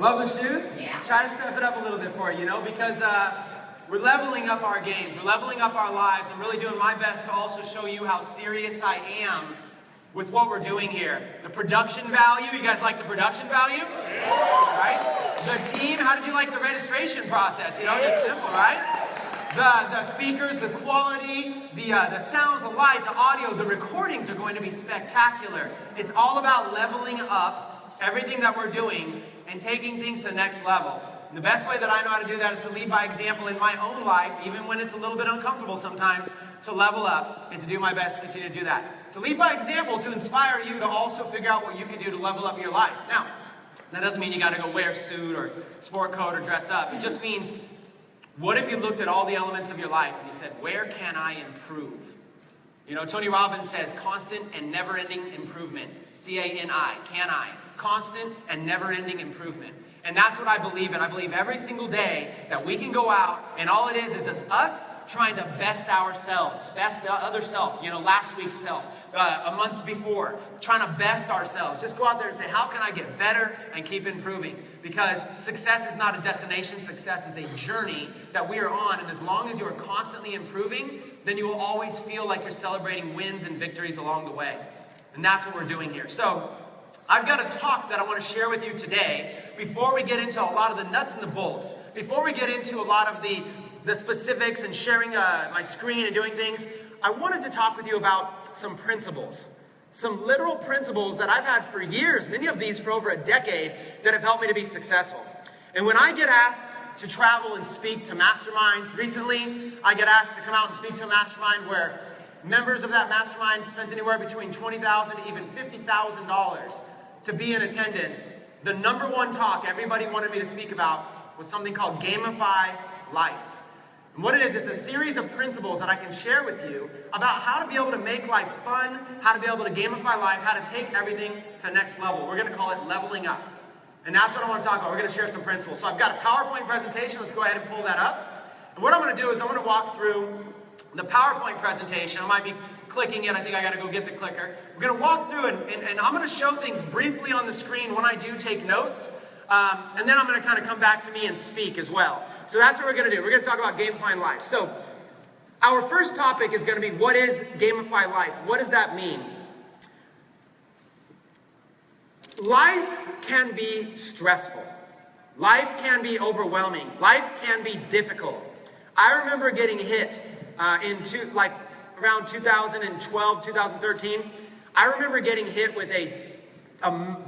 Love the shoes? Yeah. Try to step it up a little bit for you, because we're leveling up our games. We're leveling up our lives. I'm really doing my best to also show you how serious I am with what we're doing here. The production value, you guys like the production value? Right? The team, how did you like the registration process? Just simple, right? The speakers, the quality, the sounds, the light, the audio, the recordings are going to be spectacular. It's all about leveling up everything that we're doing and taking things to the next level. And the best way that I know how to do that is to lead by example in my own life, even when it's a little bit uncomfortable sometimes, to level up and to do my best to continue to do that. To lead by example, to inspire you to also figure out what you can do to level up your life. Now, that doesn't mean you got to go wear a suit or sport coat or dress up. It just means, what if you looked at all the elements of your life and you said, where can I improve? Tony Robbins says constant and never-ending improvement. C-A-N-I, can I? Constant and never-ending improvement. And that's what I believe in. I believe every single day that we can go out and all it is us trying to best ourselves, best the other self, last week's self, a month before, trying to best ourselves. Just go out there and say, how can I get better and keep improving? Because success is not a destination, success is a journey that we are on, and as long as you are constantly improving, then you will always feel like you're celebrating wins and victories along the way. And that's what we're doing here. So, I've got a talk that I want to share with you today before we get into a lot of the nuts and the bolts, before we get into a lot of the specifics and sharing my screen and doing things. I wanted to talk with you about some principles, some literal principles that I've had for years, many of these for over a decade, that have helped me to be successful. And when I get asked to travel and speak to masterminds, recently I get asked to come out and speak to a mastermind where members of that mastermind spent anywhere between $20,000 to even $50,000 to be in attendance. The number one talk everybody wanted me to speak about was something called GAMIFY Life. And what it is, it's a series of principles that I can share with you about how to be able to make life fun, how to be able to gamify life, how to take everything to the next level. We're going to call it leveling up. And that's what I want to talk about. We're going to share some principles. So I've got a PowerPoint presentation. Let's go ahead and pull that up. And what I'm going to do is I'm going to walk through the PowerPoint presentation. I might be clicking it. I think I got to go get the clicker. We're going to walk through and I'm going to show things briefly on the screen when I do take notes. And then I'm going to kind of come back to me and speak as well. So that's what we're going to do. We're going to talk about gamifying life. So our first topic is going to be, what is gamify life? What does that mean? Life can be stressful. Life can be overwhelming. Life can be difficult. I remember getting hit around 2012, 2013. I remember getting hit with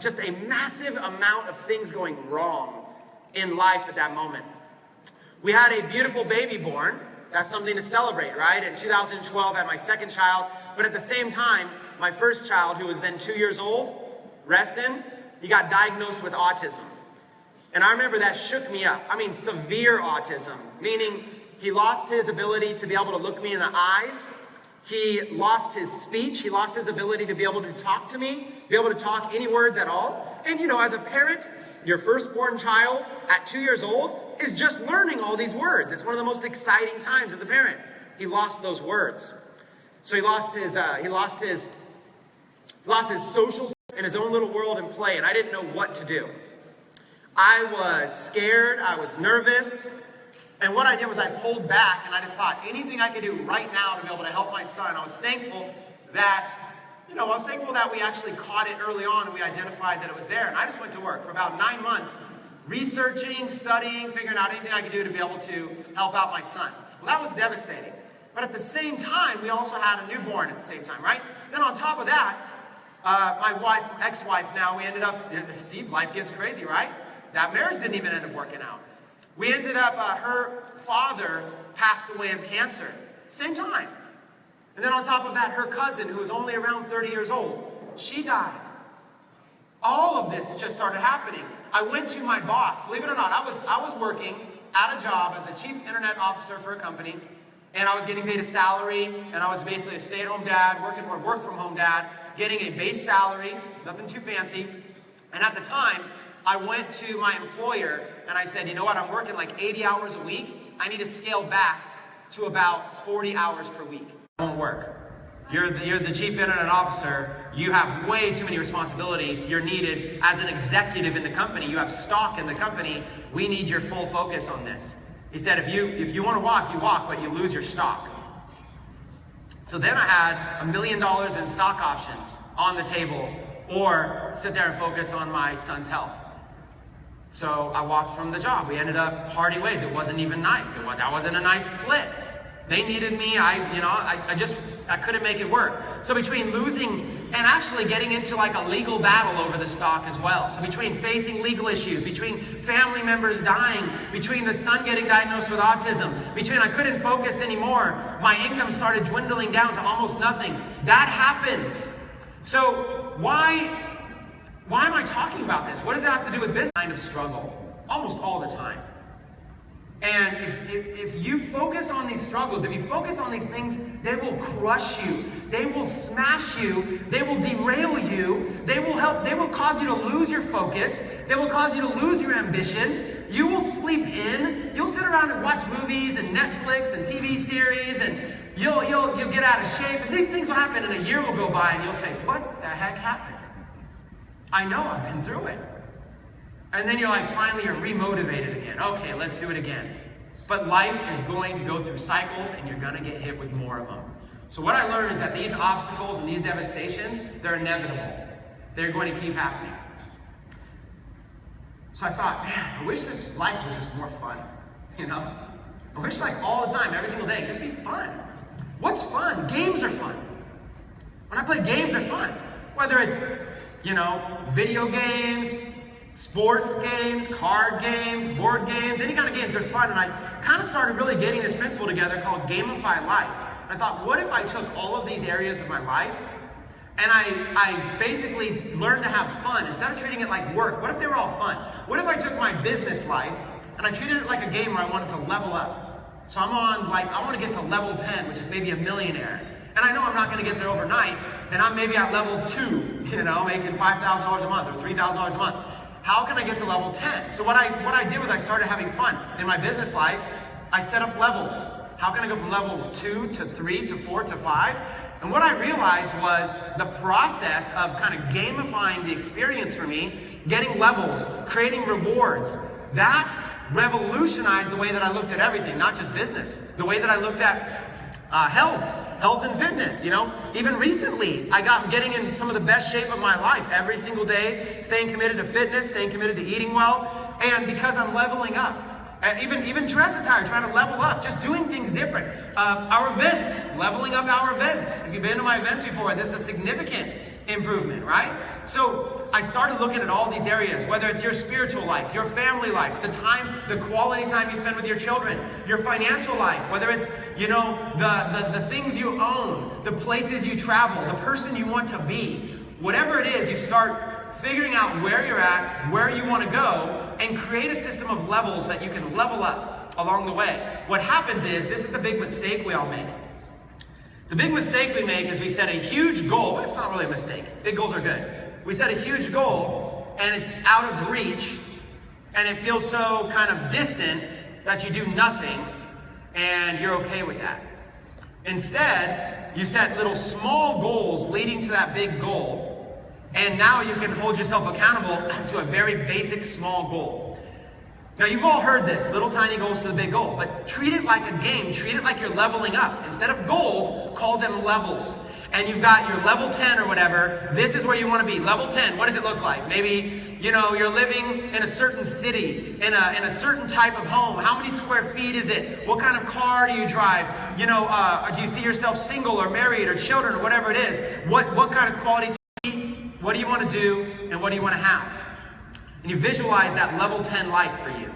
just a massive amount of things going wrong in life at that moment. We had a beautiful baby born. That's something to celebrate, right? In 2012, I had my second child. But at the same time, my first child, who was then 2 years old, Reston, he got diagnosed with autism. And I remember that shook me up. I mean, severe autism, meaning he lost his ability to be able to look me in the eyes. He lost his speech. He lost his ability to be able to talk to me, be able to talk any words at all. And as a parent, your firstborn child at 2 years old is just learning all these words. It's one of the most exciting times as a parent. He lost those words. So he lost his social in his own little world and play, and I didn't know what to do. I was scared. I was nervous. And what I did was I pulled back and I just thought, anything I could do right now to be able to help my son. I was thankful that, we actually caught it early on and we identified that it was there. And I just went to work for about 9 months, researching, studying, figuring out anything I could do to be able to help out my son. Well, that was devastating. But at the same time, we also had a newborn at the same time, right? Then on top of that, my ex-wife now, we ended up, see, life gets crazy, right? That marriage didn't even end up working out. We ended up, her father passed away of cancer, same time. And then on top of that, her cousin, who was only around 30 years old, she died. All of this just started happening. I went to my boss, believe it or not, I was working at a job as a chief internet officer for a company, and I was getting paid a salary, and I was basically a stay-at-home dad, work-from-home dad, getting a base salary, nothing too fancy. And at the time, I went to my employer and I said, you know what, I'm working like 80 hours a week. I need to scale back to about 40 hours per week. It won't work. You're the chief internet officer. You have way too many responsibilities. You're needed as an executive in the company. You have stock in the company. We need your full focus on this. He said, if you want to walk, you walk, but you lose your stock. So then I had $1 million in stock options on the table, or sit there and focus on my son's health. So I walked from the job. We ended up parting ways. It wasn't even nice. That wasn't a nice split. They needed me. I couldn't make it work. So between losing and actually getting into like a legal battle over the stock as well. So between facing legal issues, between family members dying, between the son getting diagnosed with autism, between I couldn't focus anymore, my income started dwindling down to almost nothing. That happens. So why am I talking about this? What does it have to do with business? Kind of struggle almost all the time. And if you focus on these struggles, if you focus on these things, they will crush you. They will smash you. They will derail you. They will cause you to lose your focus. They will cause you to lose your ambition. You will sleep in. You'll sit around and watch movies and Netflix and TV series, and you'll get out of shape. And these things will happen, and a year will go by, and you'll say, what the heck happened? I know, I've been through it. And then you're like, finally you're remotivated again. Okay, let's do it again. But life is going to go through cycles, and you're gonna get hit with more of them. So what I learned is that these obstacles and these devastations, they're inevitable. They're going to keep happening. So I thought, man, I wish this life was just more fun, you know? I wish like all the time, every single day, just be fun. What's fun? Games are fun. When I play games, they're fun. Whether it's, video games, sports games, card games, board games, any kind of games are fun. And I kind of started really getting this principle together called GAMIFY life. I thought, what if I took all of these areas of my life and I basically learned to have fun instead of treating it like work? What if they were all fun? What if I took my business life and I treated it like a game where I wanted to level up? So I want to get to level 10, which is maybe a millionaire. And I know I'm not going to get there overnight, and I'm maybe at level 2, making $5,000 a month or $3,000 a month. How can I get to level 10? So what I did was I started having fun. In my business life, I set up levels. How can I go from level 2 to 3 to 4 to 5? And what I realized was the process of kind of gamifying the experience for me, getting levels, creating rewards, that revolutionized the way that I looked at everything, not just business. The way that I looked at health and fitness, Even recently, I got getting in some of the best shape of my life every single day, staying committed to fitness, staying committed to eating well, and because I'm leveling up. Even dress attire, trying to level up, just doing things different. Our events, leveling up our events. If you've been to my events before, this is a significant improvement, right? So I started looking at all these areas, whether it's your spiritual life, your family life, the quality time you spend with your children, your financial life, whether it's, the things you own, the places you travel, the person you want to be. Whatever it is, you start figuring out where you're at, where you want to go, and create a system of levels that you can level up along the way. What happens is, this is the big mistake we all make. The big mistake we make is we set a huge goal. It's not really a mistake. Big goals are good. We set a huge goal, and it's out of reach, and it feels so kind of distant that you do nothing, and you're okay with that. Instead, you set little small goals leading to that big goal, and now you can hold yourself accountable to a very basic small goal. Now, you've all heard this, little tiny goals to the big goal, but treat it like a game. Treat it like you're leveling up. Instead of goals, call them levels. And you've got your level 10 or whatever. This is where you want to be. Level 10, what does it look like? Maybe, you're living in a certain city, in a certain type of home. How many square feet is it? What kind of car do you drive? Do you see yourself single or married or children or whatever it is? What kind of quality time? What do you want to do, and what do you want to have? And you visualize that level 10 life for you.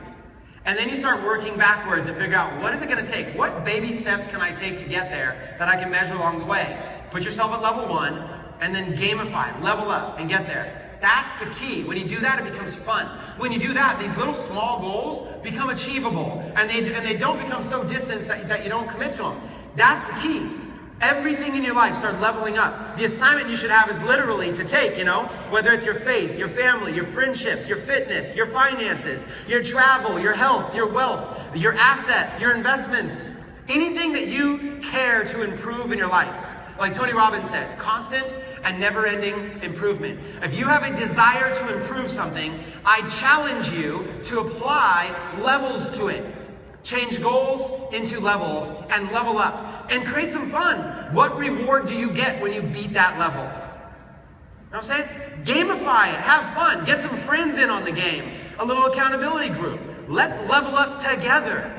And then you start working backwards and figure out, what is it going to take? What baby steps can I take to get there that I can measure along the way? Put yourself at level 1, and then gamify, level up, and get there. That's the key. When you do that, it becomes fun. When you do that, these little small goals become achievable, and they don't become so distant that you don't commit to them. That's the key. Everything in your life, start leveling up. The assignment you should have is literally to take, whether it's your faith, your family, your friendships, your fitness, your finances, your travel, your health, your wealth, your assets, your investments, anything that you care to improve in your life. Like Tony Robbins says, constant and never-ending improvement. If you have a desire to improve something, I challenge you to apply levels to it. Change goals into levels and level up. And create some fun. What reward do you get when you beat that level? You know what I'm saying? Gamify it. Have fun. Get some friends in on the game. A little accountability group. Let's level up together.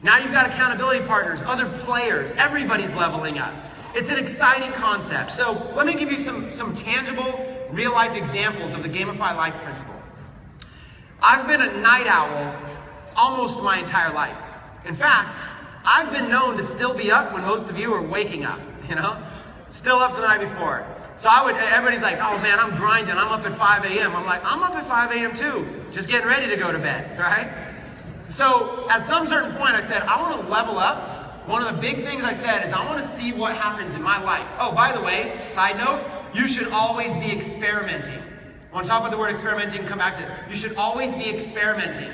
Now you've got accountability partners, other players. Everybody's leveling up. It's an exciting concept. So let me give you some tangible, real-life examples of the Gamify life principle. I've been a night owl almost my entire life. In fact, I've been known to still be up when most of you are waking up, you know? Still up for the night before. So everybody's like, oh man, I'm grinding, I'm up at 5 a.m. I'm like, I'm up at 5 a.m. too, just getting ready to go to bed, right? So at some certain point I said, I want to level up. One of the big things I said is I want to see what happens in my life. Oh, by the way, side note, you should always be experimenting. I want to talk about the word experimenting and come back to this. You should always be experimenting.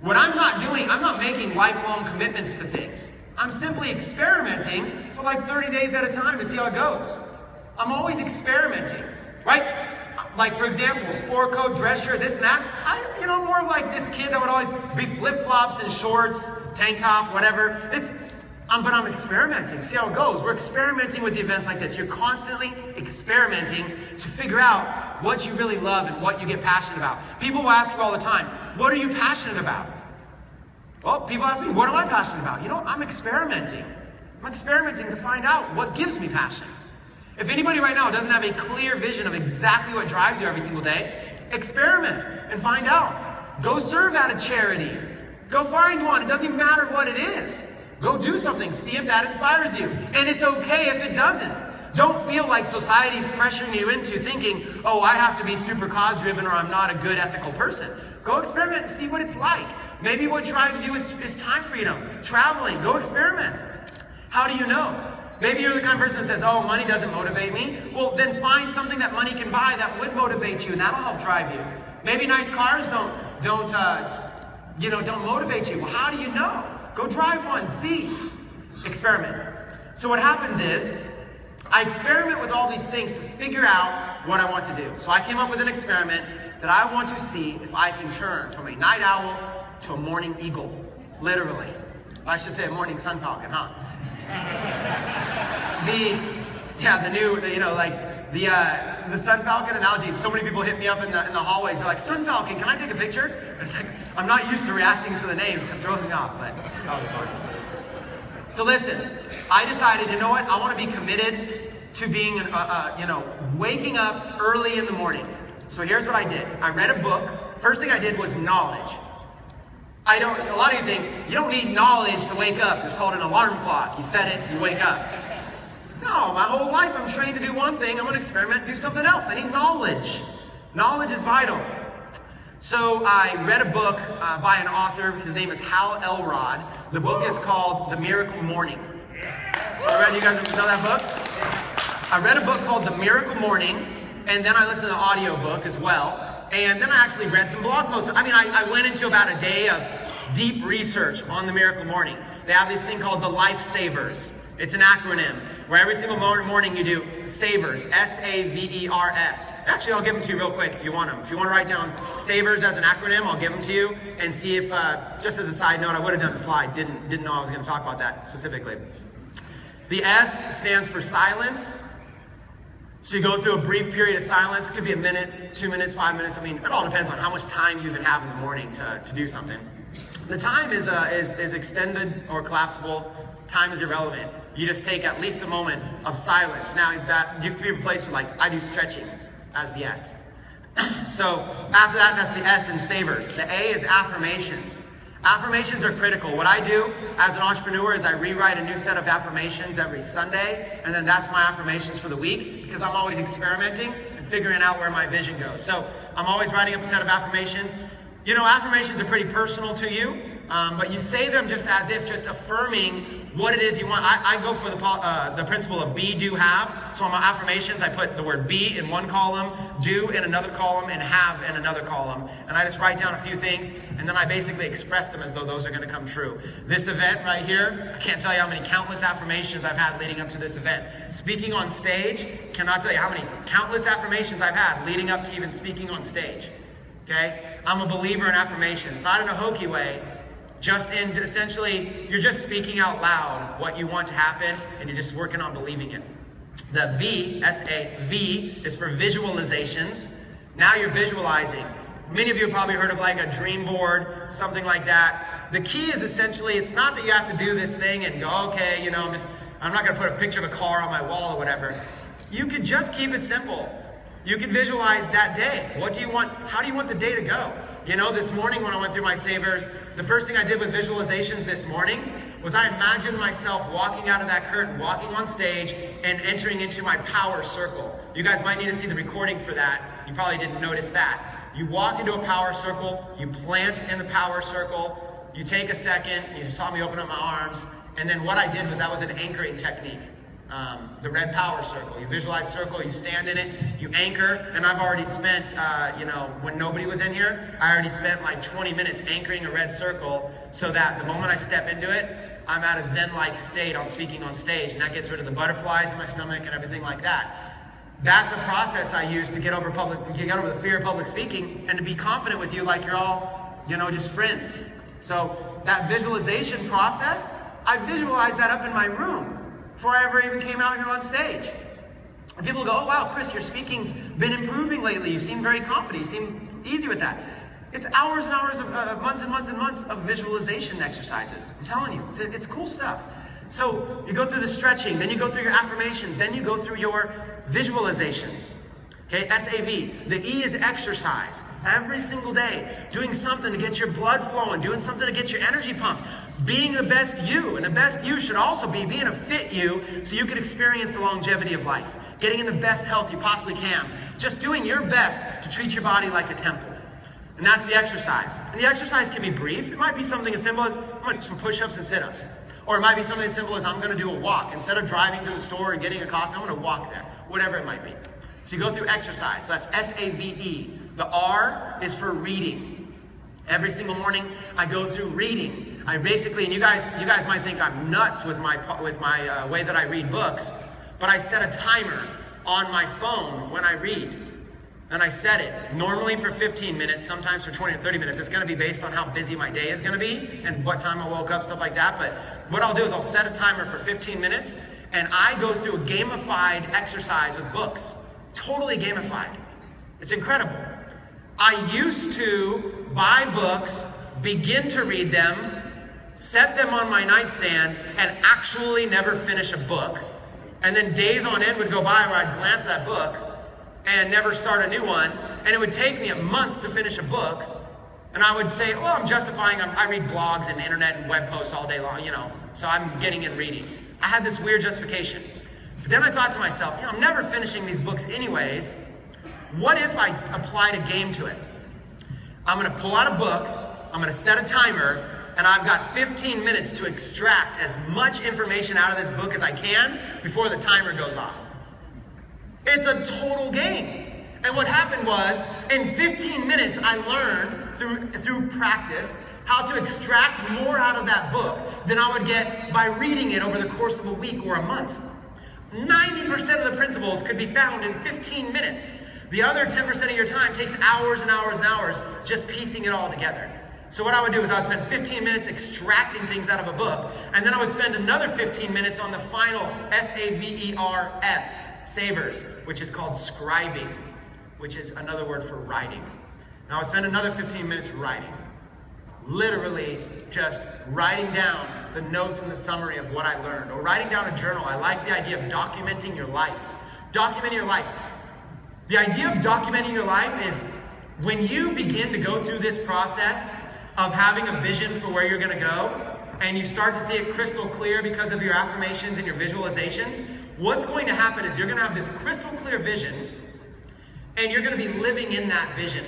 What I'm not doing, I'm not making lifelong commitments to things. I'm simply experimenting for like 30 days at a time to see how it goes. I'm always experimenting, right? Like for example, sport coat, dress shirt, this and that. I'm more of like this kid that would always be flip-flops and shorts, tank top, whatever. But I'm experimenting, see how it goes. We're experimenting with the events like this. You're constantly experimenting to figure out what you really love and what you get passionate about. People will ask you all the time, what are you passionate about? Well, people ask me, what am I passionate about? I'm experimenting. I'm experimenting to find out what gives me passion. If anybody right now doesn't have a clear vision of exactly what drives you every single day, experiment and find out. Go serve at a charity. Go find one. It doesn't even matter what it is. Go do something. See if that inspires you. And it's okay if it doesn't. Don't feel like society's pressuring you into thinking, oh, I have to be super cause-driven or I'm not a good ethical person. Go experiment and see what it's like. Maybe what drives you is time freedom, traveling. Go experiment. How do you know? Maybe you're the kind of person that says, oh, money doesn't motivate me. Well, then find something that money can buy that would motivate you, and that'll help drive you. Maybe nice cars don't motivate you. Well, how do you know? Go drive one, see. Experiment. So what happens is, I experiment with all these things to figure out what I want to do. So I came up with an experiment that I want to see if I can turn from a night owl to a morning eagle. Literally. I should say a morning sun falcon, huh? The sun falcon analogy. So many people hit me up in the hallways. They're like, sun falcon, can I take a picture? It's like, I'm not used to reacting to the names. It throws me off, but that was fun. So listen, I decided, you know what? I want to be committed to being, waking up early in the morning. So here's what I did. I read a book. First thing I did was knowledge. A lot of you think, you don't need knowledge to wake up. It's called an alarm clock. You set it, you wake up. No, my whole life I'm trained to do one thing. I'm going to experiment and do something else. I need knowledge. Knowledge is vital. So I read a book by an author. His name is Hal Elrod. The book is called The Miracle Morning. So you guys know that book? I read a book called The Miracle Morning, and then I listened to the audio book as well. And then I actually read some blog posts. I went into about a day of deep research on the Miracle Morning. They have this thing called the Lifesavers. It's an acronym where every single morning you do SAVERS, S-A-V-E-R-S. Actually, I'll give them to you real quick if you want them. If you want to write down SAVERS as an acronym, I'll give them to you and see if, just as a side note, I would have done a slide. Didn't know I was going to talk about that specifically. The S stands for silence. So you go through a brief period of silence. It could be a minute, 2 minutes, 5 minutes. It all depends on how much time you even have in the morning to do something. The time is extended or collapsible. Time is irrelevant. You just take at least a moment of silence. Now that you can be replaced with I do stretching as the S. So after that, that's the S in savers. The A is affirmations. Affirmations are critical. What I do as an entrepreneur is I rewrite a new set of affirmations every Sunday, and then that's my affirmations for the week, because I'm always experimenting and figuring out where my vision goes. So I'm always writing up a set of affirmations. Affirmations are pretty personal to you, but you say them just as if just affirming what it is you want. I go for the principle of be, do, have. So on my affirmations, I put the word be in one column, do in another column, and have in another column. And I just write down a few things, and then I basically express them as though those are going to come true. This event right here, I can't tell you how many countless affirmations I've had leading up to this event. Speaking on stage, cannot tell you how many countless affirmations I've had leading up to even speaking on stage. Okay? I'm a believer in affirmations, not in a hokey way, just in essentially, you're just speaking out loud what you want to happen, and you're just working on believing it. The V, S-A-V, is for visualizations. Now you're visualizing. Many of you have probably heard of like a dream board, something like that. The key is essentially, it's not that you have to do this thing and go, okay, you know, I'm not going to put a picture of a car on my wall or whatever. You could just keep it simple. You can visualize that day. What do you want? How do you want the day to go? You know, this morning when I went through my savers, the first thing I did with visualizations this morning was I imagined myself walking out of that curtain, walking on stage, and entering into my power circle. You guys might need to see the recording for that. You probably didn't notice that. You walk into a power circle, you plant in the power circle, you take a second, you saw me open up my arms, and then what I did was that was an anchoring technique. The red power circle. You visualize circle, you stand in it, you anchor, and I've already spent, you know, when nobody was in here, I already spent like 20 minutes anchoring a red circle so that the moment I step into it, I'm at a Zen-like state on speaking on stage, and that gets rid of the butterflies in my stomach and everything like that. That's a process I use to get over the fear of public speaking and to be confident with you like you're all, you know, just friends. So that visualization process, I visualized that up in my room before I ever even came out here on stage. And people go, oh wow, Chris, your speaking's been improving lately. You seem very confident. You seem easy with that. It's hours and hours of months and months and months of visualization exercises. I'm telling you, it's cool stuff. So you go through the stretching, then you go through your affirmations, then you go through your visualizations. Okay, S-A-V. The E is exercise. Every single day, doing something to get your blood flowing, doing something to get your energy pumped, being the best you. And the best you should also be being a fit you so you can experience the longevity of life. Getting in the best health you possibly can. Just doing your best to treat your body like a temple. And that's the exercise. And the exercise can be brief. It might be something as simple as I'm going to do some push-ups and sit-ups. Or it might be something as simple as I'm going to do a walk. Instead of driving to the store and getting a coffee, I'm going to walk there. Whatever it might be. So you go through exercise. So that's S-A-V-E. The R is for reading. Every single morning I go through reading. I basically, and you guys might think I'm nuts with my way that I read books, but I set a timer on my phone when I read. And I set it normally for 15 minutes, sometimes for 20 or 30 minutes. It's going to be based on how busy my day is going to be and what time I woke up, stuff like that. But what I'll do is I'll set a timer for 15 minutes and I go through a gamified exercise with books. Totally gamified. It's incredible. I used to buy books, begin to read them, set them on my nightstand, and actually never finish a book. And then days on end would go by where I'd glance at that book and never start a new one. And it would take me a month to finish a book. And I would say, well, I'm justifying, I read blogs and internet and web posts all day long, you know, so I'm getting in reading. I had this weird justification. But then I thought to myself, you know, I'm never finishing these books anyways. What if I applied a game to it? I'm going to pull out a book, I'm going to set a timer, and I've got 15 minutes to extract as much information out of this book as I can before the timer goes off. It's a total game. And what happened was, in 15 minutes, I learned through practice how to extract more out of that book than I would get by reading it over the course of a week or a month. 90% of the principles could be found in 15 minutes. The other 10% of your time takes hours and hours and hours just piecing it all together. So what I would do is I would spend 15 minutes extracting things out of a book, and then I would spend another 15 minutes on the final S-A-V-E-R-S, savers, which is called scribing, which is another word for writing. Now I would spend another 15 minutes writing. Literally just writing down the notes and the summary of what I learned, or writing down a journal. I like the idea of documenting your life. Documenting your life. The idea of documenting your life is when you begin to go through this process of having a vision for where you're going to go, and you start to see it crystal clear because of your affirmations and your visualizations, what's going to happen is you're going to have this crystal clear vision, and you're going to be living in that vision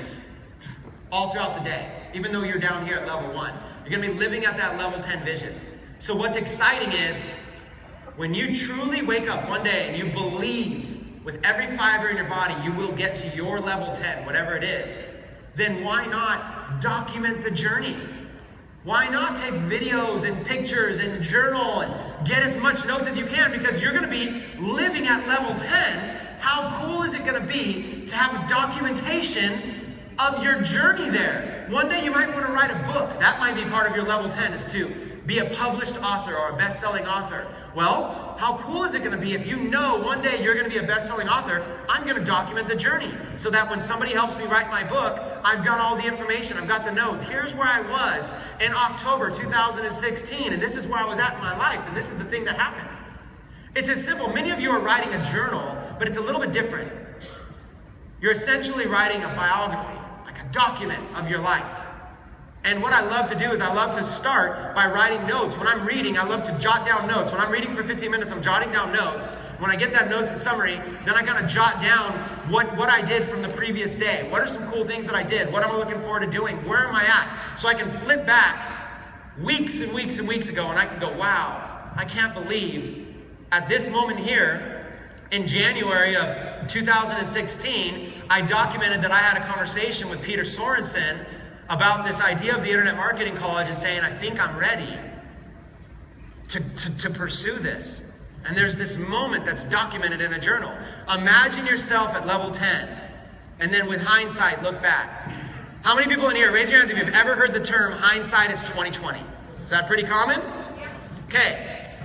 all throughout the day, even though you're down here at level 1. You're going to be living at that level 10 vision. So what's exciting is when you truly wake up one day and you believe with every fiber in your body you will get to your level 10, whatever it is, then why not document the journey? Why not take videos and pictures and journal and get as much notes as you can, because you're going to be living at level 10. How cool is it going to be to have documentation of your journey there? One day you might want to write a book. That might be part of your level 10, is to be a published author or a best-selling author. Well, how cool is it going to be if you know one day you're going to be a best-selling author? I'm going to document the journey so that when somebody helps me write my book, I've got all the information, I've got the notes. Here's where I was in October 2016, and this is where I was at in my life, and this is the thing that happened. It's as simple. Many of you are writing a journal, but it's a little bit different. You're essentially writing a biography, like a document of your life. And what I love to do is I love to start by writing notes. When I'm reading, I love to jot down notes. When I'm reading for 15 minutes, I'm jotting down notes. When I get that notes and summary, then I kind of jot down what I did from the previous day. What are some cool things that I did? What am I looking forward to doing? Where am I at? So I can flip back weeks and weeks and weeks ago, and I can go, wow, I can't believe at this moment here, in January of 2016, I documented that I had a conversation with Peter Sorensen about this idea of the Internet Marketing College and saying, I think I'm ready to pursue this. And there's this moment that's documented in a journal. Imagine yourself at level 10, and then with hindsight, look back. How many people in here, raise your hands if you've ever heard the term hindsight is 20/20. Is that pretty common? Okay.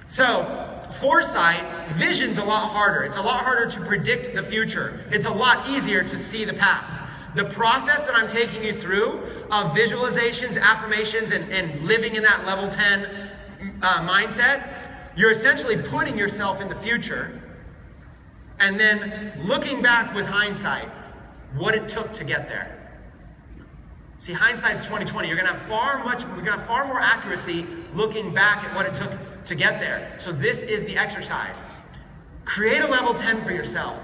So, foresight, vision's a lot harder. It's a lot harder to predict the future. It's a lot easier to see the past. The process that I'm taking you through of visualizations, affirmations, and living in that level 10 mindset, you're essentially putting yourself in the future and then looking back with hindsight, what it took to get there. See, hindsight's 20/20. You're gonna have far more accuracy looking back at what it took to get there. So this is the exercise. Create a level 10 for yourself.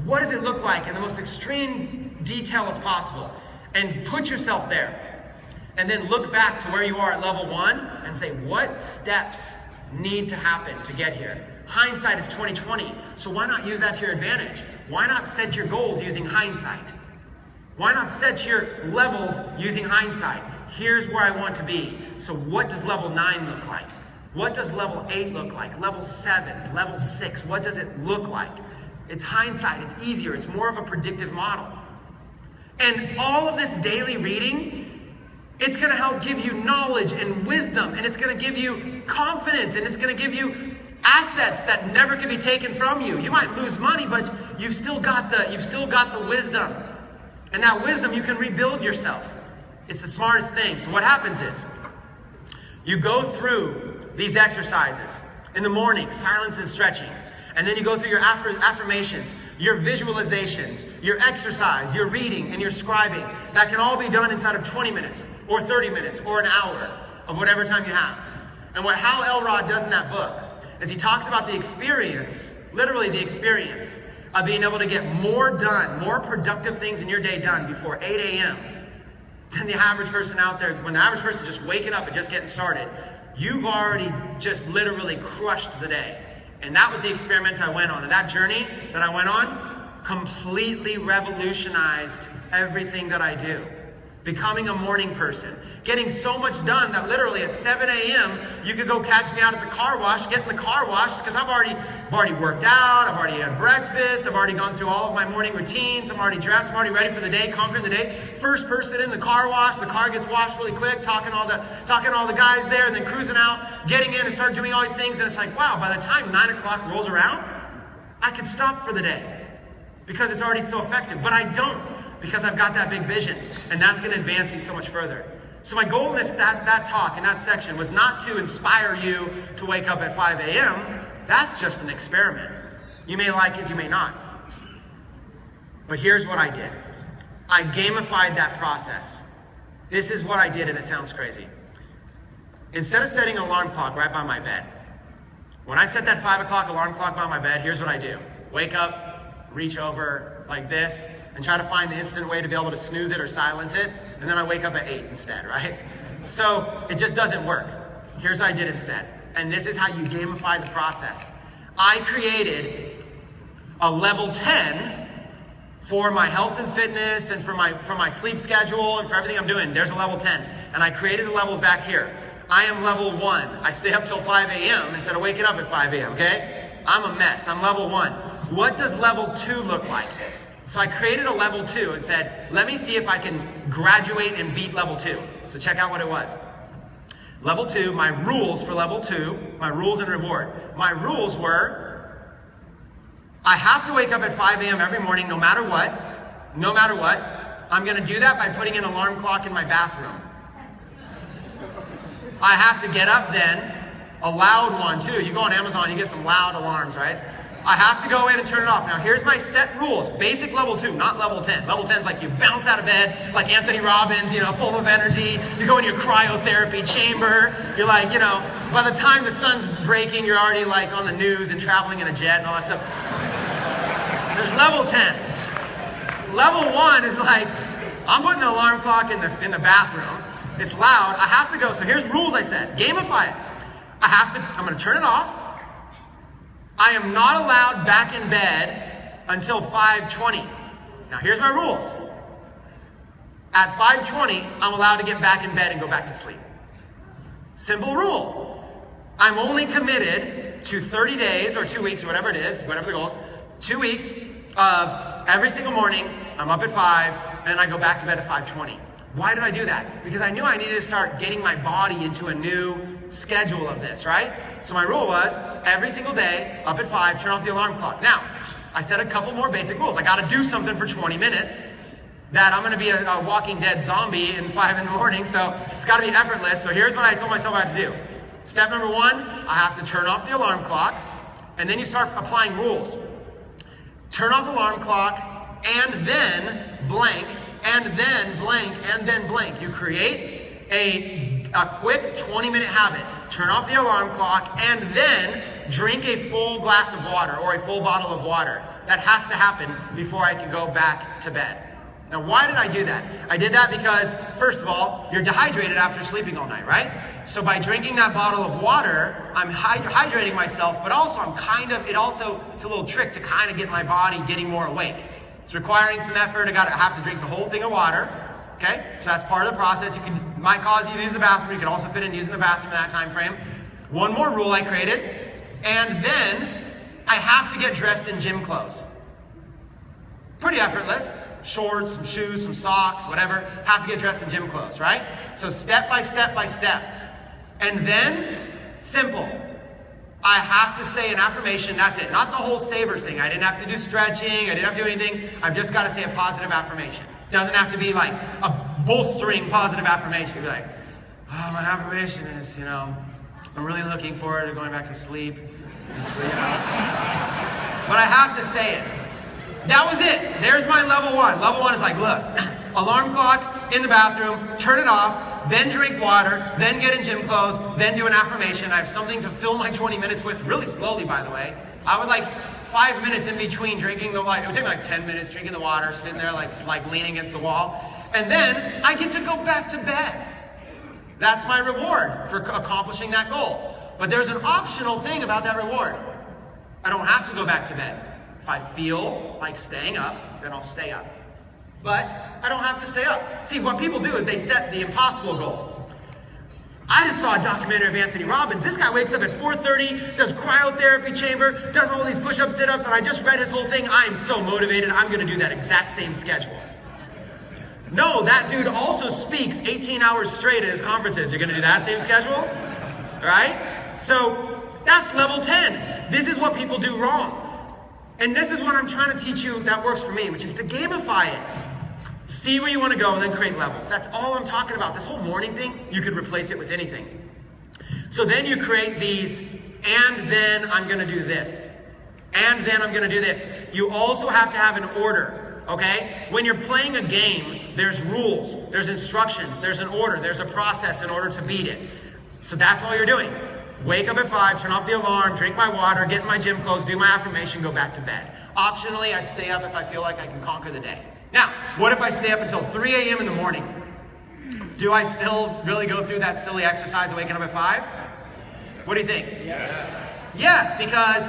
What does it look like in the most extreme detail as possible? And put yourself there. And then look back to where you are at level 1 and say, what steps need to happen to get here? Hindsight is 20/20. So why not use that to your advantage? Why not set your goals using hindsight? Why not set your levels using hindsight? Here's where I want to be. So what does level 9 look like? What does level 8 look like? Level 7, level 6, what does it look like? It's hindsight, it's easier, it's more of a predictive model. And all of this daily reading, it's gonna help give you knowledge and wisdom, and it's gonna give you confidence, and it's gonna give you assets that never can be taken from you. You might lose money, but you've still got the wisdom. And that wisdom, you can rebuild yourself. It's the smartest thing. So what happens is, you go through these exercises in the morning, silence and stretching. And then you go through your affirmations, your visualizations, your exercise, your reading, and your scribing. That can all be done inside of 20 minutes, or 30 minutes, or an hour of whatever time you have. And what Hal Elrod does in that book is he talks about the experience, literally the experience, of being able to get more done, more productive things in your day done before 8 a.m. than the average person out there. When the average person is just waking up and just getting started, you've already just literally crushed the day. And that was the experiment I went on. And that journey that I went on completely revolutionized everything that I do. Becoming a morning person. Getting so much done that literally at 7 a.m. you could go catch me out at the car wash, get in the car wash, because I've already worked out, I've already had breakfast, I've already gone through all of my morning routines, I'm already dressed, I'm already ready for the day, conquering the day. First person in the car wash, the car gets washed really quick, talking all the guys there, and then cruising out, getting in and start doing all these things, and it's like, wow, by the time 9 o'clock rolls around, I can stop for the day because it's already so effective. But I don't, because I've got that big vision, and that's going to advance you so much further. So my goal in that talk, in that section, was not to inspire you to wake up at 5 a.m. That's just an experiment. You may like it, you may not. But here's what I did. I gamified that process. This is what I did, and it sounds crazy. Instead of setting an alarm clock right by my bed, when I set that 5 o'clock alarm clock by my bed, here's what I do. Wake up, reach over like this, and try to find the instant way to be able to snooze it or silence it, and then I wake up at 8 instead, right? So it just doesn't work. Here's what I did instead. And this is how you gamify the process. I created a level 10 for my health and fitness and for my sleep schedule and for everything I'm doing. There's a level 10. And I created the levels back here. I am level 1. I stay up till 5 a.m. instead of waking up at 5 a.m., okay? I'm a mess. I'm level 1. What does level 2 look like? So I created a level 2 and said, let me see if I can graduate and beat level 2. So check out what it was. Level 2, my rules for level 2, my rules and reward. My rules were, I have to wake up at 5 a.m. every morning, no matter what. No matter what. I'm going to do that by putting an alarm clock in my bathroom. I have to get up then, a loud one too. You go on Amazon, you get some loud alarms, right? I have to go in and turn it off. Now here's my set rules. Basic level 2, not level 10. Level 10 is like you bounce out of bed like Anthony Robbins, you know, full of energy. You go in your cryotherapy chamber. You're like, you know, by the time the sun's breaking, you're already like on the news and traveling in a jet and all that stuff. There's level 10. Level 1 is like, I'm putting an alarm clock in the bathroom. It's loud. I have to go. So here's rules I set. Gamify it. I'm going to turn it off. I am not allowed back in bed until 5:20. Now here's my rules. At 5:20, I'm allowed to get back in bed and go back to sleep. Simple rule. I'm only committed to 30 days or 2 weeks or whatever it is, whatever the goal is, 2 weeks of every single morning, I'm up at 5, and then I go back to bed at 5:20. Why did I do that? Because I knew I needed to start getting my body into a new schedule of this, right? So my rule was, every single day, up at 5, turn off the alarm clock. Now, I set a couple more basic rules. I gotta do something for 20 minutes, that I'm gonna be a Walking Dead zombie in 5 in the morning, so it's gotta be effortless. So here's what I told myself I had to do. Step number 1, I have to turn off the alarm clock, and then you start applying rules. Turn off alarm clock, and then blank, and then blank, and then blank. You create a quick 20-minute habit. Turn off the alarm clock, and then drink a full glass of water or a full bottle of water. That has to happen before I can go back to bed. Now, why did I do that? I did that because, first of all, you're dehydrated after sleeping all night, right? So by drinking that bottle of water, I'm hydrating myself, but also it's a little trick to kind of get my body getting more awake. It's requiring some effort. I have to drink the whole thing of water. Okay, so that's part of the process. Might cause you to use the bathroom. You can also fit in using the bathroom in that time frame. One more rule I created, and then I have to get dressed in gym clothes. Pretty effortless. Shorts, some shoes, some socks, whatever. Have to get dressed in gym clothes, right? So step by step by step. And then, simple. I have to say an affirmation, that's it. Not the whole savers thing. I didn't have to do stretching. I didn't have to do anything. I've just got to say a positive affirmation. Doesn't have to be like a bolstering positive affirmation. You'd be like, oh, my affirmation is, I'm really looking forward to going back to sleep. But I have to say it. That was it. There's my level 1. Level 1 is like, look, alarm clock in the bathroom, turn it off, then drink water, then get in gym clothes, then do an affirmation. I have something to fill my 20 minutes with, really slowly, by the way. I would 5 minutes in between drinking the water. It would take me 10 minutes drinking the water, sitting there like leaning against the wall. And then I get to go back to bed. That's my reward for accomplishing that goal. But there's an optional thing about that reward. I don't have to go back to bed. If I feel like staying up, then I'll stay up. But I don't have to stay up. See, what people do is they set the impossible goal. I just saw a documentary of Anthony Robbins. This guy wakes up at 4:30, does cryotherapy chamber, does all these push-ups, sit-ups, and I just read his whole thing. I am so motivated. I'm going to do that exact same schedule. No, that dude also speaks 18 hours straight at his conferences. You're going to do that same schedule? All right? So that's level 10. This is what people do wrong. And this is what I'm trying to teach you that works for me, which is to gamify it. See where you want to go and then create levels. That's all I'm talking about. This whole morning thing, you could replace it with anything. So then you create these, and then I'm going to do this. And then I'm going to do this. You also have to have an order, okay? When you're playing a game, there's rules, there's instructions, there's an order, there's a process in order to beat it. So that's all you're doing. Wake up at 5, turn off the alarm, drink my water, get in my gym clothes, do my affirmation, go back to bed. Optionally, I stay up if I feel like I can conquer the day. Now, what if I stay up until 3 a.m. in the morning? Do I still really go through that silly exercise of waking up at 5? What do you think? Yes. Yes, because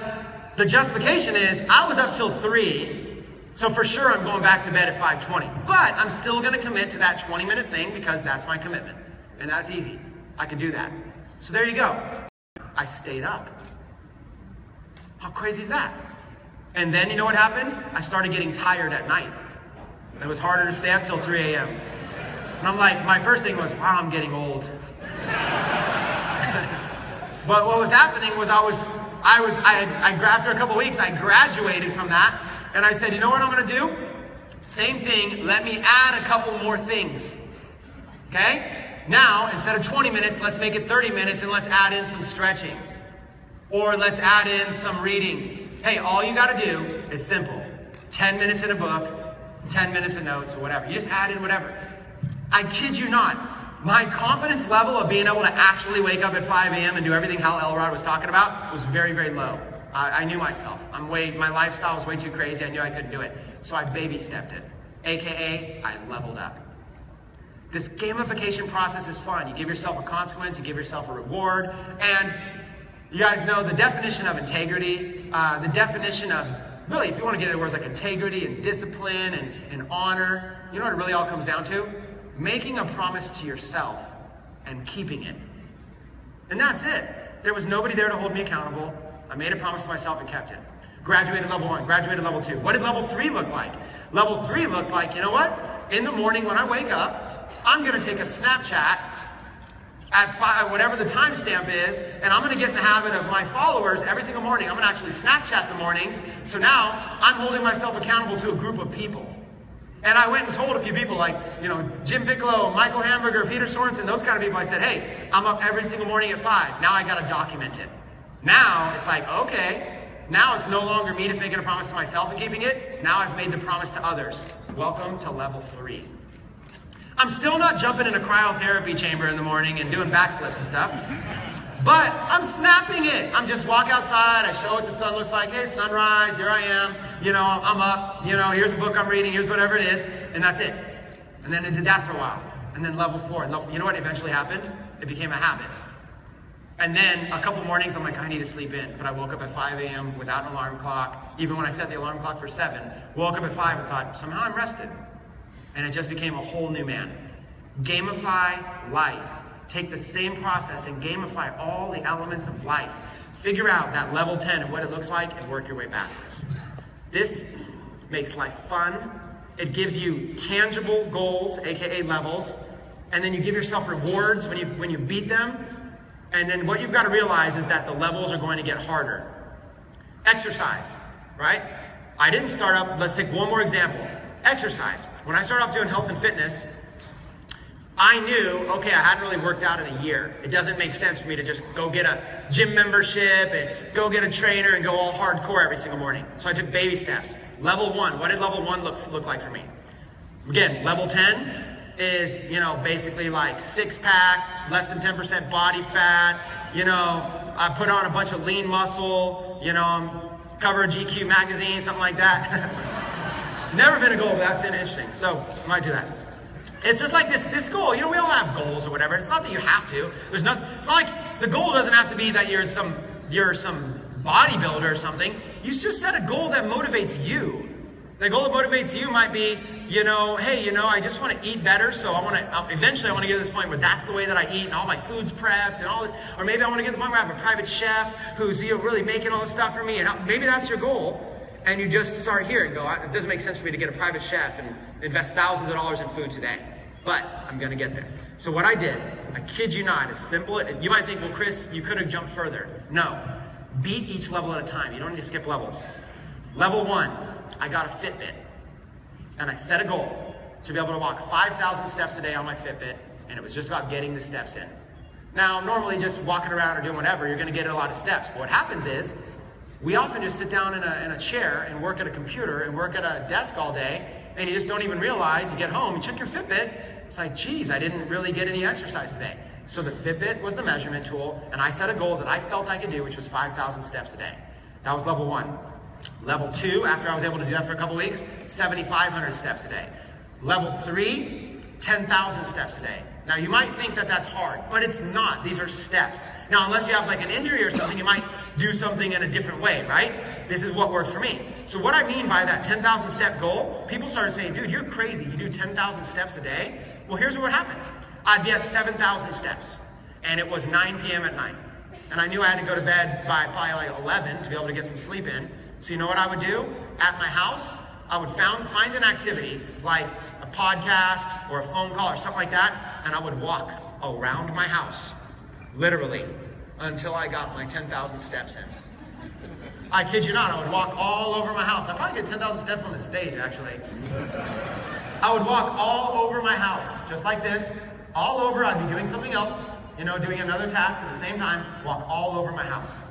the justification is I was up till 3, so for sure I'm going back to bed at 5:20. But I'm still going to commit to that 20-minute thing because that's my commitment. And that's easy. I can do that. So there you go. I stayed up. How crazy is that? And then you know what happened? I started getting tired at night. It was harder to stay up till 3 a.m. And I'm like, my first thing was, wow, I'm getting old. But what was happening was after a couple weeks, I graduated from that, and I said, you know what I'm gonna do? Same thing, let me add a couple more things, okay? Now, instead of 20 minutes, let's make it 30 minutes, and let's add in some stretching. Or let's add in some reading. Hey, all you gotta do is simple. 10 minutes in a book, 10 minutes of notes, or whatever. You just add in whatever. I kid you not. My confidence level of being able to actually wake up at 5 a.m. and do everything Hal Elrod was talking about was very, very low. I knew myself. My lifestyle was way too crazy. I knew I couldn't do it. So I baby stepped it. AKA, I leveled up. This gamification process is fun. You give yourself a consequence, you give yourself a reward, and you guys know the definition of integrity, the definition of, really, if you want to get into words like integrity and discipline and honor, you know what it really all comes down to? Making a promise to yourself and keeping it. And that's it. There was nobody there to hold me accountable. I made a promise to myself and kept it. Graduated level 1, graduated level 2. What did level 3 look like? Level 3 looked like, you know what? In the morning when I wake up, I'm gonna take a Snapchat at 5, whatever the timestamp is, and I'm gonna get in the habit of my followers every single morning. I'm gonna actually Snapchat the mornings, so now I'm holding myself accountable to a group of people. And I went and told a few people like, Jim Piccolo, Michael Hamburger, Peter Sorensen, those kind of people. I said, hey, I'm up every single morning at 5. Now I gotta document it. Now it's like, okay, now it's no longer me just making a promise to myself and keeping it. Now I've made the promise to others. Welcome to level 3. I'm still not jumping in a cryotherapy chamber in the morning and doing backflips and stuff. But I'm snapping it. I'm just walk outside, I show what the sun looks like. Hey, sunrise, here I am. I'm up. Here's a book I'm reading, here's whatever it is, and that's it. And then I did that for a while. And then level 4. You know what eventually happened? It became a habit. And then a couple mornings, I'm like, I need to sleep in. But I woke up at 5 a.m. without an alarm clock. Even when I set the alarm clock for 7, woke up at 5 and thought, somehow I'm rested. And it just became a whole new man. Gamify life. Take the same process and gamify all the elements of life. Figure out that level 10 and what it looks like and work your way backwards. This makes life fun. It gives you tangible goals, aka levels, and then you give yourself rewards when you beat them. And then what you've got to realize is that the levels are going to get harder. Exercise, right? I didn't start up, let's take one more example. Exercise. When I started off doing health and fitness, I knew, okay, I hadn't really worked out in a year. It doesn't make sense for me to just go get a gym membership and go get a trainer and go all hardcore every single morning. So I took baby steps. Level 1, what did level 1 look like for me? Again, level 10 is, basically like 6-pack, less than 10% body fat, I put on a bunch of lean muscle, cover a GQ magazine, something like that. Never been a goal, but that's interesting. So I might do that. It's just like this goal. We all have goals or whatever. It's not that you have to. It's not like the goal doesn't have to be that you're some bodybuilder or something. You just set a goal that motivates you. The goal that motivates you might be, hey, I just want to eat better, so eventually I want to get to this point where that's the way that I eat and all my food's prepped and all this. Or maybe I want to get to the point where I have a private chef who's really making all this stuff for me. And maybe that's your goal. And you just start here and go, it doesn't make sense for me to get a private chef and invest thousands of dollars in food today. But I'm going to get there. So what I did, I kid you not, is simple. You might think, well, Chris, you could have jumped further. No. Beat each level at a time. You don't need to skip levels. Level 1, I got a Fitbit. And I set a goal to be able to walk 5,000 steps a day on my Fitbit. And it was just about getting the steps in. Now, normally just walking around or doing whatever, you're going to get a lot of steps. But what happens is, we often just sit down in a chair and work at a computer and work at a desk all day, and you just don't even realize, you get home, you check your Fitbit, it's like, geez, I didn't really get any exercise today. So the Fitbit was the measurement tool, and I set a goal that I felt I could do, which was 5,000 steps a day. That was level 1. Level 2, after I was able to do that for a couple weeks, 7,500 steps a day. Level 3, 10,000 steps a day. Now you might think that that's hard, but it's not. These are steps. Now unless you have like an injury or something, you might do something in a different way, right? This is what worked for me. So what I mean by that 10,000 step goal, people started saying, dude, you're crazy. You do 10,000 steps a day? Well, here's what would happen. I'd be at 7,000 steps, and it was 9 p.m. at night. And I knew I had to go to bed by probably like 11 to be able to get some sleep in. So you know what I would do? At my house, I would find an activity like a podcast or a phone call or something like that, and I would walk around my house, literally, until I got my 10,000 steps in. I kid you not, I would walk all over my house. I probably get 10,000 steps on the stage, actually. I would walk all over my house, just like this, all over. I'd be doing something else, doing another task at the same time, walk all over my house.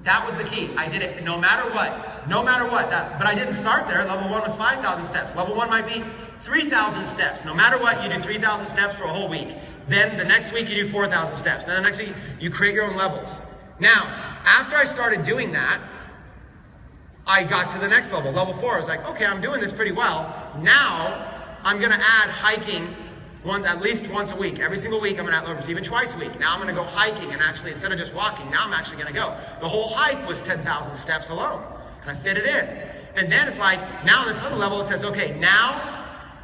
That was the key. I did it no matter what. But I didn't start there. Level 1 was 5,000 steps. Level 1 might be 3,000 steps. No matter what, you do 3,000 steps for a whole week. Then the next week you do 4,000 steps. Then the next week you create your own levels. Now, after I started doing that, I got to the next level. Level 4, I was like, okay, I'm doing this pretty well. Now, I'm gonna add hiking at least once a week. Every single week I'm gonna add, even twice a week. Now I'm gonna go hiking, and actually instead of just walking, now I'm actually gonna go. The whole hike was 10,000 steps alone, and I fit it in. And then it's like, now this other level, it says, okay, now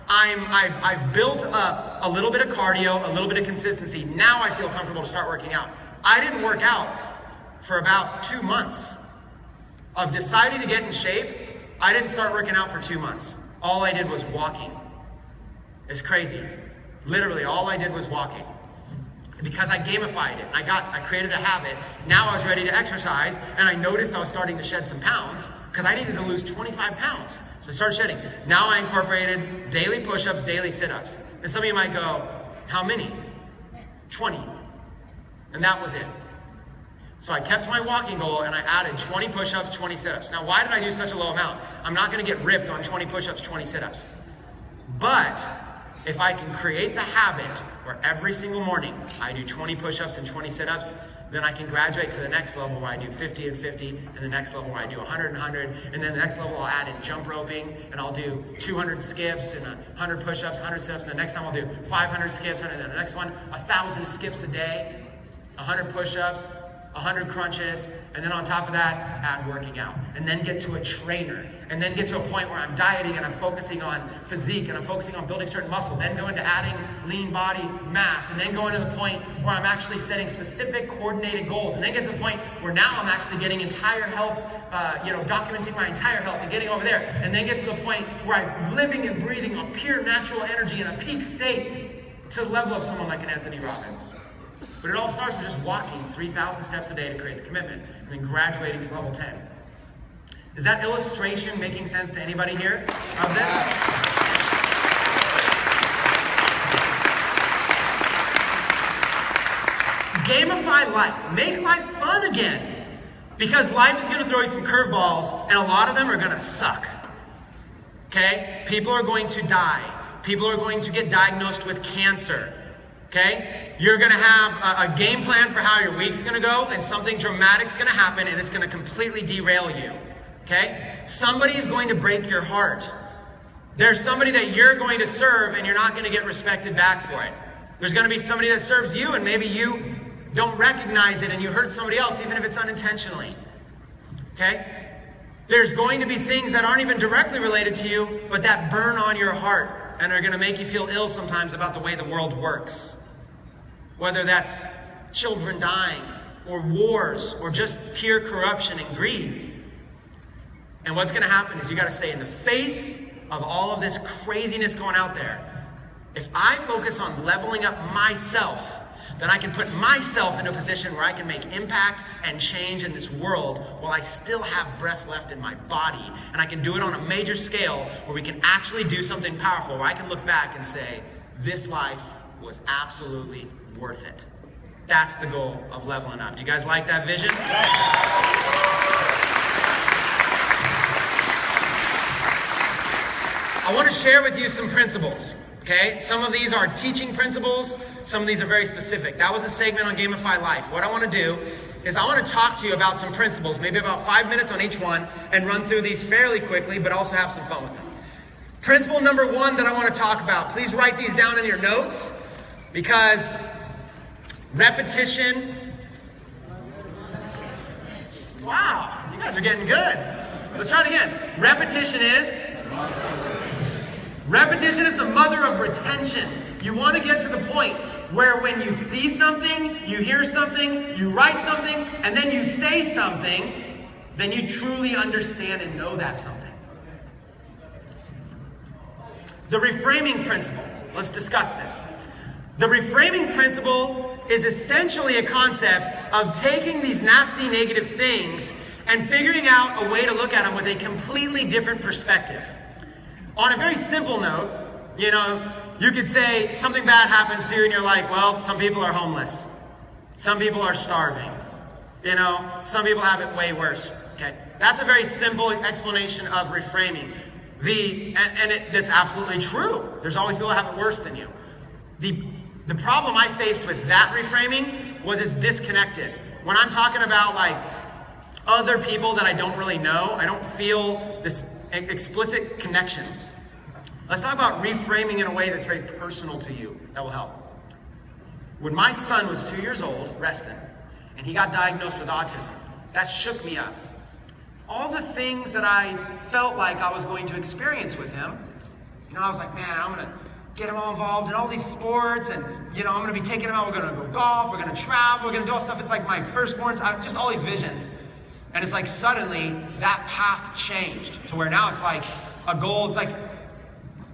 I've built up a little bit of cardio, a little bit of consistency. Now I feel comfortable to start working out. I didn't work out for about 2 months. Of deciding to get in shape, I didn't start working out for 2 months. All I did was walking. It's crazy. Literally, all I did was walking. Because I gamified it. I created a habit. Now I was ready to exercise, and I noticed I was starting to shed some pounds because I needed to lose 25 pounds. So I started shedding. Now I incorporated daily push-ups, daily sit-ups. And some of you might go, how many? 20. And that was it. So I kept my walking goal, and I added 20 push-ups, 20 sit-ups. Now, why did I do such a low amount? I'm not going to get ripped on 20 push-ups, 20 sit-ups. But if I can create the habit where every single morning I do 20 push-ups and 20 sit-ups, then I can graduate to the next level where I do 50 and 50, and the next level where I do 100 and 100, and then the next level I'll add in jump roping, and I'll do 200 skips and 100 push-ups, 100 sit-ups, and the next time I'll do 500 skips, and then the next one, 1,000 skips a day, 100 push-ups, 100 crunches, and then on top of that, add working out. And then get to a trainer. And then get to a point where I'm dieting and I'm focusing on physique and I'm focusing on building certain muscle. Then go into adding lean body mass. And then go into the point where I'm actually setting specific coordinated goals. And then get to the point where now I'm actually getting entire health, documenting my entire health and getting over there. And then get to the point where I'm living and breathing on pure natural energy in a peak state to the level of someone like an Anthony Robbins. But it all starts with just walking 3,000 steps a day to create the commitment, and then graduating to level 10. Is that illustration making sense to anybody here of this? Gamify life. Make life fun again. Because life is going to throw you some curveballs, and a lot of them are going to suck. Okay? People are going to die. People are going to get diagnosed with cancer. Okay? You're going to have a game plan for how your week's going to go, and something dramatic's going to happen, and it's going to completely derail you. Okay? Somebody's going to break your heart. There's somebody that you're going to serve, and you're not going to get respected back for it. There's going to be somebody that serves you, and maybe you don't recognize it, and you hurt somebody else, even if it's unintentionally. Okay? There's going to be things that aren't even directly related to you, but that burn on your heart, and are going to make you feel ill sometimes about the way the world works. Whether that's children dying, or wars, or just pure corruption and greed. And what's going to happen is you got to say, in the face of all of this craziness going out there, if I focus on leveling up myself, then I can put myself in a position where I can make impact and change in this world while I still have breath left in my body. And I can do it on a major scale where we can actually do something powerful, where I can look back and say, this life was absolutely worth it. That's the goal of leveling up. Do you guys like that vision? I want to share with you some principles. Okay, some of these are teaching principles, some of these are very specific. That was a segment on Gamify Life. What I want to do is I want to talk to you about some principles, maybe about 5 minutes on each one, and run through these fairly quickly, but also have some fun with them. Principle number 1 that I want to talk about, please write these down in your notes, Because repetition, wow, you guys are getting good. Let's try it again. Repetition is the mother of retention. You want to get to the point where when you see something, you hear something, you write something, and then you say something, then you truly understand and know that something. The reframing principle. Let's discuss this. The reframing principle is essentially a concept of taking these nasty negative things and figuring out a way to look at them with a completely different perspective. On a very simple note, you could say something bad happens to you and you're like, well, some people are homeless. Some people are starving. Some people have it way worse. Okay, that's a very simple explanation of reframing. That's absolutely true. There's always people that have it worse than you. The problem I faced with that reframing was it's disconnected. When I'm talking about like other people that I don't really know, I don't feel this explicit connection. Let's talk about reframing in a way that's very personal to you. That will help. When my son was 2 years old, Reston, and he got diagnosed with autism, that shook me up. All the things that I felt like I was going to experience with him, I was like, man, I'm going to get him all involved in all these sports, and, I'm going to be taking him out, we're going to go golf, we're going to travel, we're going to do all stuff. It's like my firstborn, just all these visions. And it's like suddenly that path changed to where now it's like a goal. It's like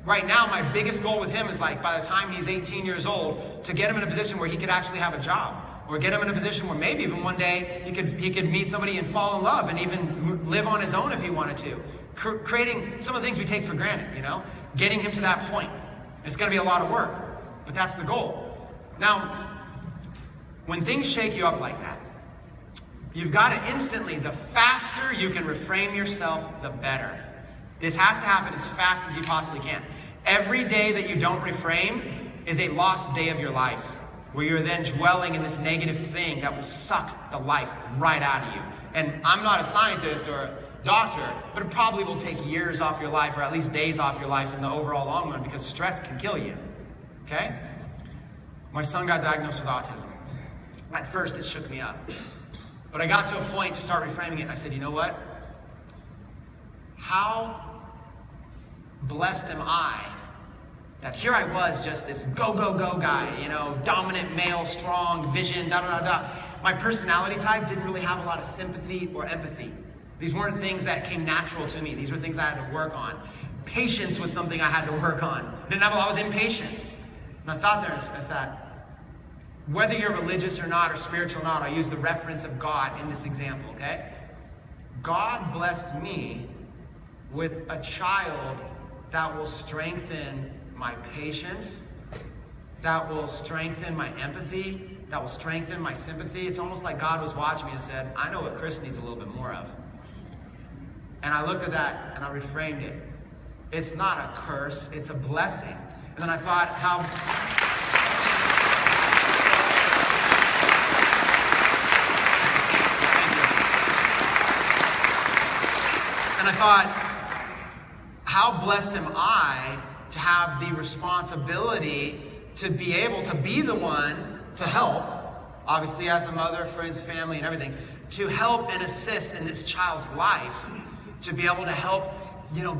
right now my biggest goal with him is like by the time he's 18 years old, to get him in a position where he could actually have a job. Or get him in a position where maybe even one day he could meet somebody and fall in love and even live on his own if he wanted to. Creating some of the things we take for granted, getting him to that point. It's going to be a lot of work, but that's the goal. Now, when things shake you up like that, you've got to instantly, the faster you can reframe yourself, the better. This has to happen as fast as you possibly can. Every day that you don't reframe is a lost day of your life, where you're then dwelling in this negative thing that will suck the life right out of you. And I'm not a scientist or a doctor, but it probably will take years off your life, or at least days off your life in the overall long run, because stress can kill you, okay? My son got diagnosed with autism. At first, it shook me up. But I got to a point to start reframing it, and I said, you know what? How blessed am I that here I was, just this go, go, go guy, dominant male, strong, vision, da-da-da-da. My personality type didn't really have a lot of sympathy or empathy. These weren't things that came natural to me. These were things I had to work on. Patience was something I had to work on. I was impatient. And I thought there, I said, whether you're religious or not, or spiritual or not, I use the reference of God in this example, okay? God blessed me with a child that will strengthen my patience, that will strengthen my empathy, that will strengthen my sympathy. It's almost like God was watching me and said, I know what Chris needs a little bit more of. And I looked at that and I reframed it. It's not a curse, it's a blessing. And then I thought how blessed am I to have the responsibility to be able to be the one to help, obviously as a mother, friends, family, and everything, to help and assist in this child's life, to be able to help,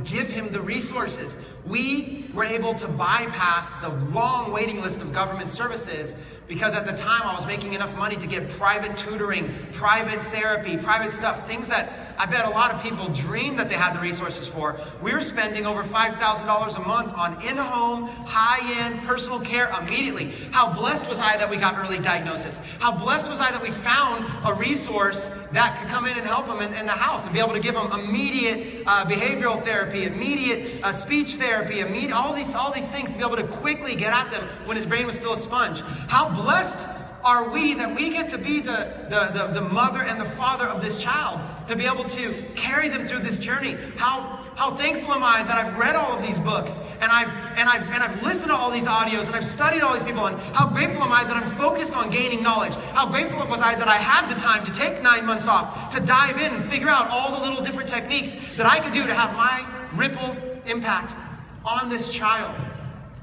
give him the resources. We were able to bypass the long waiting list of government services because at the time I was making enough money to get private tutoring, private therapy, private stuff, things that I bet a lot of people dreamed that they had the resources for. We were spending over $5,000 a month on in-home, high-end personal care immediately. How blessed was I that we got early diagnosis? How blessed was I that we found a resource that could come in and help him in the house and be able to give him immediate behavioral therapy, immediate speech therapy, all these things to be able to quickly get at them when his brain was still a sponge. How blessed are we that we get to be the mother and the father of this child, to be able to carry them through this journey? How thankful am I that I've read all of these books and I've listened to all these audios and I've studied all these people, and how grateful am I that I'm focused on gaining knowledge? How grateful was I that I had the time to take 9 months off to dive in and figure out all the little different techniques that I could do to have my ripple impact on this child.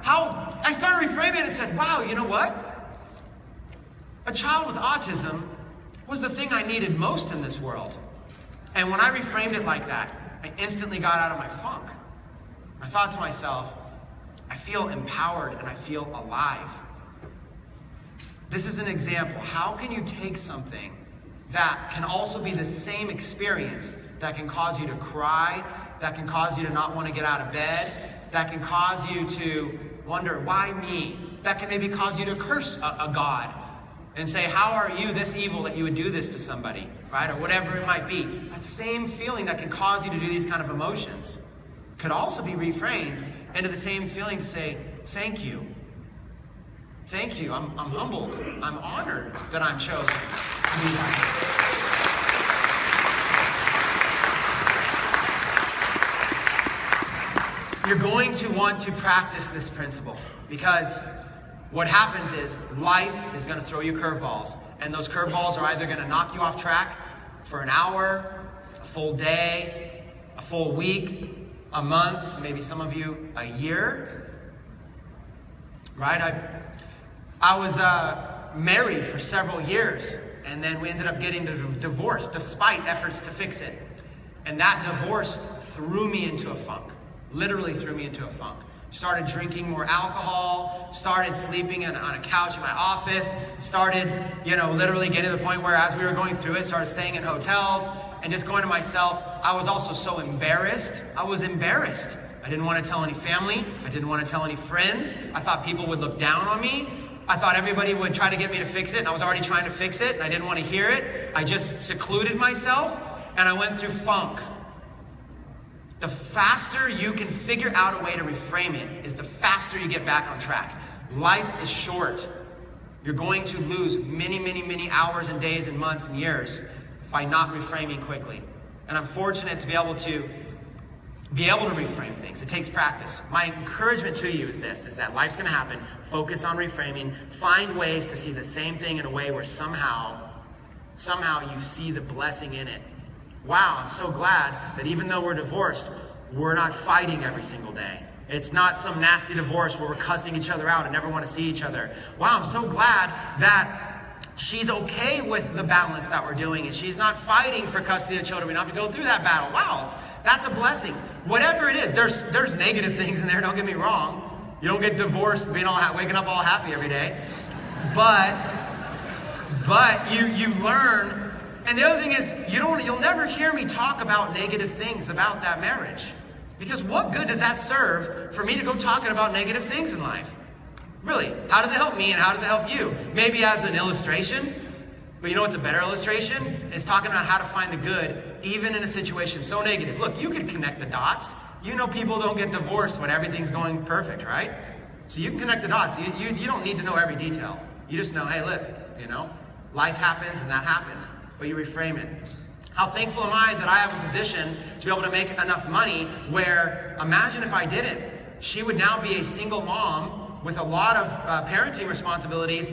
how I started reframing it and said, wow, you know what? A child with autism was the thing I needed most in this world. And when I reframed it like that, I instantly got out of my funk. I thought to myself, I feel empowered and I feel alive. This is an example. How can you take something that can also be the same experience that can cause you to cry, that can cause you to not want to get out of bed, that can cause you to wonder, why me? That can maybe cause you to curse a God and say, how are you this evil that you would do this to somebody, right? Or whatever it might be. That same feeling that can cause you to do these kind of emotions could also be reframed into the same feeling to say, thank you. Thank you. I'm humbled. I'm honored that I'm chosen to be that. You're going to want to practice this principle because what happens is life is going to throw you curveballs, and those curveballs are either going to knock you off track for an hour, a full day, a full week, a month, maybe some of you a year, right? I was married for several years, and then we ended up getting divorced despite efforts to fix it. And that divorce threw me into a funk, literally threw me into a funk. Started drinking more alcohol, started sleeping on a couch in my office, started, literally getting to the point where as we were going through it, started staying in hotels and just going to myself. I was also so embarrassed. I was embarrassed. I didn't want to tell any family. I didn't want to tell any friends. I thought people would look down on me. I thought everybody would try to get me to fix it, and I was already trying to fix it, and I didn't want to hear it. I just secluded myself, and I went through funk. The faster you can figure out a way to reframe it is the faster you get back on track. Life is short. You're going to lose many, many, many hours and days and months and years by not reframing quickly. And I'm fortunate to be able to reframe things. It takes practice. My encouragement to you is this, is that life's going to happen. Focus on reframing. Find ways to see the same thing in a way where somehow you see the blessing in it. Wow, I'm so glad that even though we're divorced, we're not fighting every single day. It's not some nasty divorce where we're cussing each other out and never want to see each other. Wow, I'm so glad that she's okay with the balance that we're doing and she's not fighting for custody of children. We don't have to go through that battle. Wow, that's a blessing. Whatever it is, there's negative things in there, don't get me wrong. You don't get divorced being waking up all happy every day. But you learn. And the other thing is, you'll never hear me talk about negative things about that marriage. Because what good does that serve for me to go talking about negative things in life? Really, how does it help me and how does it help you? Maybe as an illustration, but you know what's a better illustration? Is talking about how to find the good, even in a situation so negative. Look, you can connect the dots. You know people don't get divorced when everything's going perfect, right? So you can connect the dots. You don't need to know every detail. You just know, hey, look, life happens and that happened. But you reframe it. How thankful am I that I have a position to be able to make enough money where, imagine if I didn't, she would now be a single mom with a lot of parenting responsibilities,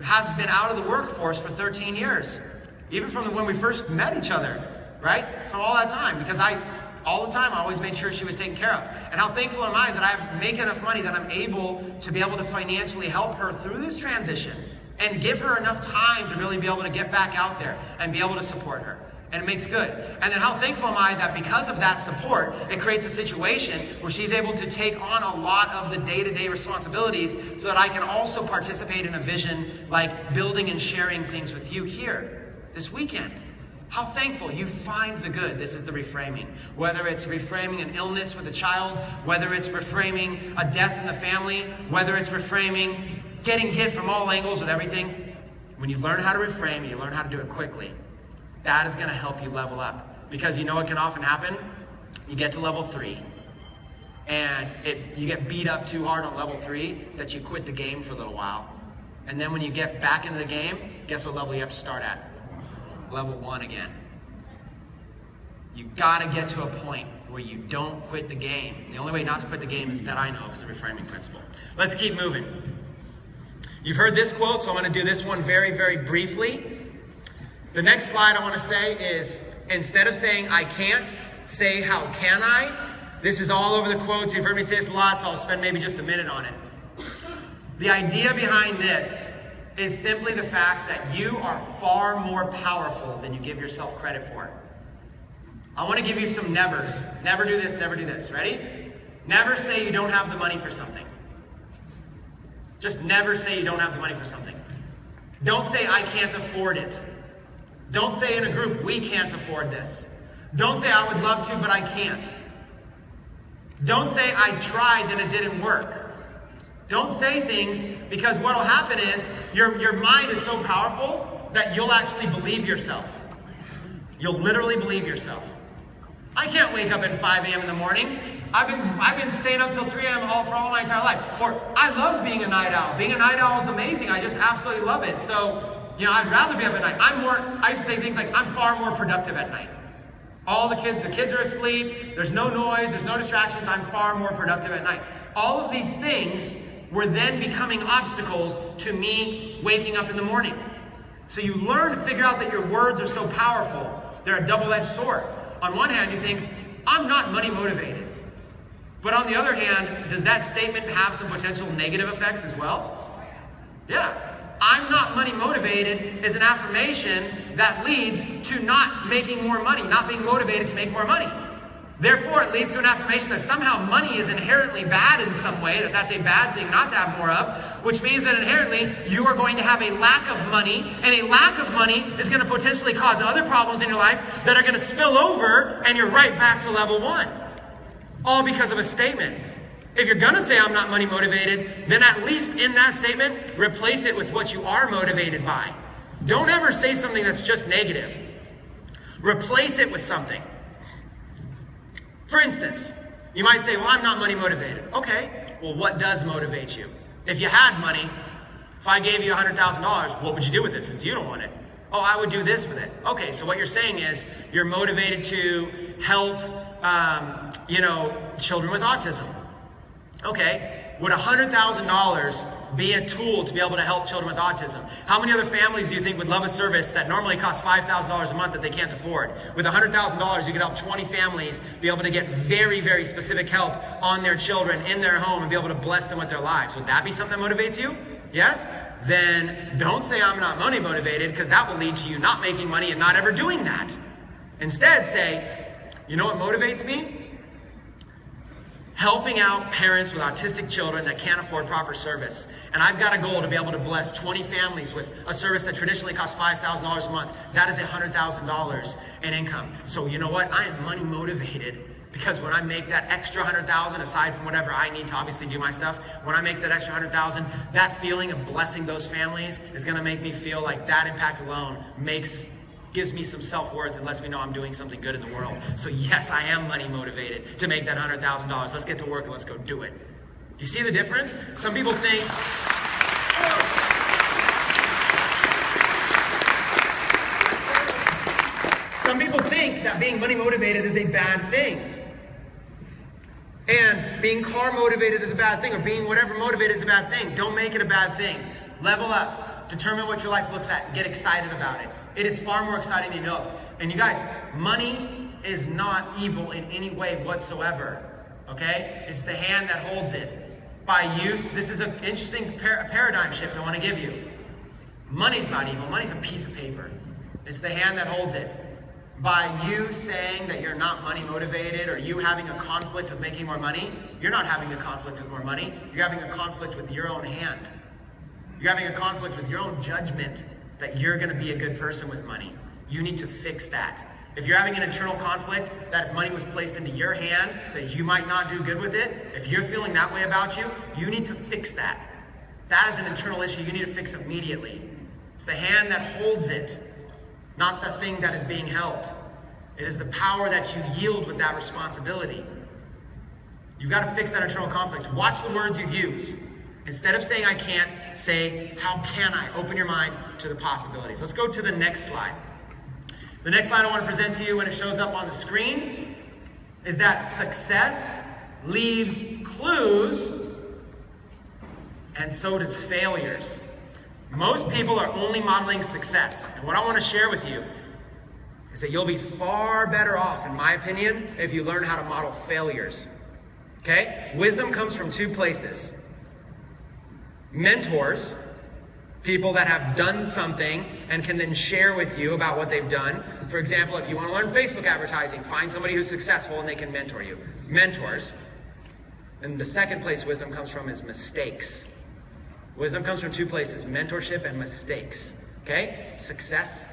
has been out of the workforce for 13 years. Even from when we first met each other, right? From all that time, because all the time I always made sure she was taken care of. And how thankful am I that I make enough money that I'm able to financially help her through this transition and give her enough time to really be able to get back out there and be able to support her. And it makes good. And then how thankful am I that because of that support, it creates a situation where she's able to take on a lot of the day-to-day responsibilities so that I can also participate in a vision like building and sharing things with you here this weekend. How thankful you find the good. This is the reframing. Whether it's reframing an illness with a child, whether it's reframing a death in the family, whether it's reframing getting hit from all angles with everything. When you learn how to reframe and you learn how to do it quickly, that is going to help you level up. Because you know what can often happen? You get to level 3 and you get beat up too hard on level 3 that you quit the game for a little while. And then when you get back into the game, guess what level you have to start at? Level 1 again. You got to get to a point where you don't quit the game. The only way not to quit the game is that I know is the reframing principle. Let's keep moving. You've heard this quote, so I'm going to do this one very, very briefly. The next slide I want to say is, instead of saying I can't, say how can I? This is all over the quotes. You've heard me say this a lot, so I'll spend maybe just a minute on it. The idea behind this is simply the fact that you are far more powerful than you give yourself credit for. I want to give you some nevers. Never do this, never do this. Ready? Never say you don't have the money for something. Just never say you don't have the money for something. Don't say I can't afford it. Don't say in a group, we can't afford this. Don't say I would love to, but I can't. Don't say I tried and it didn't work. Don't say things, because what will happen is your mind is so powerful that you'll actually believe yourself. You'll literally believe yourself. I can't wake up at 5 a.m. in the morning. I've been staying up till 3 a.m. for all my entire life. Or I love being a night owl. Being a night owl is amazing. I just absolutely love it. So, I'd rather be up at night. I used to say things like, I'm far more productive at night. All the kids are asleep. There's no noise. There's no distractions. I'm far more productive at night. All of these things were then becoming obstacles to me waking up in the morning. So you learn to figure out that your words are so powerful. They're a double-edged sword. On one hand, you think, I'm not money motivated. But on the other hand, does that statement have some potential negative effects as well? Yeah. I'm not money motivated is an affirmation that leads to not making more money, not being motivated to make more money. Therefore, it leads to an affirmation that somehow money is inherently bad in some way, that that's a bad thing not to have more of, which means that inherently you are going to have a lack of money, and a lack of money is going to potentially cause other problems in your life that are going to spill over, and you're right back to level one. All because of a statement. If you're going to say I'm not money motivated, then at least in that statement, replace it with what you are motivated by. Don't ever say something that's just negative. Replace it with something. For instance, you might say, well, I'm not money motivated. Okay, well, what does motivate you? If you had money, if I gave you $100,000, what would you do with it since you don't want it? Oh, I would do this with it. Okay, so what you're saying is you're motivated to help, children with autism. Okay, would $100,000 be a tool to be able to help children with autism? How many other families do you think would love a service that normally costs $5,000 a month that they can't afford? With $100,000, you could help 20 families be able to get very, very specific help on their children in their home and be able to bless them with their lives. Would that be something that motivates you? Yes? Then don't say I'm not money motivated, because that will lead to you not making money and not ever doing that. Instead, say, you know what motivates me? Helping out parents with autistic children that can't afford proper service. And I've got a goal to be able to bless 20 families with a service that traditionally costs $5,000 a month. That is $100,000 in income. So you know what? I am money motivated, because when I make that extra $100,000, aside from whatever I need to obviously do my stuff, when I make that extra $100,000, that feeling of blessing those families is going to make me feel like that impact alone gives me some self-worth and lets me know I'm doing something good in the world. So yes, I am money motivated to make that $100,000. Let's get to work and let's go do it. Do you see the difference? Some people think, that being money motivated is a bad thing. And being car motivated is a bad thing, or being whatever motivated is a bad thing. Don't make it a bad thing. Level up. Determine what your life looks at. Get excited about it. It is far more exciting than you know. And you guys, money is not evil in any way whatsoever. Okay? It's the hand that holds it. By use, this is an interesting paradigm shift I want to give you. Money's not evil. Money's a piece of paper. It's the hand that holds it. By you saying that you're not money motivated, or you having a conflict with making more money, you're not having a conflict with more money. You're having a conflict with your own hand. You're having a conflict with your own judgment that you're going to be a good person with money. You need to fix that. If you're having an internal conflict that if money was placed into your hand, that you might not do good with it, if you're feeling that way about you, you need to fix that. That is an internal issue you need to fix immediately. It's the hand that holds it, not the thing that is being held. It is the power that you yield with that responsibility. You've got to fix that internal conflict. Watch the words you use. Instead of saying I can't, say how can I? Open your mind to the possibilities. Let's go to the next slide. The next slide I want to present to you when it shows up on the screen is that success leaves clues, and so does failures. Most people are only modeling success. And what I want to share with you is that you'll be far better off, in my opinion, if you learn how to model failures. Okay? Wisdom comes from two places. Mentors, people that have done something and can then share with you about what they've done. For example, if you want to learn Facebook advertising, find somebody who's successful and they can mentor you. Mentors. And the second place wisdom comes from is mistakes. Wisdom comes from two places, mentorship and mistakes. Okay? Success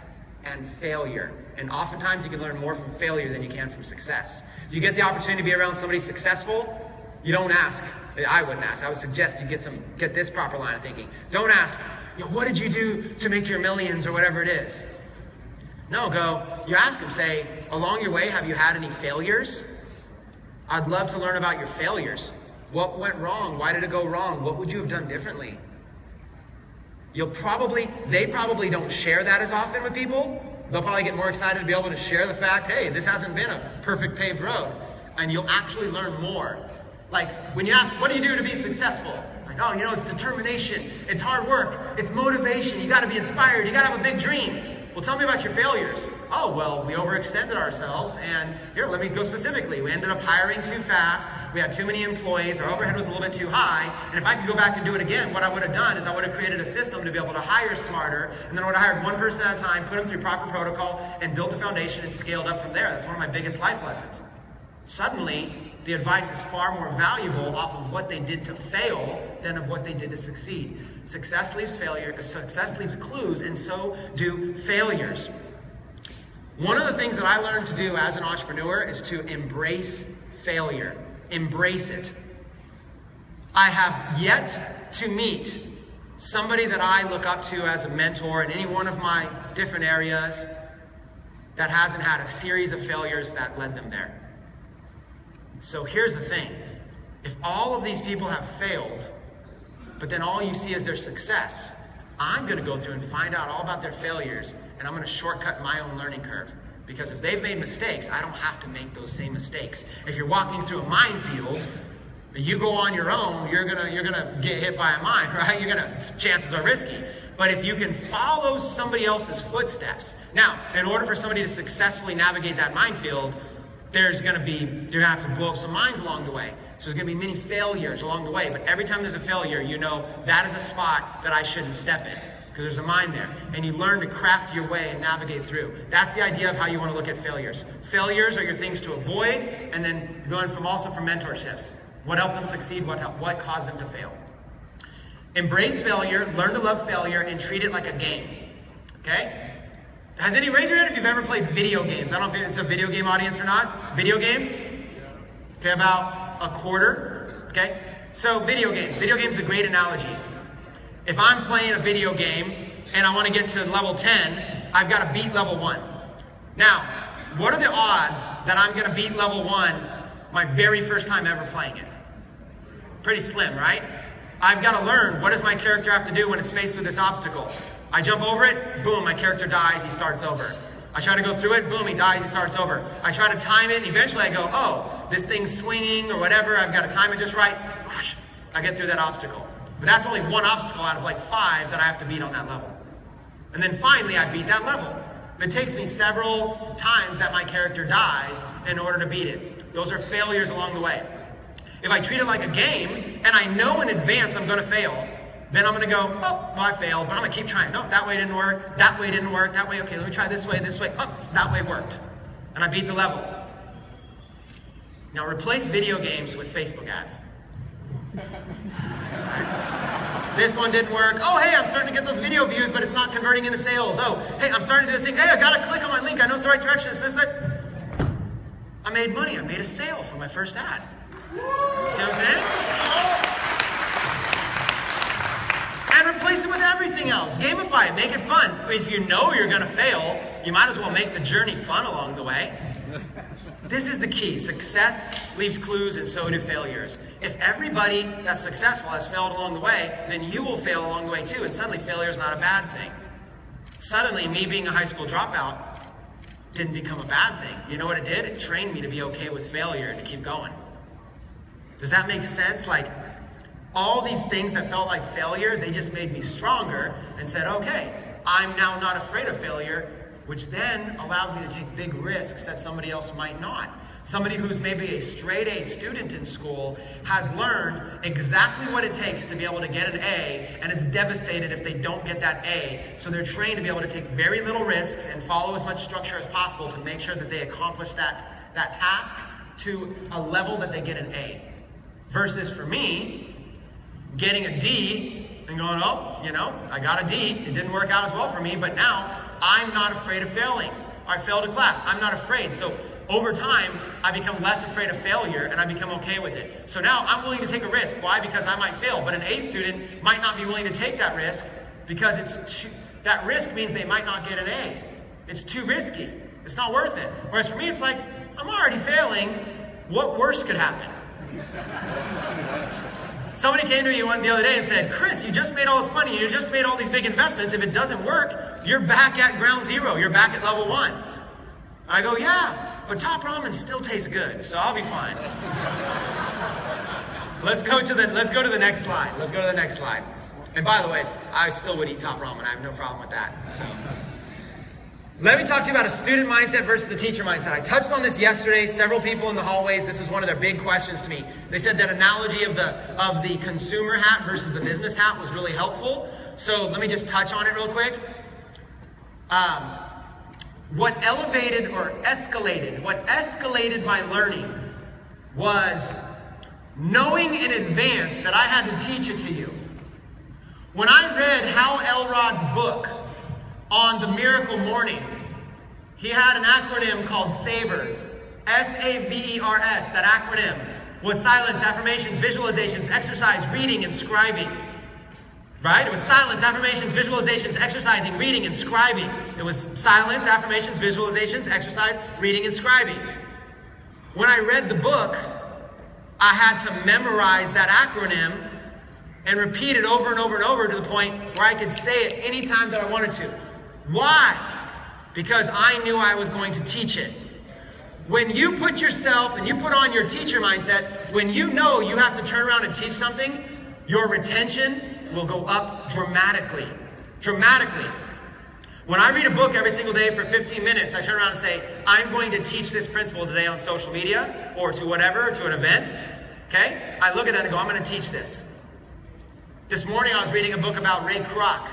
and failure. And oftentimes you can learn more from failure than you can from success. You get the opportunity to be around somebody successful, you don't ask. I wouldn't ask. I would suggest you get this proper line of thinking. Don't ask, what did you do to make your millions or whatever it is? No, you ask them, say, along your way, have you had any failures? I'd love to learn about your failures. What went wrong? Why did it go wrong? What would you have done differently? They probably don't share that as often with people. They'll probably get more excited to be able to share the fact, hey, this hasn't been a perfect paved road. And you'll actually learn more. Like, when you ask, what do you do to be successful? Like, it's determination, it's hard work, it's motivation, you gotta be inspired, you gotta have a big dream. Well, tell me about your failures. We overextended ourselves, and here, let me go specifically. We ended up hiring too fast, we had too many employees, our overhead was a little bit too high, and if I could go back and do it again, what I would have done is I would have created a system to be able to hire smarter, and then I would have hired one person at a time, put them through proper protocol, and built a foundation and scaled up from there. That's one of my biggest life lessons. Suddenly, the advice is far more valuable off of what they did to fail than of what they did to succeed. Success leaves clues, and so do failures. One of the things that I learned to do as an entrepreneur is to embrace failure. Embrace it. I have yet to meet somebody that I look up to as a mentor in any one of my different areas that hasn't had a series of failures that led them there. So here's the thing. If all of these people have failed, but then all you see is their success, I'm going to go through and find out all about their failures, and I'm going to shortcut my own learning curve. Because if they've made mistakes, I don't have to make those same mistakes. If you're walking through a minefield, you go on your own, you're gonna get hit by a mine, right? Chances are risky. But if you can follow somebody else's footsteps, now, in order for somebody to successfully navigate that minefield, you're gonna have to blow up some mines along the way. So there's gonna be many failures along the way, but every time there's a failure, you know that is a spot that I shouldn't step in, because there's a mine there. And you learn to craft your way and navigate through. That's the idea of how you wanna look at failures. Failures are your things to avoid, and then learn from mentorships. What helped them succeed, what caused them to fail. Embrace failure, learn to love failure, and treat it like a game, okay? Raise your hand if you've ever played video games. I don't know if it's a video game audience or not. Video games? Okay, about a quarter, okay? So video games is a great analogy. If I'm playing a video game and I want to get to level 10, I've got to beat level 1. Now, what are the odds that I'm going to beat level 1 my very first time ever playing it? Pretty slim, right? I've got to learn, what does my character have to do when it's faced with this obstacle? I jump over it, boom, my character dies, he starts over. I try to go through it, boom, he dies, he starts over. I try to time it, and eventually I go, oh, this thing's swinging or whatever, I've got to time it just right. Whoosh, I get through that obstacle. But that's only one obstacle out of like 5 that I have to beat on that level. And then finally I beat that level. It takes me several times that my character dies in order to beat it. Those are failures along the way. If I treat it like a game, and I know in advance I'm going to fail, then I'm going to go, oh, well, I failed, but I'm going to keep trying. No, that way didn't work. That way didn't work. That way, okay, let me try this way, this way. Oh, that way worked. And I beat the level. Now replace video games with Facebook ads. Right. This one didn't work. Oh, hey, I'm starting to get those video views, but it's not converting into sales. Oh, hey, I'm starting to do this thing. Hey, I got to click on my link. I know it's the right direction. It says that. I made money. I made a sale for my first ad. You see what I'm saying? And replace it with everything else. Gamify it. Make it fun. If you know you're going to fail, you might as well make the journey fun along the way. This is the key. Success leaves clues, and so do failures. If everybody that's successful has failed along the way, then you will fail along the way too, and suddenly failure is not a bad thing. Suddenly, me being a high school dropout didn't become a bad thing. You know what it did? It trained me to be okay with failure and to keep going. Does that make sense? Like, all these things that felt like failure, they just made me stronger and said, okay, I'm now not afraid of failure. which then allows me to take big risks that somebody else might not. Somebody who's maybe a straight A student in school has learned exactly what it takes to be able to get an A and is devastated if they don't get that A. So they're trained to be able to take very little risks and follow as much structure as possible to make sure that they accomplish that task to a level that they get an A. Versus for me, getting a D and going, oh, I got a D. It didn't work out as well for me, but now I'm not afraid of failing. I failed a class. I'm not afraid. So over time, I become less afraid of failure and I become okay with it. So now I'm willing to take a risk. Why? Because I might fail. But an A student might not be willing to take that risk because that risk means they might not get an A. It's too risky. It's not worth it. Whereas for me, it's like, I'm already failing. What worse could happen? Somebody came to me the other day and said, Chris, you just made all this money. You just made all these big investments. If it doesn't work, you're back at ground zero. You're back at level 1. I go, yeah, but top ramen still tastes good, so I'll be fine. Let's go to the next slide. Let's go to the next slide. And by the way, I still would eat top ramen. I have no problem with that. So, let me talk to you about a student mindset versus a teacher mindset. I touched on this yesterday. Several people in the hallways, this was one of their big questions to me. They said that analogy of the consumer hat versus the business hat was really helpful. So let me just touch on it real quick. What escalated my learning was knowing in advance that I had to teach it to you. When I read Hal Elrod's book on the miracle morning, he had an acronym called SAVERS. S-A-V-E-R-S. That acronym was silence, affirmations, visualizations, exercise, reading, and scribing. Right? It was silence, affirmations, visualizations, exercising, reading, and scribing. It was silence, affirmations, visualizations, exercise, reading, and scribing. When I read the book, I had to memorize that acronym and repeat it over and over and over to the point where I could say it anytime that I wanted to. Why? Because I knew I was going to teach it. When you put yourself and you put on your teacher mindset, when you know you have to turn around and teach something, your retention will go up dramatically. Dramatically. When I read a book every single day for 15 minutes, I turn around and say, I'm going to teach this principle today on social media or to whatever, to an event. Okay? I look at that and go, I'm going to teach this. This morning I was reading a book about Ray Kroc,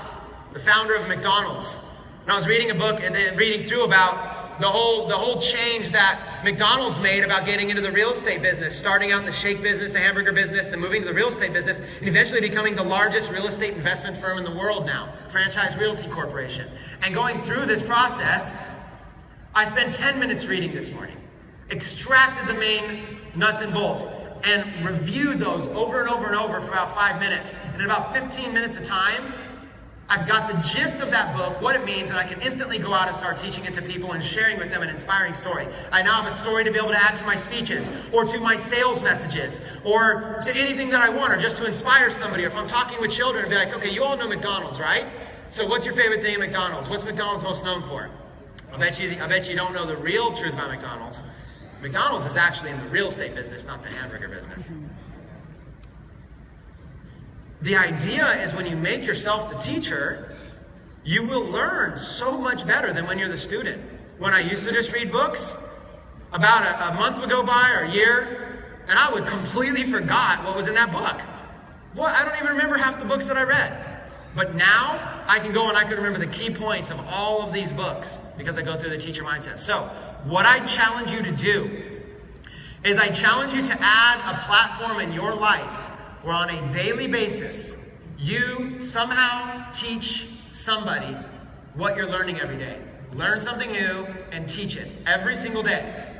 the founder of McDonald's. And I was reading a book and then reading through about the whole change that McDonald's made about getting into the real estate business, starting out in the shake business, the hamburger business, then moving to the real estate business, and eventually becoming the largest real estate investment firm in the world now, Franchise Realty Corporation. And going through this process, I spent 10 minutes reading this morning, extracted the main nuts and bolts, and reviewed those over and over and over for about 5 minutes. And in about 15 minutes of time, I've got the gist of that book, what it means, and I can instantly go out and start teaching it to people and sharing with them an inspiring story. I now have a story to be able to add to my speeches, or to my sales messages, or to anything that I want, or just to inspire somebody. Or if I'm talking with children, be like, okay, you all know McDonald's, right? So what's your favorite thing at McDonald's? What's McDonald's most known for? I bet you don't know the real truth about McDonald's. McDonald's is actually in the real estate business, not the hamburger business. The idea is when you make yourself the teacher, you will learn so much better than when you're the student. When I used to just read books, about a month would go by or a year, and I would completely forgot what was in that book. What? I don't even remember half the books that I read. But now, I can go and I can remember the key points of all of these books because I go through the teacher mindset. So, what I challenge you to do is I challenge you to add a platform in your life where on a daily basis, you somehow teach somebody what you're learning every day. Learn something new and teach it every single day.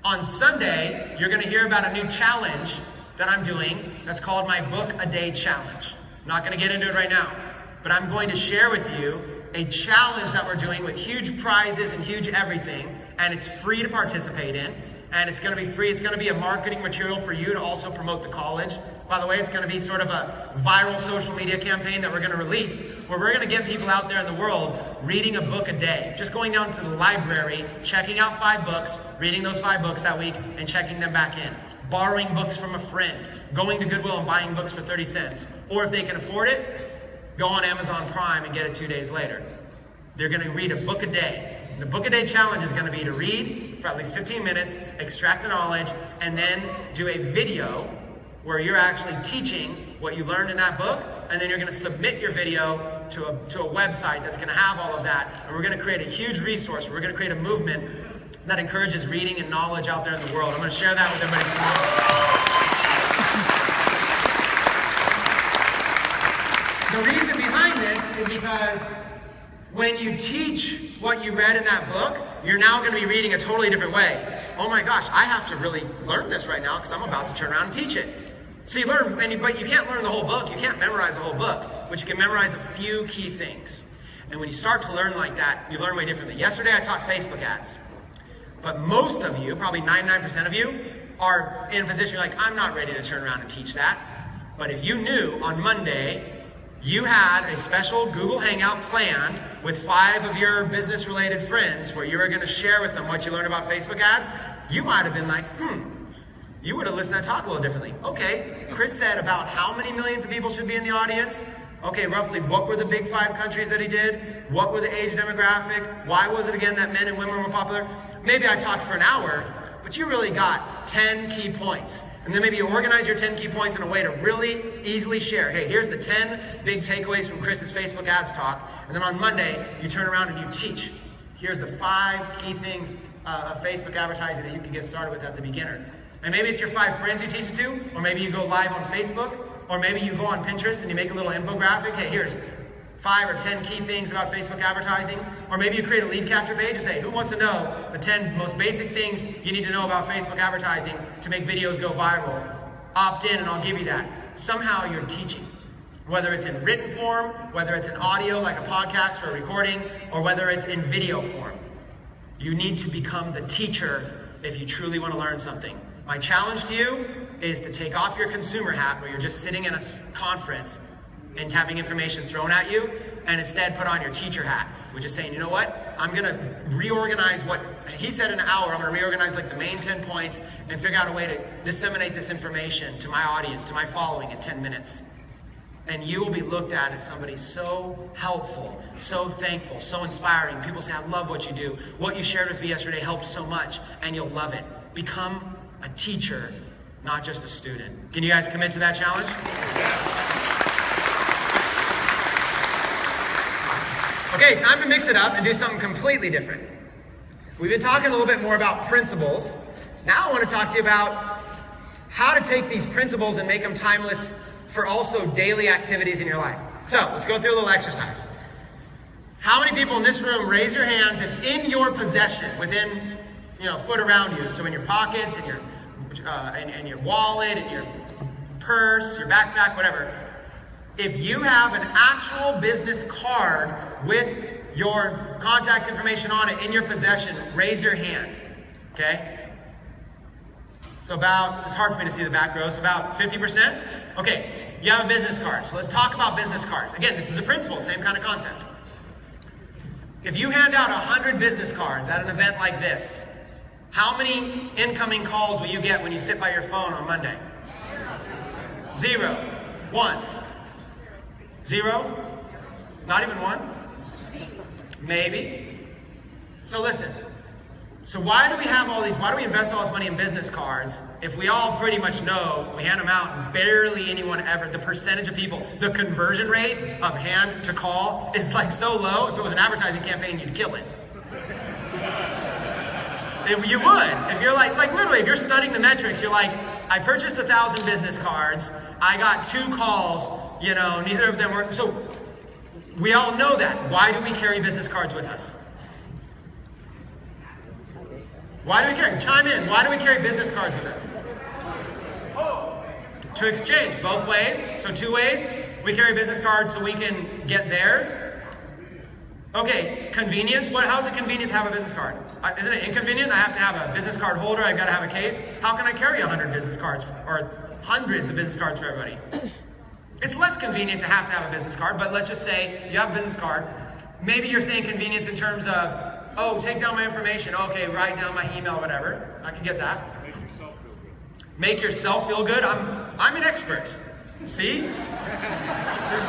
On Sunday, you're going to hear about a new challenge that I'm doing that's called my Book a Day Challenge. I'm not going to get into it right now, but I'm going to share with you a challenge that we're doing with huge prizes and huge everything, and it's free to participate in. And it's going to be free. It's going to be a marketing material for you to also promote the college. By the way, it's going to be sort of a viral social media campaign that we're going to release where we're going to get people out there in the world reading a book a day. Just going down to the library, checking out 5 books, reading those 5 books that week, and checking them back in. Borrowing books from a friend. Going to Goodwill and buying books for 30 cents. Or if they can afford it, go on Amazon Prime and get it 2 days later. They're going to read a book a day. The book a day challenge is going to be to read for at least 15 minutes, extract the knowledge, and then do a video where you're actually teaching what you learned in that book, and then you're going to submit your video to a website that's going to have all of that, and we're going to create a huge resource. We're going to create a movement that encourages reading and knowledge out there in the world. I'm going to share that with everybody tomorrow. The reason behind this is because when you teach what you read in that book, you're now going to be reading a totally different way. Oh my gosh, I have to really learn this right now because I'm about to turn around and teach it. So you learn, but you can't learn the whole book. You can't memorize the whole book, but you can memorize a few key things. And when you start to learn like that, you learn way differently. Yesterday I taught Facebook ads. But most of you, probably 99% of you, are in a position you're like, I'm not ready to turn around and teach that. But if you knew on Monday, you had a special Google Hangout planned with 5 of your business-related friends where you were going to share with them what you learned about Facebook ads, you might have been like, you would have listened to that talk a little differently. Okay, Chris said about how many millions of people should be in the audience? Okay, roughly what were the big 5 countries that he did? What were the age demographic? Why was it again that men and women were popular? Maybe I talked for an hour, but you really got 10 key points. And then maybe you organize your 10 key points in a way to really easily share. Hey, here's the 10 big takeaways from Chris's Facebook ads talk. And then on Monday, you turn around and you teach. Here's the 5 key things of Facebook advertising that you can get started with as a beginner. And maybe it's your 5 friends you teach it to, or maybe you go live on Facebook, or maybe you go on Pinterest and you make a little infographic. Hey, here's 5 or 10 key things about Facebook advertising. Or maybe you create a lead capture page and say, who wants to know the 10 most basic things you need to know about Facebook advertising to make videos go viral? Opt in and I'll give you that. Somehow you're teaching. Whether it's in written form, whether it's in audio like a podcast or a recording, or whether it's in video form. You need to become the teacher if you truly want to learn something. My challenge to you is to take off your consumer hat where you're just sitting in a conference and having information thrown at you, and instead put on your teacher hat, which is saying, you know what, I'm going to reorganize what he said in an hour. I'm going to reorganize like the main 10 points and figure out a way to disseminate this information to my audience, to my following in 10 minutes. And you will be looked at as somebody so helpful, so thankful, so inspiring. People say, I love what you do. What you shared with me yesterday helped so much, and you'll love it. Become a teacher, not just a student. Can you guys commit to that challenge? Okay, time to mix it up and do something completely different. We've been talking a little bit more about principles. Now I want to talk to you about how to take these principles and make them timeless for also daily activities in your life. So let's go through a little exercise. How many people in this room, raise your hands if in your possession, within a foot around you, so in your pockets, in your wallet, in your purse, your backpack, whatever, if you have an actual business card with your contact information on it in your possession, raise your hand, okay? So it's hard for me to see the back row, so about 50%? Okay, you have a business card, so let's talk about business cards. Again, this is a principle, same kind of concept. If you hand out 100 business cards at an event like this, how many incoming calls will you get when you sit by your phone on Monday? 0. 1. 0? Not even 1? Maybe. So listen. So why do we invest all this money in business cards if we all pretty much know, we hand them out and barely anyone ever, the percentage of people, the conversion rate of hand to call is like so low, if it was an advertising campaign, you'd kill it. If you would. If you're like literally, if you're studying the metrics, you're like, I purchased 1,000 business cards, I got 2 calls, neither of them were, so we all know that. Why do we carry business cards with us? Why do we carry? Chime in. Why do we carry business cards with us? To exchange, both ways. So 2 ways. We carry business cards so we can get theirs. Okay, convenience. How is it convenient to have a business card? Isn't it inconvenient? I have to have a business card holder. I've got to have a case. How can I carry 100 business cards or hundreds of business cards for everybody? It's less convenient to have a business card, but let's just say you have a business card. Maybe you're saying convenience in terms of, take down my information. Okay, write down my email, whatever. I can get that. Make yourself feel good. I'm an expert. See? There's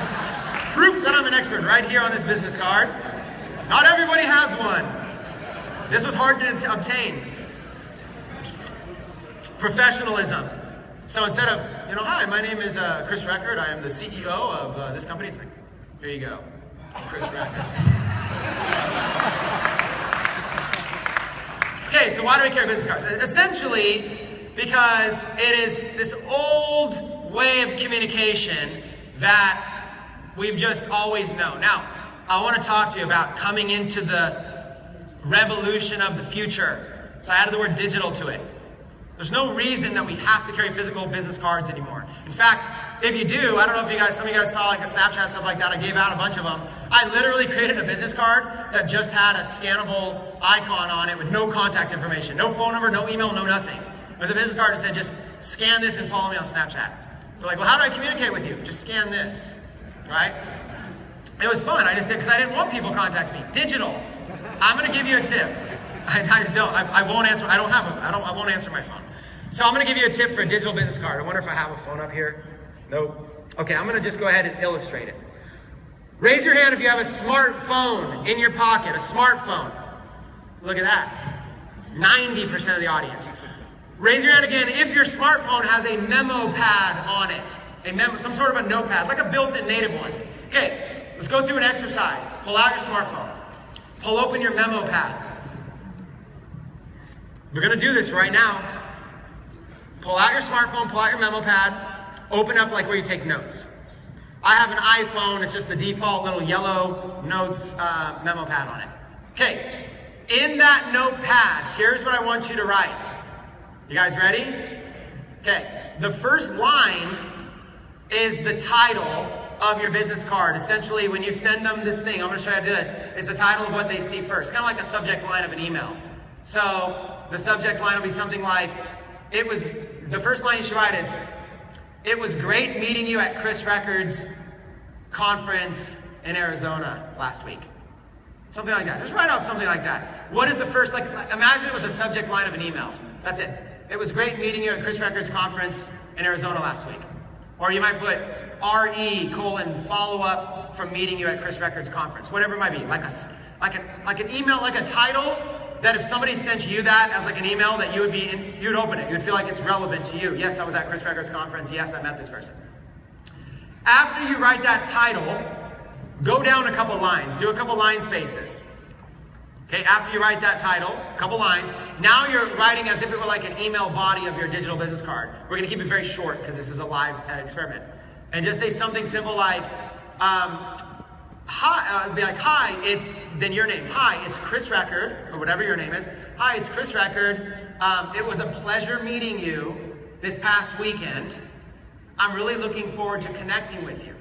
proof that I'm an expert right here on this business card. Not everybody has one. This was hard to obtain. Professionalism. So instead of, hi, my name is Chris Record. I am the CEO of this company. It's like, here you go, Chris Record. Okay, so why do we carry business cards? Essentially, because it is this old way of communication that we've just always known. Now, I want to talk to you about coming into the revolution of the future. So I added the word digital to it. There's no reason that we have to carry physical business cards anymore. In fact, if you do, I don't know if some of you guys saw like a Snapchat, stuff like that. I gave out a bunch of them. I literally created a business card that just had a scannable icon on it with no contact information, no phone number, no email, no nothing. It was a business card that said, just scan this and follow me on Snapchat. They're like, well, how do I communicate with you? Just scan this, right? It was fun. I just did, because I didn't want people contacting me. Digital. I'm going to give you a tip. I won't answer. I won't answer my phone. So I'm going to give you a tip for a digital business card. I wonder if I have a phone up here. Nope. Okay, I'm going to just go ahead and illustrate it. Raise your hand if you have a smartphone in your pocket. A smartphone. Look at that. 90% of the audience. Raise your hand again if your smartphone has a memo pad on it. Some sort of a notepad, like a built-in native one. Okay, let's go through an exercise. Pull out your smartphone. Pull open your memo pad. We're going to do this right now. Pull out your smartphone, pull out your memo pad, open up like where you take notes. I have an iPhone, it's just the default little yellow notes memo pad on it. Okay, in that notepad, here's what I want you to write. You guys ready? Okay, the first line is the title of your business card. Essentially, when you send them this thing, I'm going to show you how to do this, is the title of what they see first. Kind of like a subject line of an email. So the subject line will be something like, the first line you should write is, it was great meeting you at Chris Record's conference in Arizona last week. Something like that. Just write out something like that. What is the first, imagine it was a subject line of an email. That's it. It was great meeting you at Chris Record's conference in Arizona last week. Or you might put follow up from meeting you at Chris Record's conference. Whatever it might be. Like an email, like a title that if somebody sent you that as like an email that you'd open it. You would feel like it's relevant to you. Yes, I was at Chris Record's conference. Yes, I met this person. After you write that title, go down a couple lines. Do a couple line spaces. Okay, after you write that title, a couple lines, now you're writing as if it were like an email body of your digital business card. We're going to keep it very short because this is a live experiment. And just say something simple like, hi, then your name. Hi, it's Chris Record, or whatever your name is. Hi, it's Chris Record. It was a pleasure meeting you this past weekend. I'm really looking forward to connecting with you.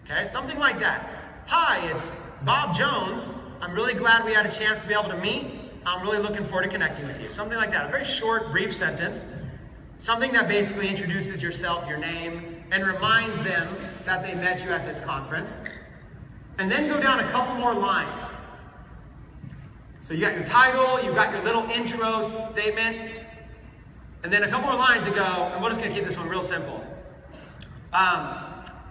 Okay, something like that. Hi, it's Bob Jones. I'm really glad we had a chance to be able to meet. I'm really looking forward to connecting with you. Something like that. A very short, brief sentence. Something that basically introduces yourself, your name, and reminds them that they met you at this conference. And then go down a couple more lines. So you got your title, you've got your little intro statement, and then a couple more lines to go, and we're just going to keep this one real simple.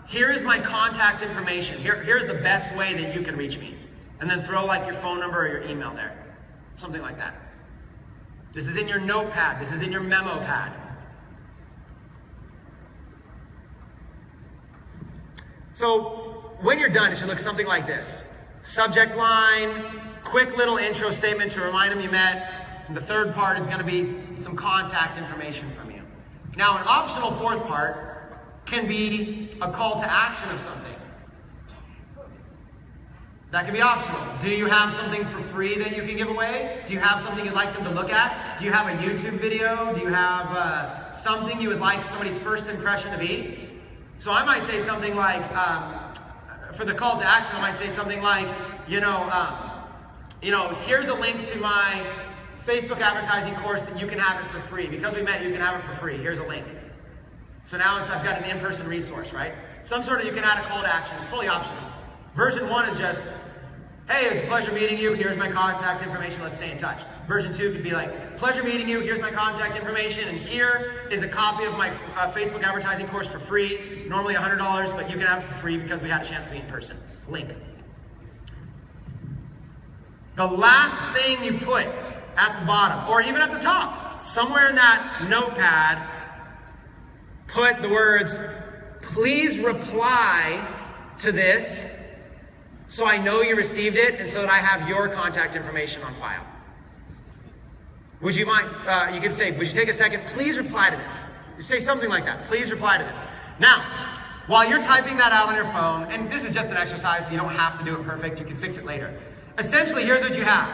Here is my contact information. Here's the best way that you can reach me. And then throw like your phone number or your email there. Something like that. This is in your notepad. This is in your memo pad. So when you're done, it should look something like this. Subject line, quick little intro statement to remind them you met. And the third part is going to be some contact information from you. Now, an optional fourth part can be a call to action of something. That can be optional. Do you have something for free that you can give away? Do you have something you'd like them to look at? Do you have a YouTube video? Do you have something you would like somebody's first impression to be? So I might say something like, for the call to action, I might say something like, here's a link to my Facebook advertising course that you can have it for free. Because we met, you can have it for free. Here's a link. So now I've got an in-person resource, right? Some sort of, you can add a call to action. It's totally optional. Version 1 is just, hey, it was a pleasure meeting you. Here's my contact information. Let's stay in touch. Version 2 could be like, pleasure meeting you. Here's my contact information. And here is a copy of my Facebook advertising course for free. Normally $100, but you can have it for free because we had a chance to meet in person. Link. the last thing you put at the bottom, or even at the top, somewhere in that notepad, put the words, please reply to this so I know you received it and so that I have your contact information on file. Would you mind, you could say, would you take a second, please reply to this. Say something like that, please reply to this. Now, while you're typing that out on your phone, and this is just an exercise so you don't have to do it perfect, you can fix it later. Essentially, here's what you have.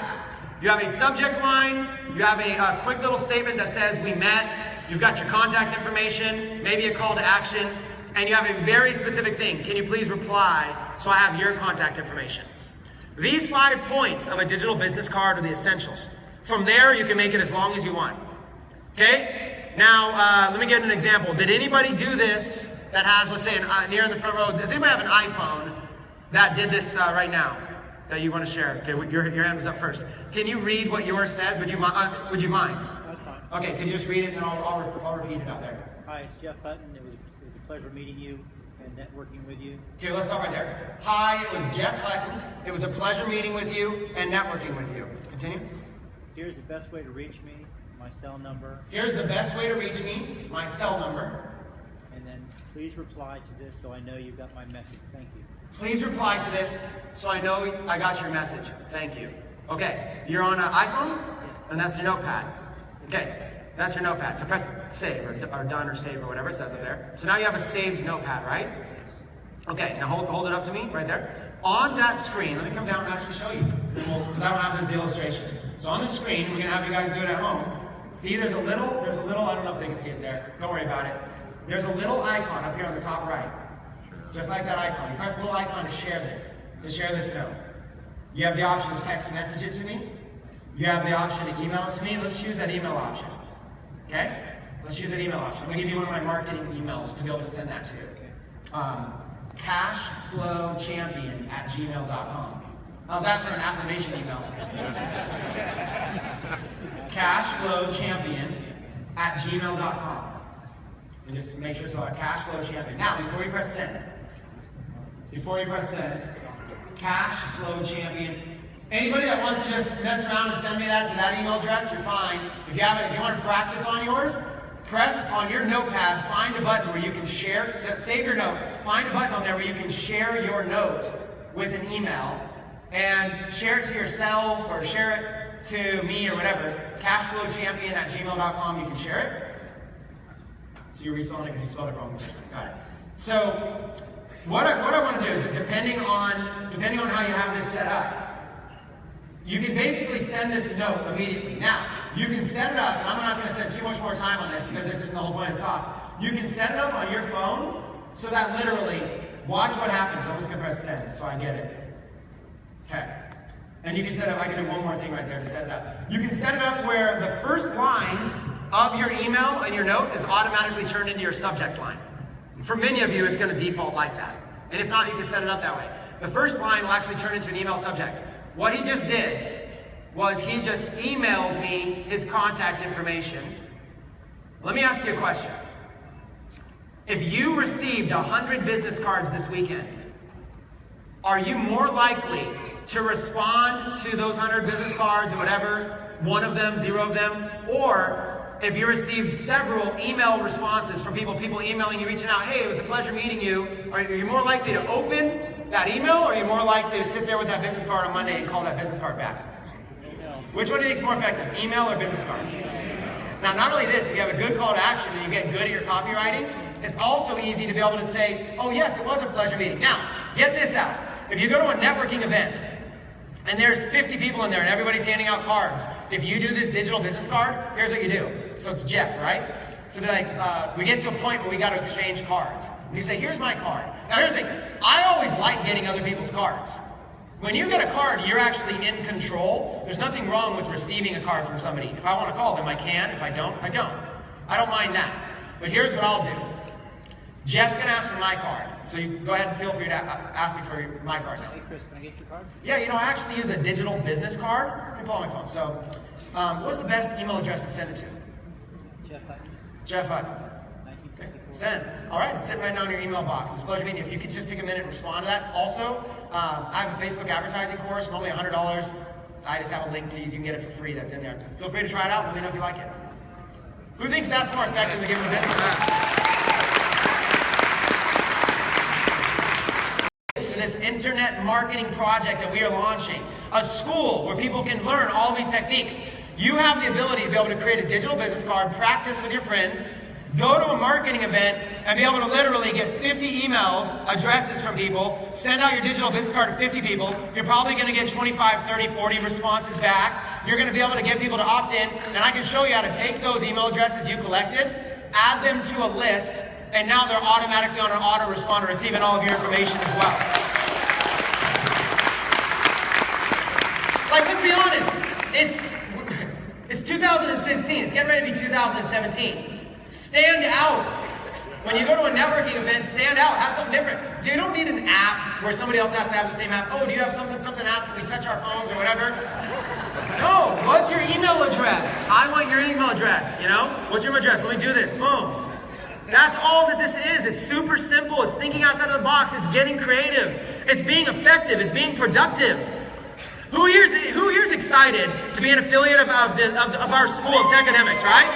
You have a subject line, you have a quick little statement that says we met, you've got your contact information, maybe a call to action, and you have a very specific thing. Can you please reply so I have your contact information? These 5 points of a digital business card are the essentials. From there, you can make it as long as you want. Okay? Now, let me give an example. Did anybody do this that has, let's say, near in the front row, does anybody have an iPhone that did this right now that you want to share? Okay, your hand was up first. Can you read what yours says? Would you mind? That's fine. Okay, can you just read it and then I'll repeat it out there. Hi, it's Jeff Hutton. It was a pleasure meeting you and networking with you. Okay, let's start right there. Hi, it was Jeff Hutton. It was a pleasure meeting with you and networking with you. Continue. Here's the best way to reach me, my cell number. Here's the best way to reach me, my cell number. And then please reply to this so I know you got my message. Thank you. Please reply to this so I know I got your message. Thank you. Okay, you're on an iPhone? Yes. And that's your notepad. Okay, that's your notepad. So press save or done or save or whatever it says up there. So now you have a saved notepad, right? Okay, now hold it up to me right there. On that screen, let me come down and actually show you, because I don't have this illustration. So on the screen, we're gonna have you guys do it at home. See, there's a little, I don't know if they can see it there. Don't worry about it. There's a little icon up here on the top right. Just like that icon. You press the little icon to share this note. You have the option to text message it to me. You have the option to email it to me. Let's choose that email option. Okay? Let's choose that email option. I'm gonna give you one of my marketing emails to be able to send that to you. Cashflowchampion@gmail.com. How's that for an affirmation email? Cashflowchampion@gmail.com. And just make sure it's about cashflowchampion. Now, before you press send, cashflowchampion. Anybody that wants to just mess around and send me that to that email address, you're fine. If you want to practice on yours, press on your notepad, find a button where you can share, save your note, find a button on there where you can share your note with an email, and share it to yourself or share it to me or whatever. Cashflowchampion@gmail.com, you can share it. So you're respelling it because you spelled it wrong. Got it. So what I want to do is that depending on how you have this set up, you can basically send this note immediately. Now, you can set it up, and I'm not going to spend too much more time on this because this isn't the whole point of this talk. You can set it up on your phone so that literally, watch what happens. I'm just going to press send so I get it. Okay. And you can set it up, I can do one more thing right there to set it up. You can set it up where the first line of your email and your note is automatically turned into your subject line. For many of you, it's going to default like that. And if not, you can set it up that way. The first line will actually turn into an email subject. What he just did was he just emailed me his contact information. Let me ask you a question. If you received 100 business cards this weekend, are you more likely to respond to those 100 business cards or whatever, one of them, 0 of them, or if you received several email responses from people emailing you, reaching out, hey, it was a pleasure meeting you, are you more likely to open that email, or are you more likely to sit there with that business card on Monday and call that business card back? Which one do you think is more effective, email or business card? Now, not only this, if you have a good call to action and you get good at your copywriting, it's also easy to be able to say, oh yes, it was a pleasure meeting. Now, get this out. If you go to a networking event, and there's 50 people in there and everybody's handing out cards, if you do this digital business card, here's what you do. So it's Jeff, right? So be like, we get to a point where we got to exchange cards. And you say, here's my card. Now here's the thing, I always like getting other people's cards. When you get a card, you're actually in control. There's nothing wrong with receiving a card from somebody. If I want to call them, I can. If I don't, I don't. I don't mind that. But here's what I'll do. Jeff's going to ask for my card. So you go ahead and feel free to ask me for my card now. Hey Chris, can I get your card? Yeah, I actually use a digital business card. Let me pull out my phone. So what's the best email address to send it to? Jeff Hutton. Jeff Hutton. Okay. Send. All right, it's sitting right now in your email box. It's a pleasure meeting you. If you could just take a minute and respond to that. Also, I have a Facebook advertising course, normally $100. I just have a link to you. You can get it for free. That's in there. Feel free to try it out. Let me know if you like it. Who thinks that's more effective than giving a business card? For this internet marketing project that we are launching, a school where people can learn all these techniques. You have the ability to be able to create a digital business card, practice with your friends, go to a marketing event, and be able to literally get 50 emails, addresses from people, send out your digital business card to 50 people. You're probably going to get 25, 30, 40 responses back. You're going to be able to get people to opt in, and I can show you how to take those email addresses you collected, add them to a list, and now they're automatically on an autoresponder receiving all of your information as well. Like, let's be honest, it's 2016, it's getting ready to be 2017. Stand out. When you go to a networking event, stand out, have something different. You don't need an app where somebody else has to have the same app. Oh, do you have something app? Can we touch our phones or whatever? No, what's your email address? I want your email address, you know? What's your email address? Let me do this, boom. That's all that this is. It's super simple. It's thinking outside of the box. It's getting creative. It's being effective. It's being productive. Who here's excited to be an affiliate of our school of Tecademics, right?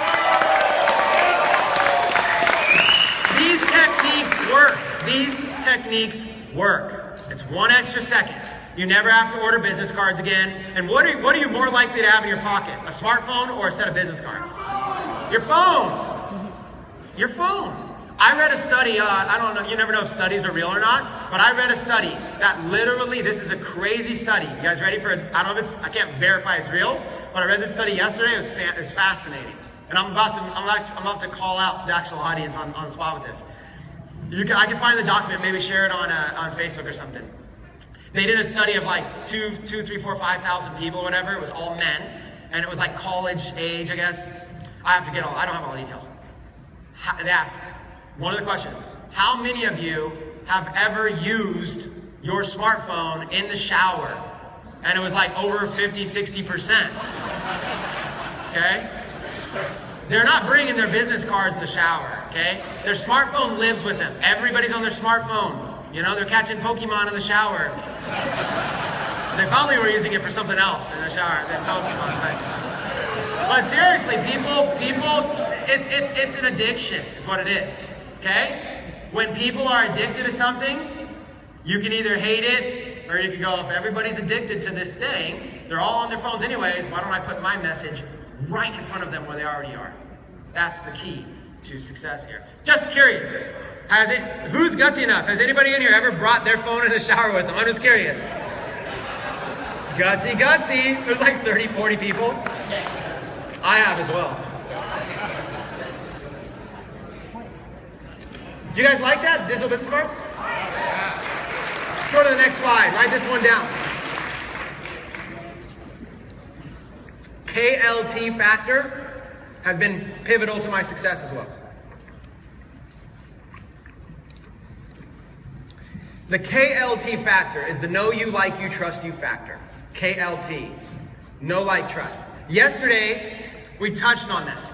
These techniques work. These techniques work. It's one extra second. You never have to order business cards again. And what are you more likely to have in your pocket? A smartphone or a set of business cards? Your phone. Your phone. I read a study, I don't know, you never know if studies are real or not, but I read a study that literally, this is a crazy study. You guys ready for it? I don't know if I can't verify it's real, but I read this study yesterday. It was fascinating. And I'm about to call out the actual audience on the spot with this. I can find the document, maybe share it on Facebook or something. They did a study of like 2, 3, 4, 5,000 people, whatever. It was all men, and it was like college age, I guess. I don't have all the details. They asked, one of the questions, how many of you have ever used your smartphone in the shower? And it was like over 50, 60%. Okay? They're not bringing their business cards in the shower, okay? Their smartphone lives with them. Everybody's on their smartphone. You know, they're catching Pokemon in the shower. They probably were using it for something else in the shower than Pokemon. But seriously, people, it's an addiction, is what it is. Okay? When people are addicted to something, you can either hate it, or you can go, if everybody's addicted to this thing, they're all on their phones anyways, why don't I put my message right in front of them where they already are? That's the key to success here. Just curious, who's gutsy enough? Has anybody in here ever brought their phone in the shower with them? I'm just curious. Gutsy. There's like 30, 40 people. I have as well. Do you guys like that? Digital business cards? Let's go to the next slide. Write this one down. KLT factor has been pivotal to my success as well. The KLT factor is the know you, like you, trust you factor. KLT. Know, like, trust. Yesterday, we touched on this.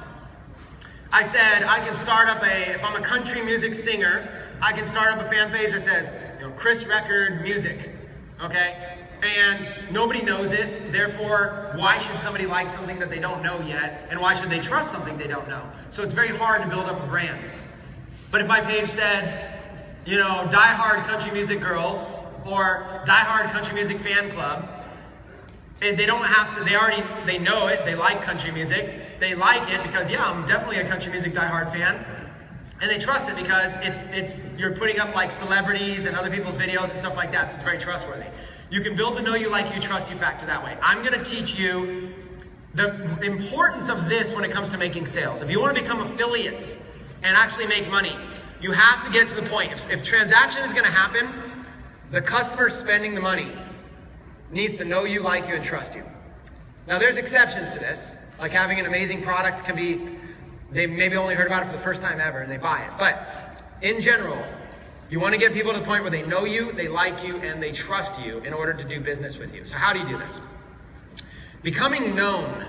I said I can start up if I'm a country music singer, I can start up a fan page that says, Chris Record Music, okay? And nobody knows it, therefore, why should somebody like something that they don't know yet? And why should they trust something they don't know? So it's very hard to build up a brand. But if my page said, Die-Hard Country Music Girls, or Die-Hard Country Music Fan Club, and they don't have to, they know it, they like country music, they like it because, yeah, I'm definitely a country music die-hard fan, and they trust it because you're putting up like celebrities and other people's videos and stuff like that, so it's very trustworthy. You can build the know you, like you, trust you factor that way. I'm gonna teach you the importance of this when it comes to making sales. If you wanna become affiliates and actually make money, you have to get to the point. If transaction is gonna happen, the customer spending the money needs to know you, like you, and trust you. Now there's exceptions to this, like having an amazing product can be, they maybe only heard about it for the first time ever and they buy it. But in general, you want to get people to the point where they know you, they like you, and they trust you in order to do business with you. So how do you do this? Becoming known.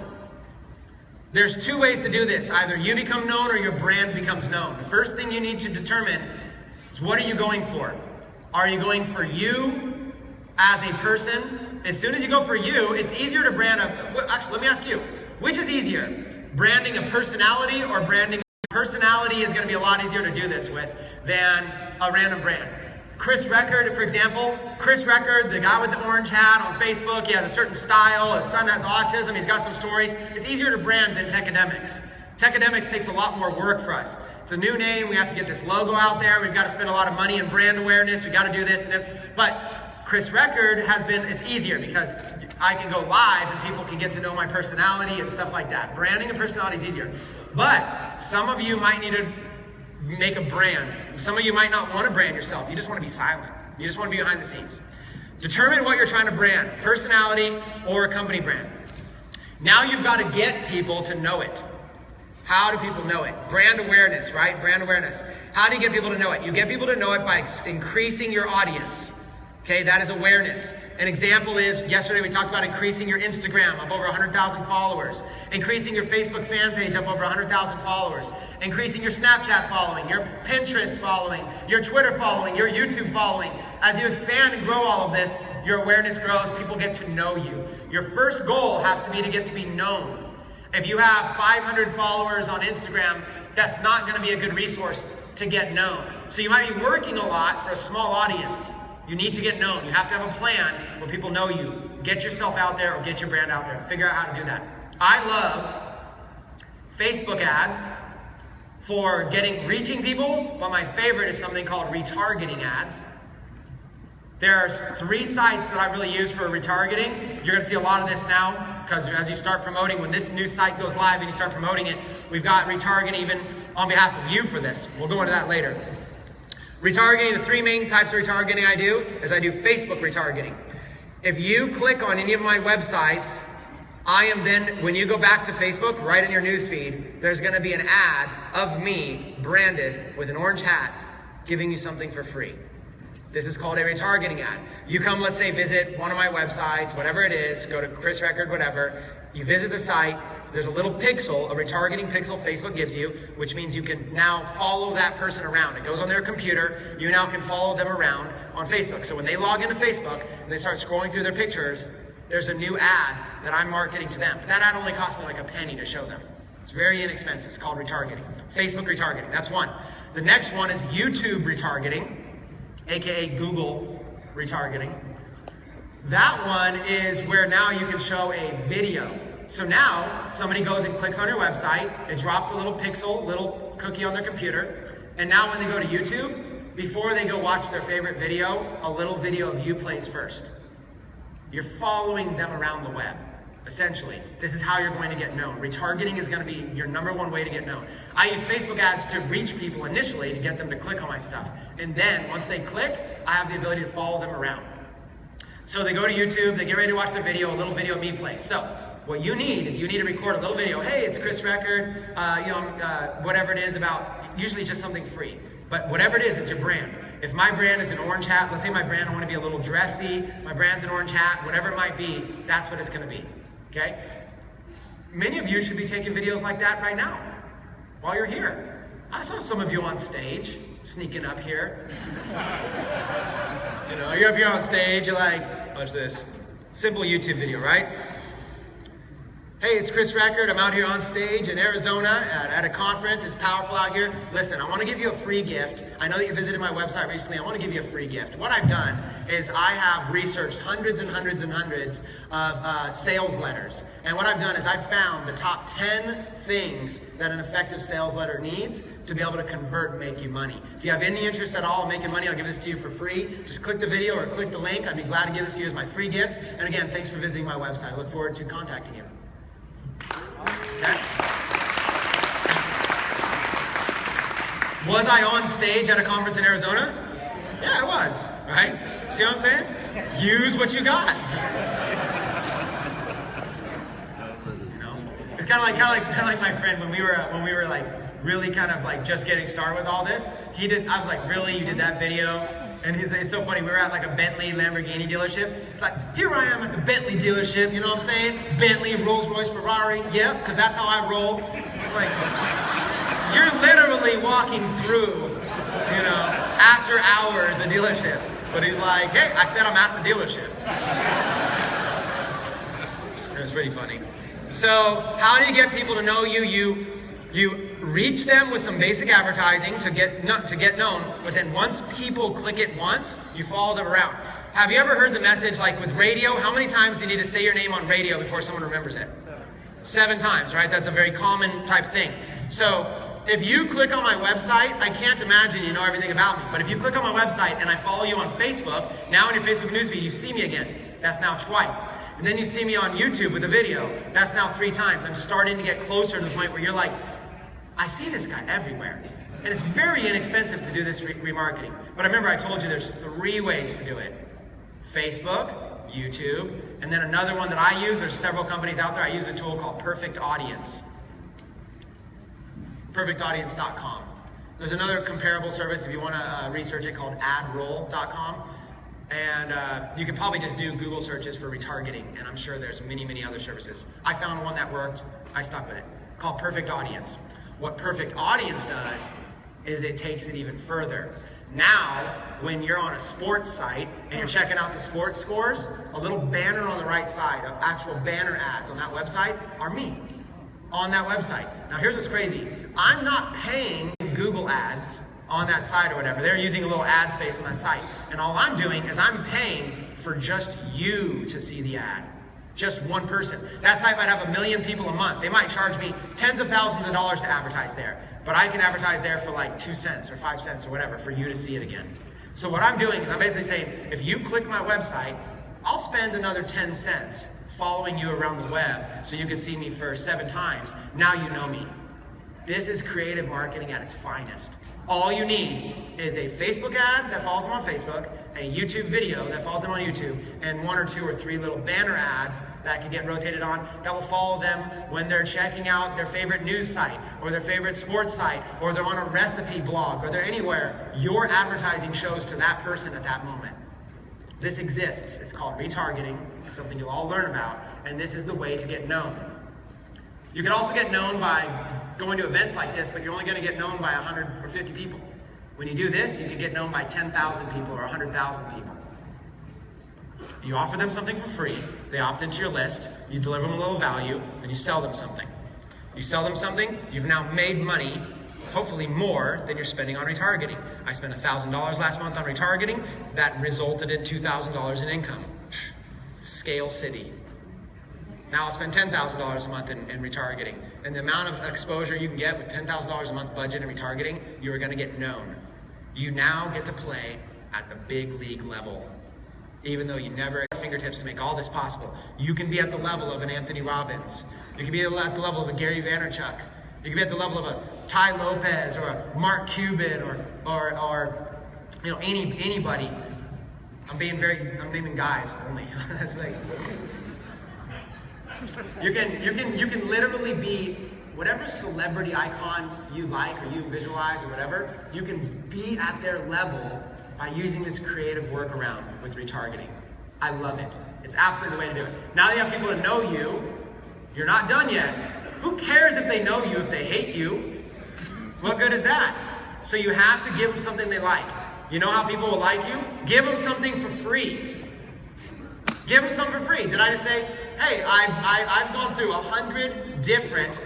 There's two ways to do this. Either you become known or your brand becomes known. The first thing you need to determine is, what are you going for? Are you going for you as a person as soon as you go for you, it's easier to brand actually, let me ask you, which is easier? Branding a personality or branding a personality is gonna be a lot easier to do this with than a random brand. Chris Record, for example, Chris Record, the guy with the orange hat on Facebook, he has a certain style, his son has autism, he's got some stories. It's easier to brand than Tecademics. Tecademics takes a lot more work for us. It's a new name, we have to get this logo out there, we've got to spend a lot of money in brand awareness, we got to do this, but Chris Record has been, it's easier because I can go live and people can get to know my personality and stuff like that. Branding a personality is easier. But some of you might need to make a brand. Some of you might not want to brand yourself. You just want to be silent. You just want to be behind the scenes. Determine what you're trying to brand, personality or a company brand. Now you've got to get people to know it. How do people know it? Brand awareness, right? Brand awareness. How do you get people to know it? You get people to know it by increasing your audience. Okay, that is awareness. An example is, yesterday we talked about increasing your Instagram up over 100,000 followers, increasing your Facebook fan page up over 100,000 followers, increasing your Snapchat following, your Pinterest following, your Twitter following, your YouTube following. As you expand and grow all of this, your awareness grows, people get to know you. Your first goal has to be to get to be known. If you have 500 followers on Instagram, that's not gonna be a good resource to get known. So you might be working a lot for a small audience. You need to get known. You have to have a plan where people know you. Get yourself out there or get your brand out there. Figure out how to do that. I love Facebook ads for reaching people, but my favorite is something called retargeting ads. There's 3 sites that I really use for retargeting. You're gonna see a lot of this now, because as you start promoting, when this new site goes live and you start promoting it, we've got retargeting even on behalf of you for this. We'll go into that later. Retargeting, the 3 main types of retargeting I do is I do Facebook retargeting. If you click on any of my websites, I am then, when you go back to Facebook, right in your newsfeed, there's gonna be an ad of me branded with an orange hat giving you something for free. This is called a retargeting ad. You come, let's say, visit one of my websites, whatever it is, go to Chris Record, whatever. You visit the site, there's a little pixel, a retargeting pixel Facebook gives you, which means you can now follow that person around. It goes on their computer, you now can follow them around on Facebook. So when they log into Facebook and they start scrolling through their pictures, there's a new ad that I'm marketing to them. But that ad only cost me like a penny to show them. It's very inexpensive, it's called retargeting. Facebook retargeting, that's one. The next one is YouTube retargeting, AKA Google retargeting. That one is where now you can show a video. So now somebody goes and clicks on your website, it drops a little pixel, little cookie on their computer, and now when they go to YouTube, before they go watch their favorite video, a little video of you plays first. You're following them around the web, essentially. This is how you're going to get known. Retargeting is going to be your #1 way to get known. I use Facebook ads to reach people initially to get them to click on my stuff. And then once they click, I have the ability to follow them around. So they go to YouTube, they get ready to watch the video, a little video of me plays. So what you need is you need to record a little video. Hey, it's Chris Record, whatever it is about, usually just something free. But whatever it is, it's your brand. If my brand is an orange hat, let's say my brand, I want to be a little dressy, my brand's an orange hat, whatever it might be, that's what it's going to be, okay? Many of you should be taking videos like that right now, while you're here. I saw some of you on stage, sneaking up here. You know, you're up here on stage, you're like, watch this. Simple YouTube video, right? Hey, it's Chris Record. I'm out here on stage in Arizona at a conference. It's powerful out here. Listen, I want to give you a free gift. I know that you visited my website recently. I want to give you a free gift. What I've done is I have researched hundreds and hundreds and hundreds of sales letters. And what I've done is I've found the top 10 things that an effective sales letter needs to be able to convert and make you money. If you have any interest at all in making money, I'll give this to you for free. Just click the video or click the link. I'd be glad to give this to you as my free gift. And again, thanks for visiting my website. I look forward to contacting you. Okay. Was I on stage at a conference in Arizona? Yeah, I was, right? See what I'm saying? Use what you got. You know? It's kind of like my friend when we were like really kind of like just getting started with all this. I was like, really, you did that video? And it's so funny, we were at like a Bentley Lamborghini dealership. It's like, here I am at the Bentley dealership, you know what I'm saying? Bentley, Rolls Royce, Ferrari, yep, because that's how I roll. It's like, you're literally walking through, you know, after hours a dealership. But he's like, hey, I said I'm at the dealership. was pretty funny. So how do you get people to know you? You reach them with some basic advertising to get known, but then once people click it once, you follow them around. Have you ever heard the message like with radio? How many times do you need to say your name on radio before someone remembers it? 7 times, right? That's a very common type thing. So if you click on my website, I can't imagine you know everything about me, but if you click on my website and I follow you on Facebook, now in your Facebook newsfeed, you see me again. That's now twice. And then you see me on YouTube with a video. That's now 3 times. I'm starting to get closer to the point where you're like, I see this guy everywhere. And it's very inexpensive to do this remarketing. But remember, I told you there's 3 ways to do it. Facebook, YouTube, and then another one that I use, there's several companies out there, I use a tool called Perfect Audience. PerfectAudience.com. There's another comparable service if you want to research it called AdRoll.com. And you can probably just do Google searches for retargeting, and I'm sure there's many other services. I found one that worked, I stuck with it, called Perfect Audience. What Perfect Audience does is it takes it even further. Now, when you're on a sports site and you're checking out the sports scores, a little banner on the right side of actual banner ads on that website are me on that website. Now here's what's crazy. I'm not paying Google ads on that site or whatever. They're using a little ad space on that site. And all I'm doing is I'm paying for just you to see the ad. Just one person. That site might have 1 million people a month. They might charge me tens of thousands of dollars to advertise there. But I can advertise there for like 2 cents or 5 cents or whatever for you to see it again. So what I'm doing is I'm basically saying, if you click my website, I'll spend another 10 cents following you around the web so you can see me for 7 times. Now you know me. This is creative marketing at its finest. All you need is a Facebook ad that follows them on Facebook, a YouTube video that follows them on YouTube, and 1 or 2 or 3 little banner ads that can get rotated on that will follow them when they're checking out their favorite news site or their favorite sports site, or they're on a recipe blog, or they're anywhere. Your advertising shows to that person at that moment. This exists. It's called retargeting. It's something you'll all learn about, and this is the way to get known. You can also get known by going to events like this, but you're only going to get known by 100 or 50 people. When you do this, you can get known by 10,000 people or 100,000 people. You offer them something for free, they opt into your list, you deliver them a little value, then you sell them something. You sell them something, you've now made money, hopefully more than you're spending on retargeting. I spent $1,000 last month on retargeting, that resulted in $2,000 in income. Scale City. Now I'll spend $10,000 a month in retargeting. And the amount of exposure you can get with $10,000 a month budget in retargeting, you are going to get known. You now get to play at the big league level. Even though you never had fingertips to make all this possible. You can be at the level of an Anthony Robbins. You can be at the level of a Gary Vaynerchuk. You can be at the level of a Ty Lopez or a Mark Cuban or you know, anybody. I'm naming guys only. That's like, you can literally be whatever celebrity icon you like or you visualize or whatever. You can be at their level by using this creative workaround with retargeting. I love it. It's absolutely the way to do it. Now that you have people that know you, you're not done yet. Who cares if they know you, if they hate you? What good is that? So you have to give them something they like. You know how people will like you? Give them something for free. Give them something for free. Did I just say, hey, I've gone through 100 different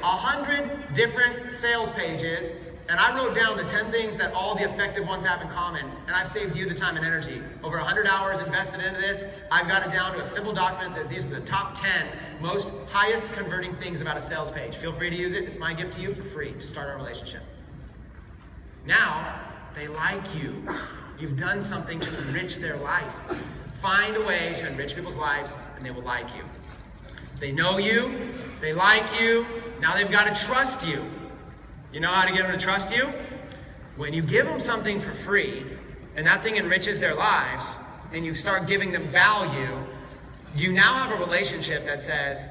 sales pages, and I wrote down the 10 things that all the effective ones have in common, and I've saved you the time and energy. Over 100 hours invested into this, I've got it down to a simple document that these are the top 10 most highest converting things about a sales page. Feel free to use it. It's my gift to you for free to start our relationship. Now, they like you. You've done something to enrich their life. Find a way to enrich people's lives, and they will like you. They know you, they like you, now they've got to trust you. You know how to get them to trust you? When you give them something for free, and that thing enriches their lives, and you start giving them value, you now have a relationship that says,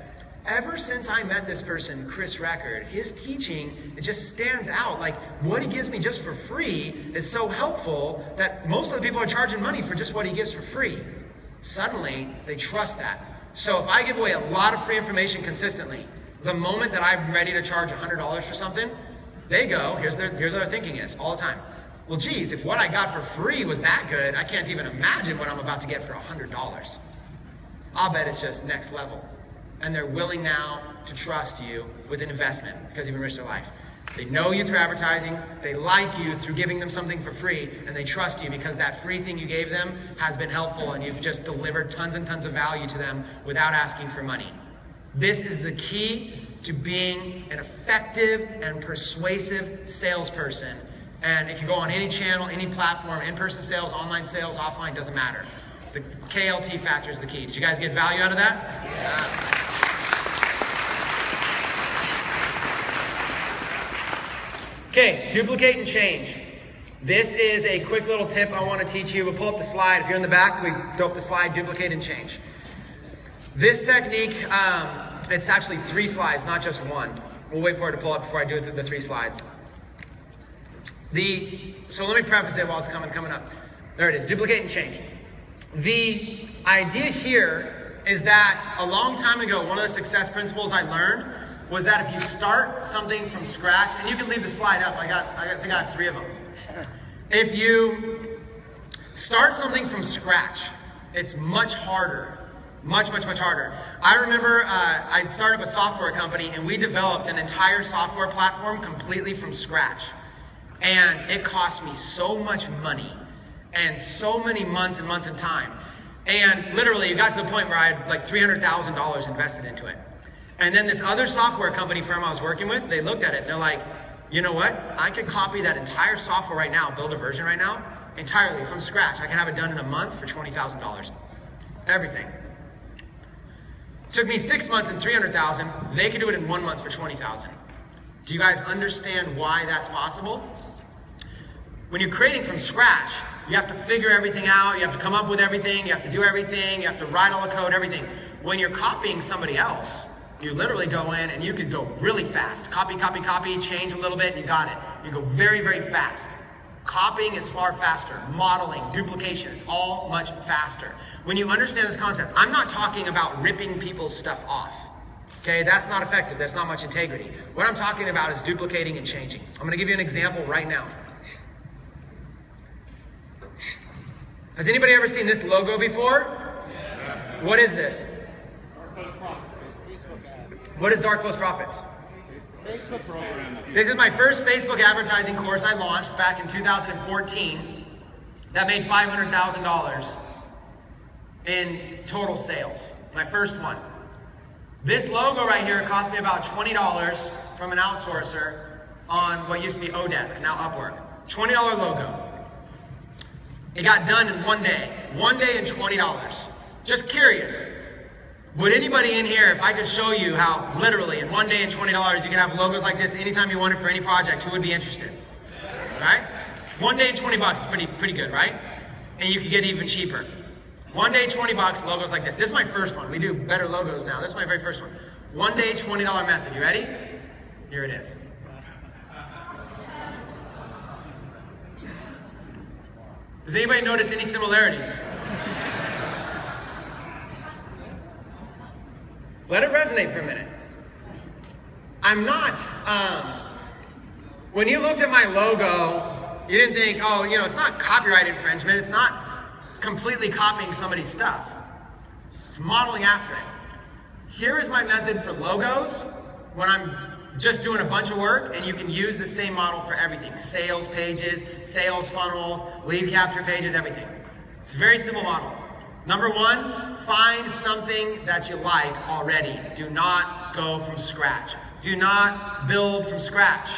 ever since I met this person, Chris Record, his teaching, it just stands out. Like, what he gives me just for free is so helpful that most of the people are charging money for just what he gives for free. Suddenly, they trust that. So if I give away a lot of free information consistently, the moment that I'm ready to charge $100 for something, they go, here's what their thinking is all the time. Well, geez, if what I got for free was that good, I can't even imagine what I'm about to get for $100. I'll bet it's just next level. and they're willing now to trust you with an investment because you've enriched their life. They know you through advertising, they like you through giving them something for free, and they trust you because that free thing you gave them has been helpful and you've just delivered tons and tons of value to them without asking for money. This is the key to being an effective and persuasive salesperson. And it can go on any channel, any platform, in-person sales, online sales, offline, doesn't matter. The KLT factor is the key. Did you guys get value out of that? Yeah. Okay, duplicate and change. This is a quick little tip I want to teach you. We'll pull up the slide. If you're in the back, we throw up the slide, duplicate and change. This technique, it's actually 3 slides, not just one. We'll wait for it to pull up before I do the 3 slides. So let me preface it while it's coming up. There it is, duplicate and change. The idea here is that a long time ago, one of the success principles I learned was that if you start something from scratch, and you can leave the slide up, I think I have 3 of them. If you start something from scratch, it's much harder, much harder. I remember I started up a software company and we developed an entire software platform completely from scratch. And it cost me so much money and so many months and months of time. And literally it got to the point where I had like $300,000 invested into it. And then this other software company firm I was working with, they looked at it and they're like, you know what? I could copy that entire software right now, build a version right now, entirely from scratch. I can have it done in a month for $20,000. Everything. It took me 6 months and $300,000. They could do it in 1 month for $20,000. Do you guys understand why that's possible? When you're creating from scratch, you have to figure everything out, you have to come up with everything, you have to do everything, you have to write all the code, everything. When you're copying somebody else, you literally go in and you can go really fast. Copy, change a little bit, and you got it. You go very fast. Copying is far faster. Modeling, duplication, it's all much faster. When you understand this concept, I'm not talking about ripping people's stuff off. Okay, that's not effective, that's not much integrity. What I'm talking about is duplicating and changing. I'm gonna give you an example right now. Has anybody ever seen this logo before? Yeah. What is this? What is Dark Post Profits? Facebook program. This is my first Facebook advertising course I launched back in 2014 that made $500,000 in total sales. My first one. This logo right here cost me about $20 from an outsourcer on what used to be Odesk, now Upwork. $20 logo. It got done in 1 day. 1 day and $20. Just curious. Would anybody in here, if I could show you how literally in 1 day and $20 you can have logos like this anytime you want it for any project, who would be interested? Right? 1 day and $20 is pretty good, right? And you could get even cheaper. 1 day, $20, logos like this. This is my first one. We do better logos now. This is my very first one. 1 day, $20 method. You ready? Here it is. Does anybody notice any similarities? Let it resonate for a minute. I'm not, when you looked at my logo, you didn't think, oh, you know, it's not copyright infringement. It's not completely copying somebody's stuff. It's modeling after it. Here is my method for logos when I'm just doing a bunch of work, and you can use the same model for everything. Sales pages, sales funnels, lead capture pages, everything. It's a very simple model. Number 1, find something that you like already. Do not go from scratch. Do not build from scratch.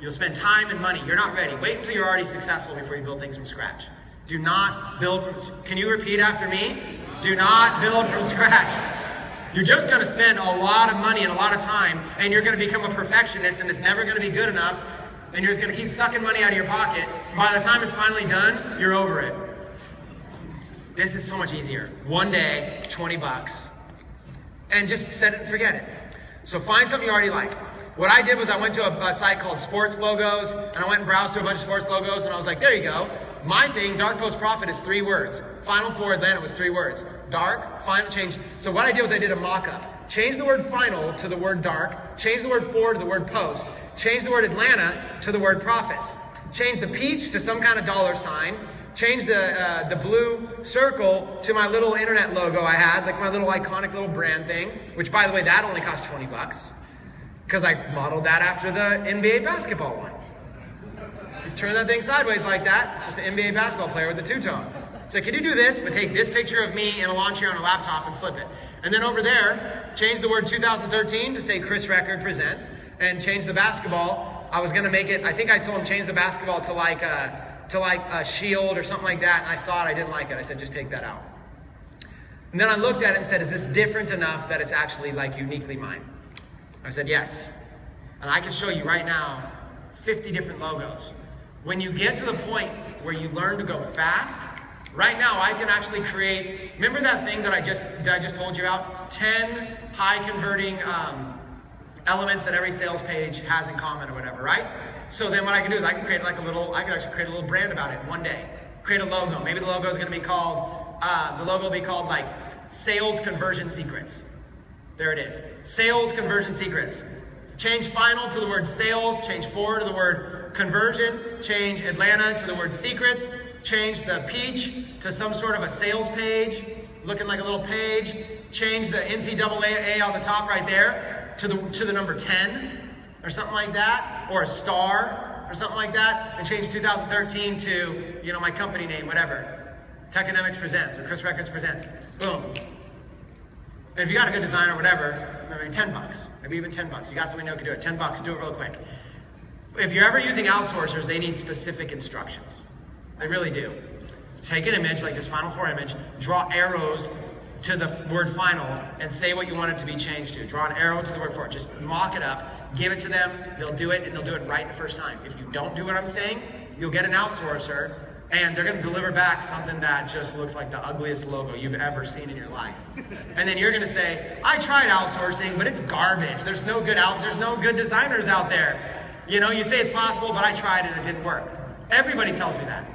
You'll spend time and money. You're not ready. Wait until you're already successful before you build things from scratch. Do not build from, can you repeat after me? Do not build from scratch. You're just gonna spend a lot of money and a lot of time, and you're gonna become a perfectionist, and it's never gonna be good enough, and you're just gonna keep sucking money out of your pocket, and by the time it's finally done, you're over it. This is so much easier. 1 day, $20, and just set it and forget it. So find something you already like. What I did was I went to a site called Sports Logos, and I went and browsed through a bunch of sports logos, and I was like, there you go. My thing, Dark Post Profit, is 3 words. Final Four Atlanta was 3 words. Dark, final, change. So what I did was I did a mock-up. Change the word final to the word dark, change the word for to the word post, change the word Atlanta to the word profits. Change the peach to some kind of $sign, Change the blue circle to my little internet logo I had, like my little iconic little brand thing, which by the way, that only cost 20 bucks because I modeled that after the NBA basketball one. You turn that thing sideways like that, it's just an NBA basketball player with a two-tone. So can you do this, but take this picture of me in a lawn chair on a laptop and flip it. And then over there, change the word 2013 to say Chris Record Presents, and change the basketball. I was gonna make it, I think I told him change the basketball to like a shield or something like that, and I saw it, I didn't like it. I said, just take that out. And then I looked at it and said, is this different enough that it's actually like uniquely mine? I said, yes. And I can show you right now 50 different logos. When you get to the point where you learn to go fast, right now I can actually create, remember that thing that I just told you about? 10 high converting elements that every sales page has in common or whatever, right? So then what I can do is I can create like I can actually create a little brand about it in one day. Create a logo. Maybe the logo is going to be called, the logo will be called like Sales Conversion Secrets. There it is. Sales Conversion Secrets. Change final to the word sales, change forward to the word conversion, change Atlanta to the word secrets, change the peach to some sort of a sales page, looking like a little page, change the NCAA on the top right there to the number 10 or something like that, or a star or something like that, and change 2013 to, you know, my company name, whatever. Tecademics Presents or Chris Records Presents. Boom. And if you got a good design or whatever, maybe 10 bucks, maybe even 10 bucks. You got somebody who can do it, 10 bucks, do it real quick. If you're ever using outsourcers, they need specific instructions. They really do. Take an image, like this Final Four image, draw arrows to the word final, and say what you want it to be changed to. Draw an arrow to the word for it. Just mock it up, give it to them, they'll do it, and they'll do it right the first time. If you don't do what I'm saying, you'll get an outsourcer, and they're gonna deliver back something that just looks like the ugliest logo you've ever seen in your life. And then you're gonna say, I tried outsourcing, but it's garbage. There's no good designers out there. You know, you say it's possible, but I tried and it didn't work. Everybody tells me that.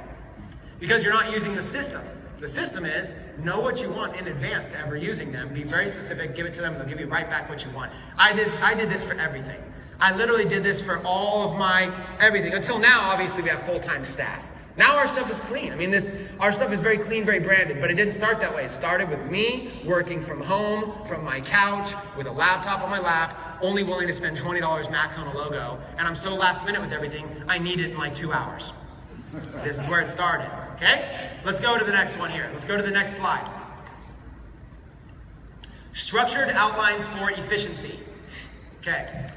Because you're not using the system. The system is, know what you want in advance to ever using them, be very specific, give it to them, and they'll give you right back what you want. I did this for everything. I literally did this for all of my everything. Until now, obviously, we have full-time staff. Now our stuff is clean. I mean, our stuff is very clean, very branded, but it didn't start that way. It started with me working from home, from my couch, with a laptop on my lap, only willing to spend $20 max on a logo, and I'm so last minute with everything, I need it in like 2 hours. This is where it started, okay? Let's go to the next one here. Let's go to the next slide. Structured outlines for efficiency. Okay.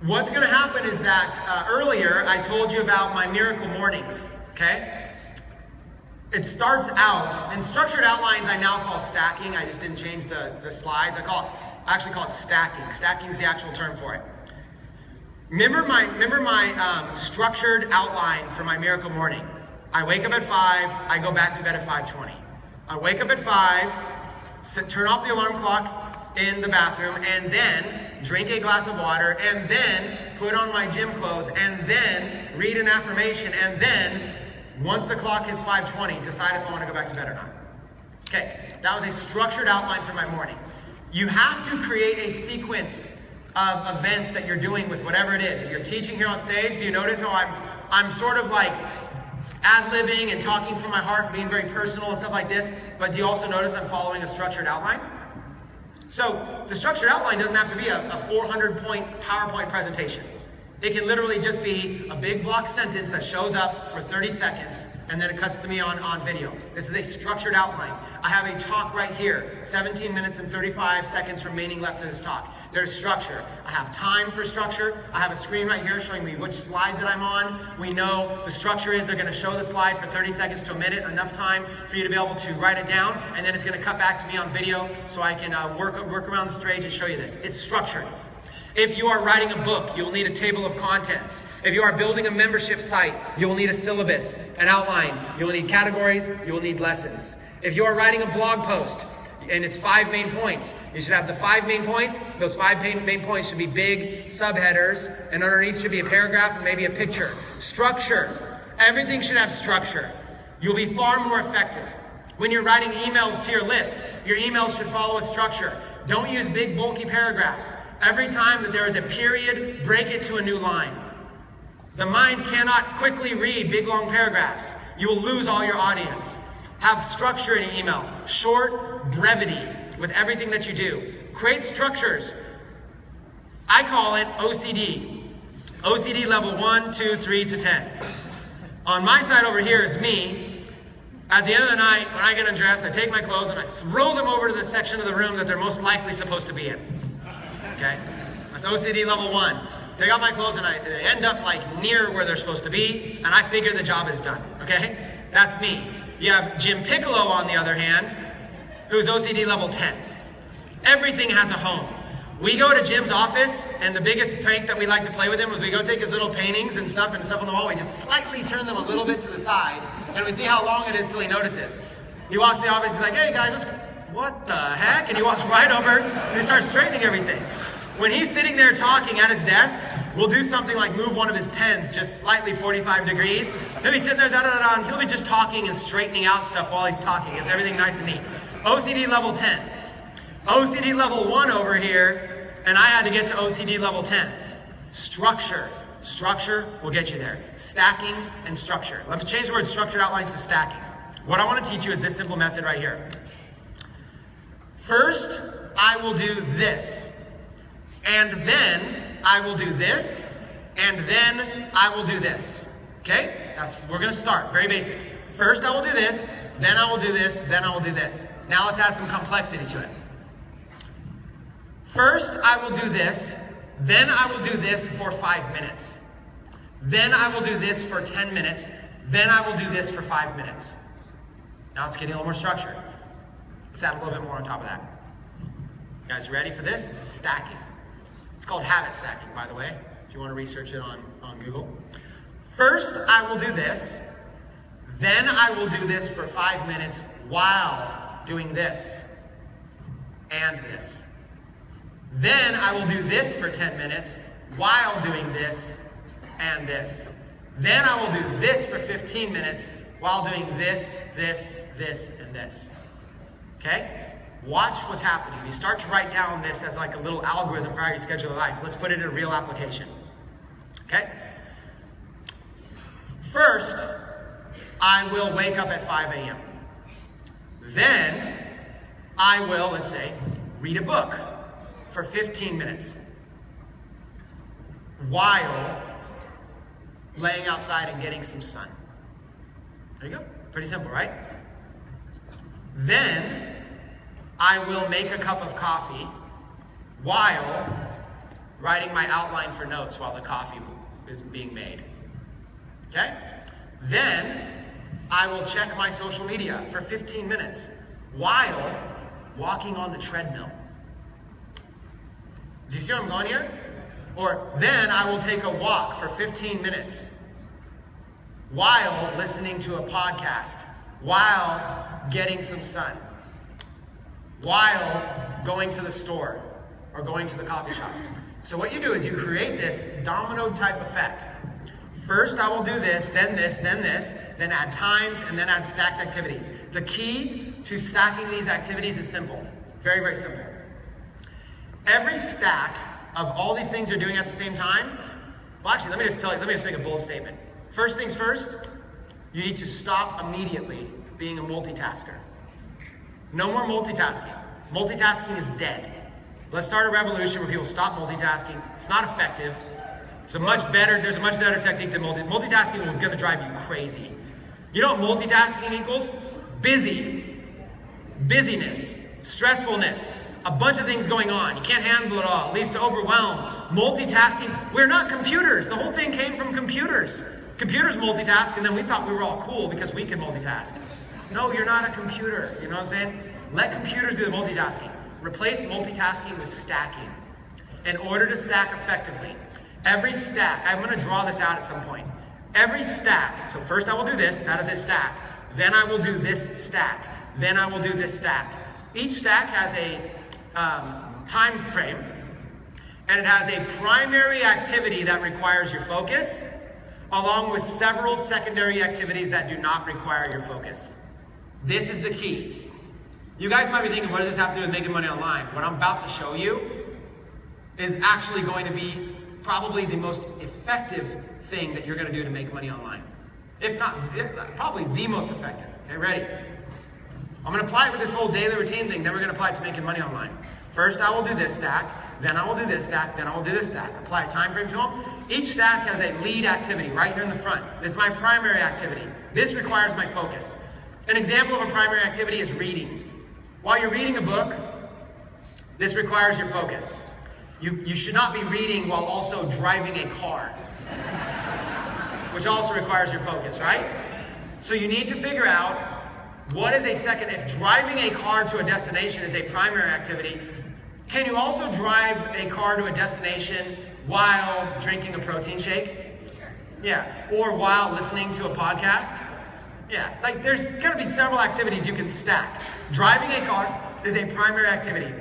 What's going to happen is that earlier I told you about my miracle mornings, okay? It starts out, and structured outlines I now call stacking. I just didn't change the slides. I actually call it stacking. Stacking is the actual term for it. Remember my structured outline for my miracle morning. I wake up at 5, I go back to bed at 5:20. I wake up at 5, turn off the alarm clock in the bathroom, and then drink a glass of water, and then put on my gym clothes, and then read an affirmation, and then, once the clock hits 5:20, decide if I want to go back to bed or not. Okay, that was a structured outline for my morning. You have to create a sequence of events that you're doing with whatever it is. If you're teaching here on stage, do you notice how I'm sort of like ad-libbing and talking from my heart, being very personal and stuff like this, but do you also notice I'm following a structured outline? So the structured outline doesn't have to be a 400-point PowerPoint presentation. It can literally just be a big block sentence that shows up for 30 seconds and then it cuts to me on video. This is a structured outline. I have a talk right here, 17 minutes and 35 seconds remaining left in this talk. There's structure. I have time for structure. I have a screen right here showing me which slide that I'm on. We know the structure is they're going to show the slide for 30 seconds to a minute, enough time for you to be able to write it down, and then it's going to cut back to me on video so I can work around the stage and show you this. It's structured. If you are writing a book, you'll need a table of contents. If you are building a membership site, you'll need a syllabus, an outline. You'll need categories, you'll need lessons. If you are writing a blog post, and it's 5 main points, you should have the 5 main points. Those 5 main points should be big subheaders, and underneath should be a paragraph and maybe a picture. Structure. Everything should have structure. You'll be far more effective. When you're writing emails to your list, your emails should follow a structure. Don't use big, bulky paragraphs. Every time that there is a period, break it to a new line. The mind cannot quickly read big, long paragraphs. You will lose all your audience. Have structure in your email. Short brevity with everything that you do. Create structures. I call it OCD. OCD level 1, 2, 3 to 10. On my side over here is me. At the end of the night, when I get undressed, I take my clothes and I throw them over to the section of the room that they're most likely supposed to be in. Okay? That's OCD level 1. Take out my clothes and they end up like near where they're supposed to be, and I figure the job is done. Okay? That's me. You have Jim Piccolo on the other hand, who's OCD level 10. Everything has a home. We go to Jim's office, and the biggest prank that we like to play with him is we go take his little paintings and stuff on the wall. We just slightly turn them a little bit to the side, and we see how long it is till he notices. He walks in the office, he's like, hey guys, let's go. What the heck? And he walks right over, and he starts straightening everything. When he's sitting there talking at his desk, we'll do something like move one of his pens just slightly 45 degrees. He'll be sitting there, da-da-da-da, and he'll be just talking and straightening out stuff while he's talking. It's everything nice and neat. OCD level 10. OCD level 1 over here, and I had to get to OCD level 10. Structure. Structure will get you there. Stacking and structure. Let's change the word structured outlines to stacking. What I want to teach you is this simple method right here. First, I will do this. And then I will do this. And then I will do this. Okay? We're going to start. Very basic. First, I will do this. Then I will do this. Then I will do this. Now let's add some complexity to it. First, I will do this, then I will do this for 5 minutes. Then I will do this for 10 minutes, then I will do this for 5 minutes. Now it's getting a little more structured. Let's add a little bit more on top of that. You guys ready for this? This is stacking. It's called habit stacking, by the way, if you want to research it on Google. First, I will do this, then I will do this for 5 minutes while doing this and this. Then I will do this for 10 minutes while doing this and this. Then I will do this for 15 minutes while doing this, this, this, and this. Okay? Watch what's happening. You start to write down this as like a little algorithm for how you schedule your life. Let's put it in a real application. Okay? First, I will wake up at 5 a.m. Then I will, let's say, read a book for 15 minutes while laying outside and getting some sun. There you go. Pretty simple, right? Then I will make a cup of coffee while writing my outline for notes while the coffee is being made. Okay? Then I will check my social media for 15 minutes while walking on the treadmill. Do you see where I'm going here? Or then I will take a walk for 15 minutes while listening to a podcast, while getting some sun, while going to the store or going to the coffee shop. So what you do is you create this domino type effect. First I will do this, then this, then add times, and then add stacked activities. The key to stacking these activities is simple. Very, very simple. Every stack of all these things you're doing at the same time, well actually, let me just make a bold statement. First things first, you need to stop immediately being a multitasker. No more multitasking. Multitasking is dead. Let's start a revolution where people stop multitasking. It's not effective. There's a much better technique than multitasking will gonna drive you crazy. You know what multitasking equals? Busyness, stressfulness, a bunch of things going on. You can't handle it all. It leads to overwhelm. Multitasking, we're not computers. The whole thing came from computers. Computers multitask, and then we thought we were all cool because we can multitask. No, you're not a computer. You know what I'm saying? Let computers do the multitasking. Replace multitasking with stacking. In order to stack effectively, every stack, I'm going to draw this out at some point. Every stack, so first I will do this, that is a stack. Then I will do this stack. Then I will do this stack. Each stack has a time frame, and it has a primary activity that requires your focus, along with several secondary activities that do not require your focus. This is the key. You guys might be thinking, what does this have to do with making money online? What I'm about to show you is actually going to be probably the most effective thing that you're going to do to make money online. If not, probably the most effective. Okay, ready? I'm gonna apply it with this whole daily routine thing, then we're gonna apply it to making money online. First, I will do this stack, then I will do this stack, then I will do this stack. Apply a time frame to them. Each stack has a lead activity right here in the front. This is my primary activity. This requires my focus. An example of a primary activity is reading. While you're reading a book, this requires your focus. You should not be reading while also driving a car, which also requires your focus, right? So you need to figure out what is a second, if driving a car to a destination is a primary activity, can you also drive a car to a destination while drinking a protein shake? Yeah, or while listening to a podcast? Yeah, like there's gonna be several activities you can stack. Driving a car is a primary activity.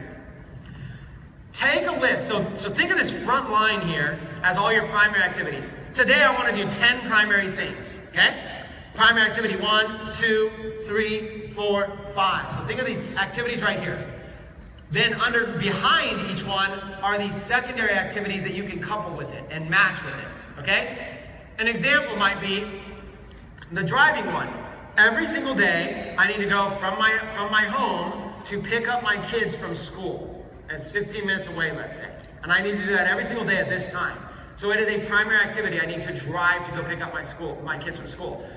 Take a list, so think of this front line here as all your primary activities. Today I wanna do 10 primary things, okay? Primary activity 1, 2, 3, 4, 5. So think of these activities right here. Then behind each one are these secondary activities that you can couple with it and match with it, okay? An example might be the driving one. Every single day, I need to go from my home to pick up my kids from school. It's 15 minutes away, let's say. And I need to do that every single day at this time. So it is a primary activity. I need to drive to go pick up my kids from school.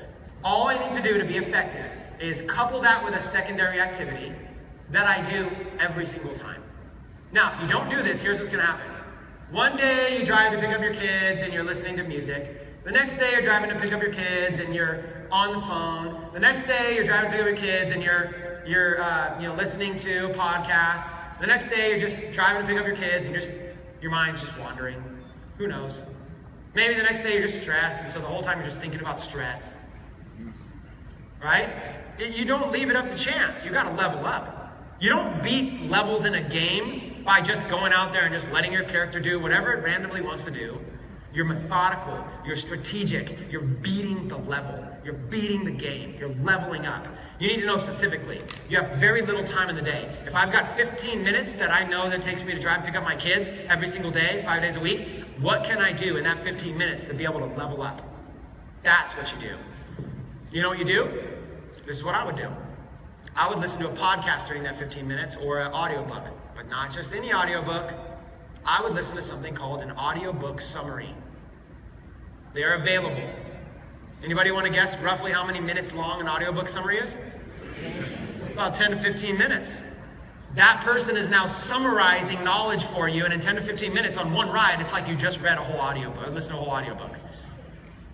All I need to do to be effective is couple that with a secondary activity that I do every single time. Now, if you don't do this, here's what's gonna happen. One day you drive to pick up your kids and you're listening to music. The next day you're driving to pick up your kids and you're on the phone. The next day you're driving to pick up your kids and you're listening to a podcast. The next day you're just driving to pick up your kids and your mind's just wandering. Who knows? Maybe the next day you're just stressed, and so the whole time you're just thinking about stress. Right? You don't leave it up to chance. You gotta level up. You don't beat levels in a game by just going out there and just letting your character do whatever it randomly wants to do. You're methodical, you're strategic, you're beating the level, you're beating the game, you're leveling up. You need to know specifically, you have very little time in the day. If I've got 15 minutes that I know that it takes me to drive and pick up my kids every single day, 5 days a week, what can I do in that 15 minutes to be able to level up? That's what you do. You know what you do? This is what I would do. I would listen to a podcast during that 15 minutes or an audiobook, but not just any audiobook. I would listen to something called an audiobook summary. They are available. Anybody want to guess roughly how many minutes long an audiobook summary is? About 10 to 15 minutes. That person is now summarizing knowledge for you, and in 10 to 15 minutes on one ride, it's like you just read a whole audiobook, listened to a whole audiobook.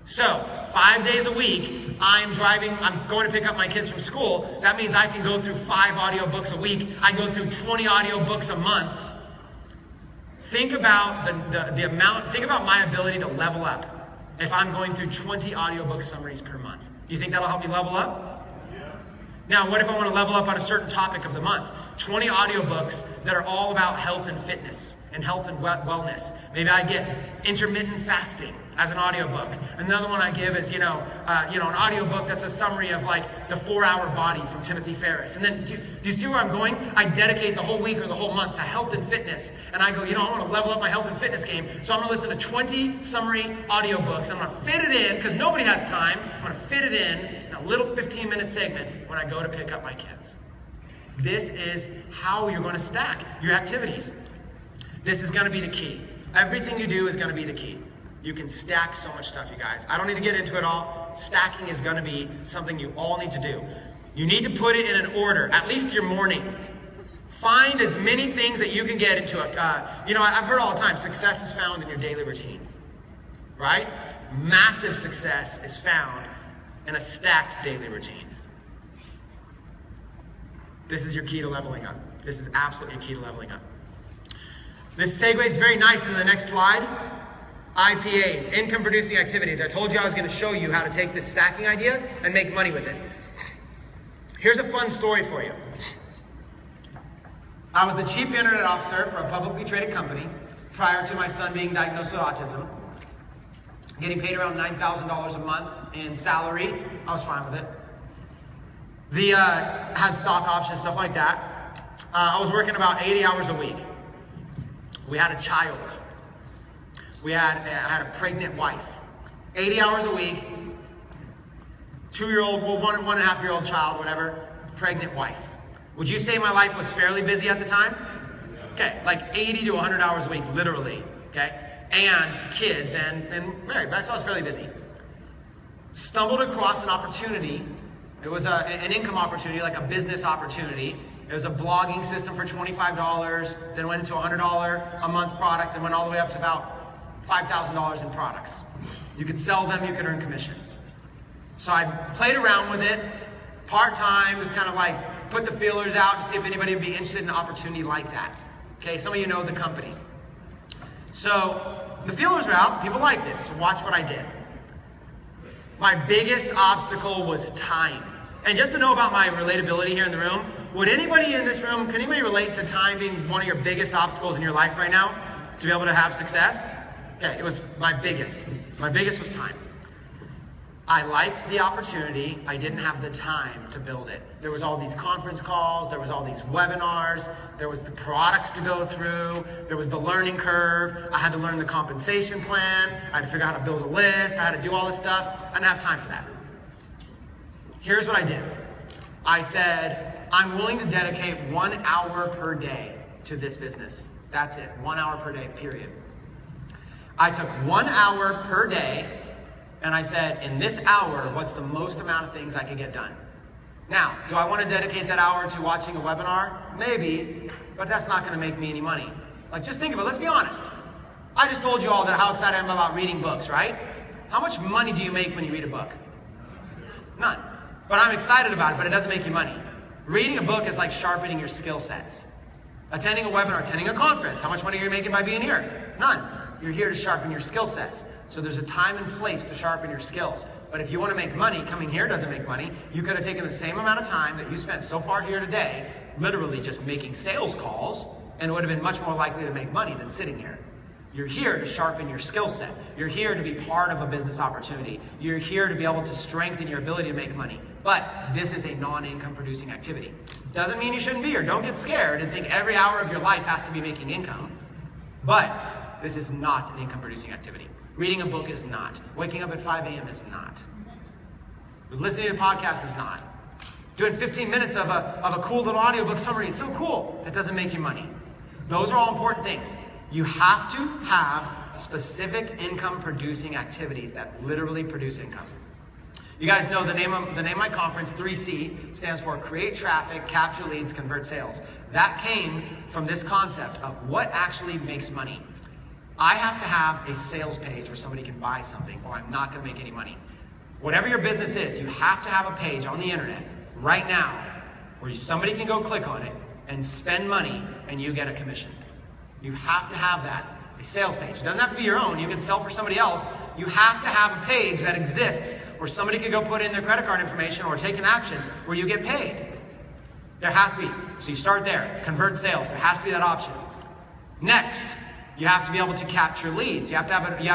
So, 5 days a week, I'm going to pick up my kids from school. That means I can go through 5 audiobooks a week. I go through 20 audiobooks a month. Think about think about my ability to level up if I'm going through 20 audiobook summaries per month. Do you think that'll help me level up? Yeah. Now, what if I want to level up on a certain topic of the month? 20 audiobooks that are all about health and fitness and health and wellness. Maybe I get intermittent fasting as an audiobook. Another one I give is, an audiobook that's a summary of like the 4-Hour Body from Timothy Ferriss. And then, do you see where I'm going? I dedicate the whole week or the whole month to health and fitness. And I go, I want to level up my health and fitness game. So I'm going to listen to 20 summary audiobooks. I'm going to fit it in, because nobody has time. I'm going to fit it in a little 15-minute segment when I go to pick up my kids. This is how you're going to stack your activities. This is going to be the key. Everything you do is going to be the key. You can stack so much stuff, you guys. I don't need to get into it all. Stacking is going to be something you all need to do. You need to put it in an order, at least your morning. Find as many things that you can get into I've heard all the time, success is found in your daily routine, right? Massive success is found in a stacked daily routine. This is your key to leveling up. This is absolutely your key to leveling up. This segues very nice into the next slide. IPAs, income producing activities. I told you I was going to show you how to take this stacking idea and make money with it. Here's a fun story for you. I was the chief internet officer for a publicly traded company prior to my son being diagnosed with autism. Getting paid around $9,000 a month in salary. I was fine with it. Had stock options, stuff like that. I was working about 80 hours a week. We had a child. I had a pregnant wife. 80 hours a week. 2-year-old, well, 1.5-year-old child, whatever, pregnant wife. Would you say my life was fairly busy at the time? Okay, like 80 to 100 hours a week, literally, okay? And kids and married, but I was fairly busy. Stumbled across an opportunity. It was an income opportunity, like a business opportunity. It was a blogging system for $25, then went into a $100 a month product and went all the way up to about $5,000 in products. You could sell them, you could earn commissions. So I played around with it, part-time, was kind of like put the feelers out to see if anybody would be interested in an opportunity like that. Okay, some of you know the company. So the feelers were out, people liked it, so watch what I did. My biggest obstacle was time. And just to know about my relatability here in the room, would anybody in this room, can anybody relate to time being one of your biggest obstacles in your life right now to be able to have success? Okay, it was my biggest. My biggest was time. I liked the opportunity, I didn't have the time to build it. There was all these conference calls, there was all these webinars, there was the products to go through, there was the learning curve, I had to learn the compensation plan, I had to figure out how to build a list, I had to do all this stuff. I didn't have time for that. Here's what I did. I said, I'm willing to dedicate 1 hour per day to this business. That's it, 1 hour per day, period. I took 1 hour per day and I said, in this hour, what's the most amount of things I could get done? Now, do I want to dedicate that hour to watching a webinar? Maybe, but that's not going to make me any money. Like, just think about it, let's be honest. I just told you all that how excited I am about reading books, right? How much money do you make when you read a book? None. But I'm excited about it, but it doesn't make you money. Reading a book is like sharpening your skill sets. Attending a webinar, attending a conference, how much money are you making by being here? None. You're here to sharpen your skill sets. So there's a time and place to sharpen your skills. But if you want to make money, coming here doesn't make money. You could have taken the same amount of time that you spent so far here today, literally just making sales calls, and it would have been much more likely to make money than sitting here. You're here to sharpen your skill set. You're here to be part of a business opportunity. You're here to be able to strengthen your ability to make money. But this is a non-income producing activity. Doesn't mean you shouldn't be here. Don't get scared and think every hour of your life has to be making income. But this is not an income producing activity. Reading a book is not. Waking up at 5 a.m. is not. Listening to a podcast is not. Doing 15 minutes of a cool little audiobook summary, it's so cool. That doesn't make you money. Those are all important things. You have to have specific income producing activities that literally produce income. You guys know the name of my conference, 3C, stands for Create Traffic, Capture Leads, Convert Sales. That came from this concept of what actually makes money. I have to have a sales page where somebody can buy something or I'm not going to make any money. Whatever your business is, you have to have a page on the internet right now where somebody can go click on it and spend money and you get a commission. You have to have that, a sales page. It doesn't have to be your own. You can sell for somebody else. You have to have a page that exists where somebody can go put in their credit card information or take an action where you get paid. There has to be. So you start there. Convert sales. There has to be that option. Next, you have to be able to capture leads. You have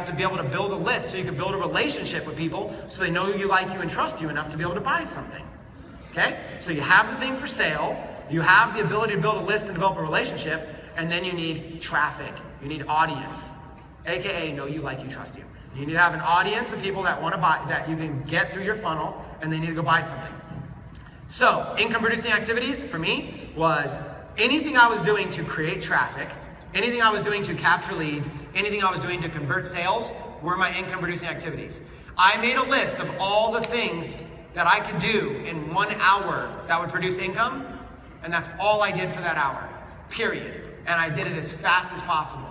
to be able to build a list so you can build a relationship with people so they know you, like you, and trust you enough to be able to buy something. Okay? So you have the thing for sale. You have the ability to build a list and develop a relationship. And then you need traffic. You need audience. AKA know you, like you, trust you. You need to have an audience of people that want to buy, that you can get through your funnel, and they need to go buy something. So, income producing activities for me was anything I was doing to create traffic, anything I was doing to capture leads, anything I was doing to convert sales were my income producing activities. I made a list of all the things that I could do in 1 hour that would produce income, and that's all I did for that hour, period. And I did it as fast as possible.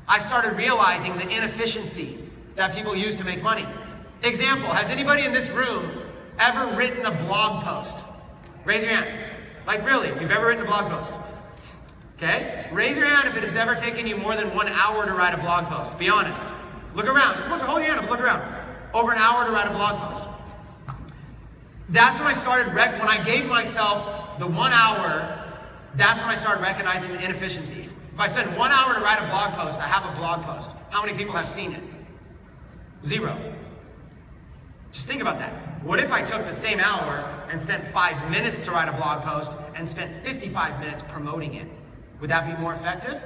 I started realizing the inefficiency that people use to make money. Example, has anybody in this room ever written a blog post? Raise your hand. Like really, if you've ever written a blog post. Okay? Raise your hand if it has ever taken you more than 1 hour to write a blog post. Be honest. Look around. Just hold your hand up, look around. Over an hour to write a blog post. That's when I started, when I gave myself the 1 hour, that's when I started recognizing the inefficiencies. If I spend 1 hour to write a blog post, I have a blog post. How many people have seen it? 0. Just think about that. What if I took the same hour and spent 5 minutes to write a blog post and spent 55 minutes promoting it? Would that be more effective?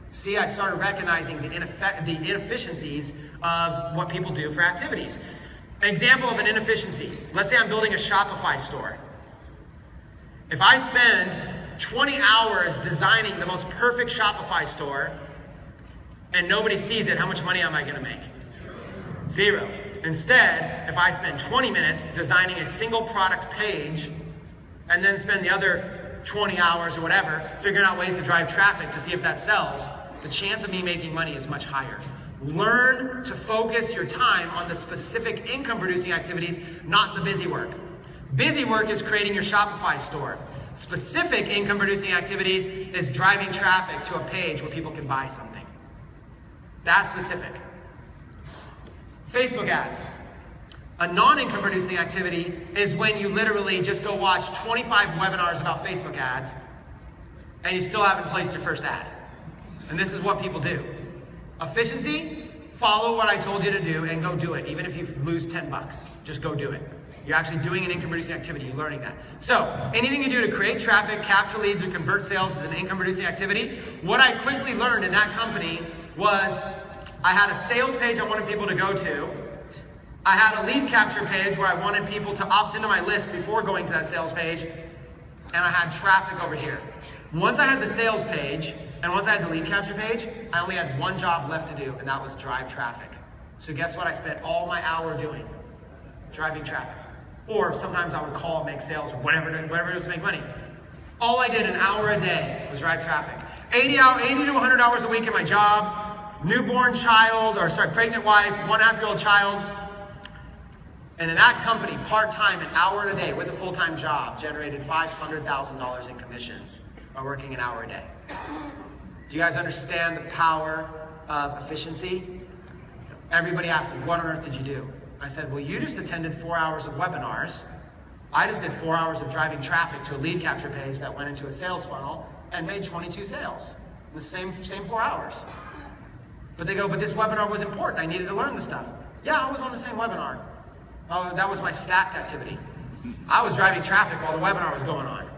See, I started recognizing the inefficiencies of what people do for activities. An example of an inefficiency. Let's say I'm building a Shopify store. If I spend 20 hours designing the most perfect Shopify store and nobody sees it, how much money am I going to make? Zero. Instead, if I spend 20 minutes designing a single product page and then spend the other 20 hours or whatever figuring out ways to drive traffic to see if that sells, the chance of me making money is much higher. Learn to focus your time on the specific income-producing activities, not the busy work. Busy work is creating your Shopify store. Specific income-producing activities is driving traffic to a page where people can buy something. That's specific. Facebook ads. A non-income producing activity is when you literally just go watch 25 webinars about Facebook ads and you still haven't placed your first ad. And this is what people do. Efficiency, follow what I told you to do and go do it. Even if you lose 10 bucks, just go do it. You're actually doing an income producing activity, you're learning that. So, anything you do to create traffic, capture leads, or convert sales is an income producing activity. What I quickly learned in that company was I had a sales page I wanted people to go to. I had a lead capture page where I wanted people to opt into my list before going to that sales page. And I had traffic over here. Once I had the sales page, and once I had the lead capture page, I only had one job left to do, and that was drive traffic. So guess what I spent all my hour doing? Driving traffic. Or sometimes I would call and make sales or whatever it is to make money. All I did an hour a day was drive traffic. 80 to 100 hours a week in my job, newborn child, pregnant wife, 1.5-year-old child. And in that company, part-time, an hour a day with a full-time job, generated $500,000 in commissions by working an hour a day. Do you guys understand the power of efficiency? Everybody asked me, what on earth did you do? I said, well, you just attended 4 hours of webinars. I just did 4 hours of driving traffic to a lead capture page that went into a sales funnel and made 22 sales in the same 4 hours. But they go, but this webinar was important. I needed to learn the stuff. Yeah, I was on the same webinar. Oh, that was my stacked activity. I was driving traffic while the webinar was going on.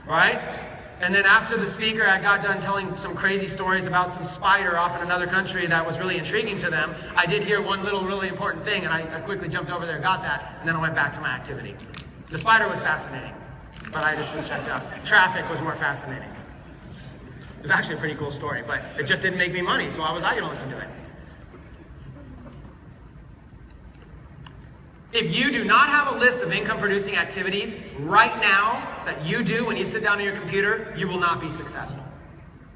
Right? And then after the speaker, I got done telling some crazy stories about some spider off in another country that was really intriguing to them. I did hear one little really important thing, and I quickly jumped over there and got that, and then I went back to my activity. The spider was fascinating, but I just was checked out. Traffic was more fascinating. It was actually a pretty cool story, but it just didn't make me money, so why was I going to listen to it? If you do not have a list of income-producing activities right now that you do when you sit down on your computer, you will not be successful.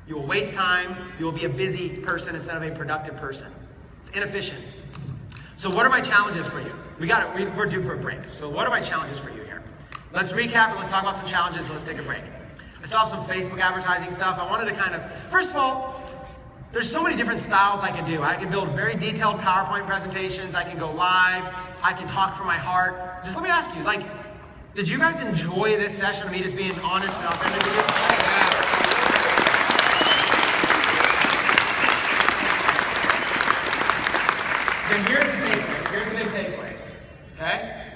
You will waste time. You will be a busy person instead of a productive person. It's inefficient. So what are my challenges for you? We're due for a break. So what are my challenges for you here? Let's recap and let's talk about some challenges and let's take a break. I still have some Facebook advertising stuff. I wanted to first of all, there's so many different styles I can do. I can build very detailed PowerPoint presentations. I can go live. I can talk from my heart. Just let me ask you, did you guys enjoy this session of me just being honest and authentic with you? Then here's the takeaways. Here's the big takeaways. Okay?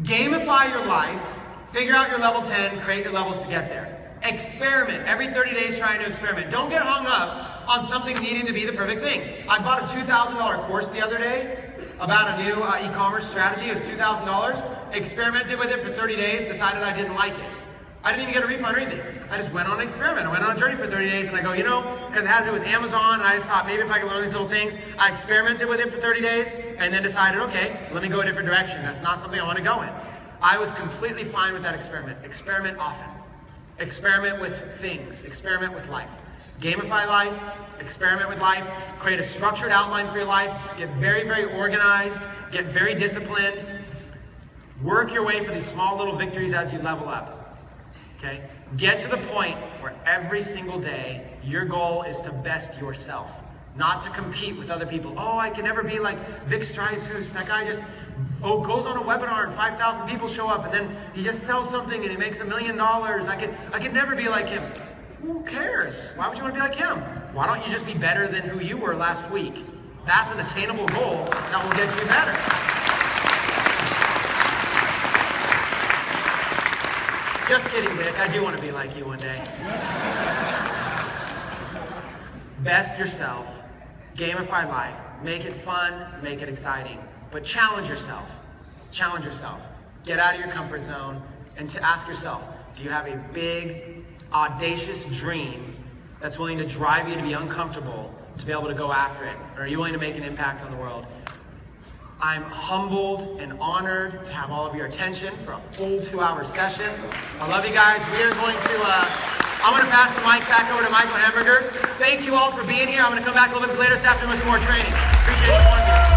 Gamify your life. Figure out your level 10. Create your levels to get there. Experiment. Every 30 days, try a new experiment. Don't get hung up on something needing to be the perfect thing. I bought a $2,000 course the other day about a new e-commerce strategy. It was $2,000. Experimented with it for 30 days, decided I didn't like it. I didn't even get a refund or anything. I just went on an experiment. I went on a journey for 30 days and I go, because it had to do with Amazon, and I just thought maybe if I could learn these little things, I experimented with it for 30 days and then decided, okay, let me go a different direction. That's not something I want to go in. I was completely fine with that experiment. Experiment often. Experiment with things. Experiment with life. Gamify life. Experiment with life. Create a structured outline for your life. Get very, very organized. Get very disciplined. Work your way for these small little victories as you level up. Okay? Get to the point where every single day your goal is to best yourself. Not to compete with other people. Oh, I can never be like Vic Streishuis. That guy just goes on a webinar and 5,000 people show up and then he just sells something and he makes $1 million. I could never be like him. Who cares? Why would you want to be like him? Why don't you just be better than who you were last week? That's an attainable goal that will get you better. Just kidding, Vic. I do want to be like you one day. Best yourself. Gamify life. Make it fun, make it exciting, but challenge yourself. Challenge yourself. Get out of your comfort zone and to ask yourself, do you have a big, audacious dream that's willing to drive you to be uncomfortable to be able to go after it? Or are you willing to make an impact on the world? I'm humbled and honored to have all of your attention for a full 2-hour session. I love you guys. We are going to, I'm going to pass the mic back over to Michael Hamburger. Thank you all for being here. I'm going to come back a little bit later this afternoon with some more training. Appreciate each one of you.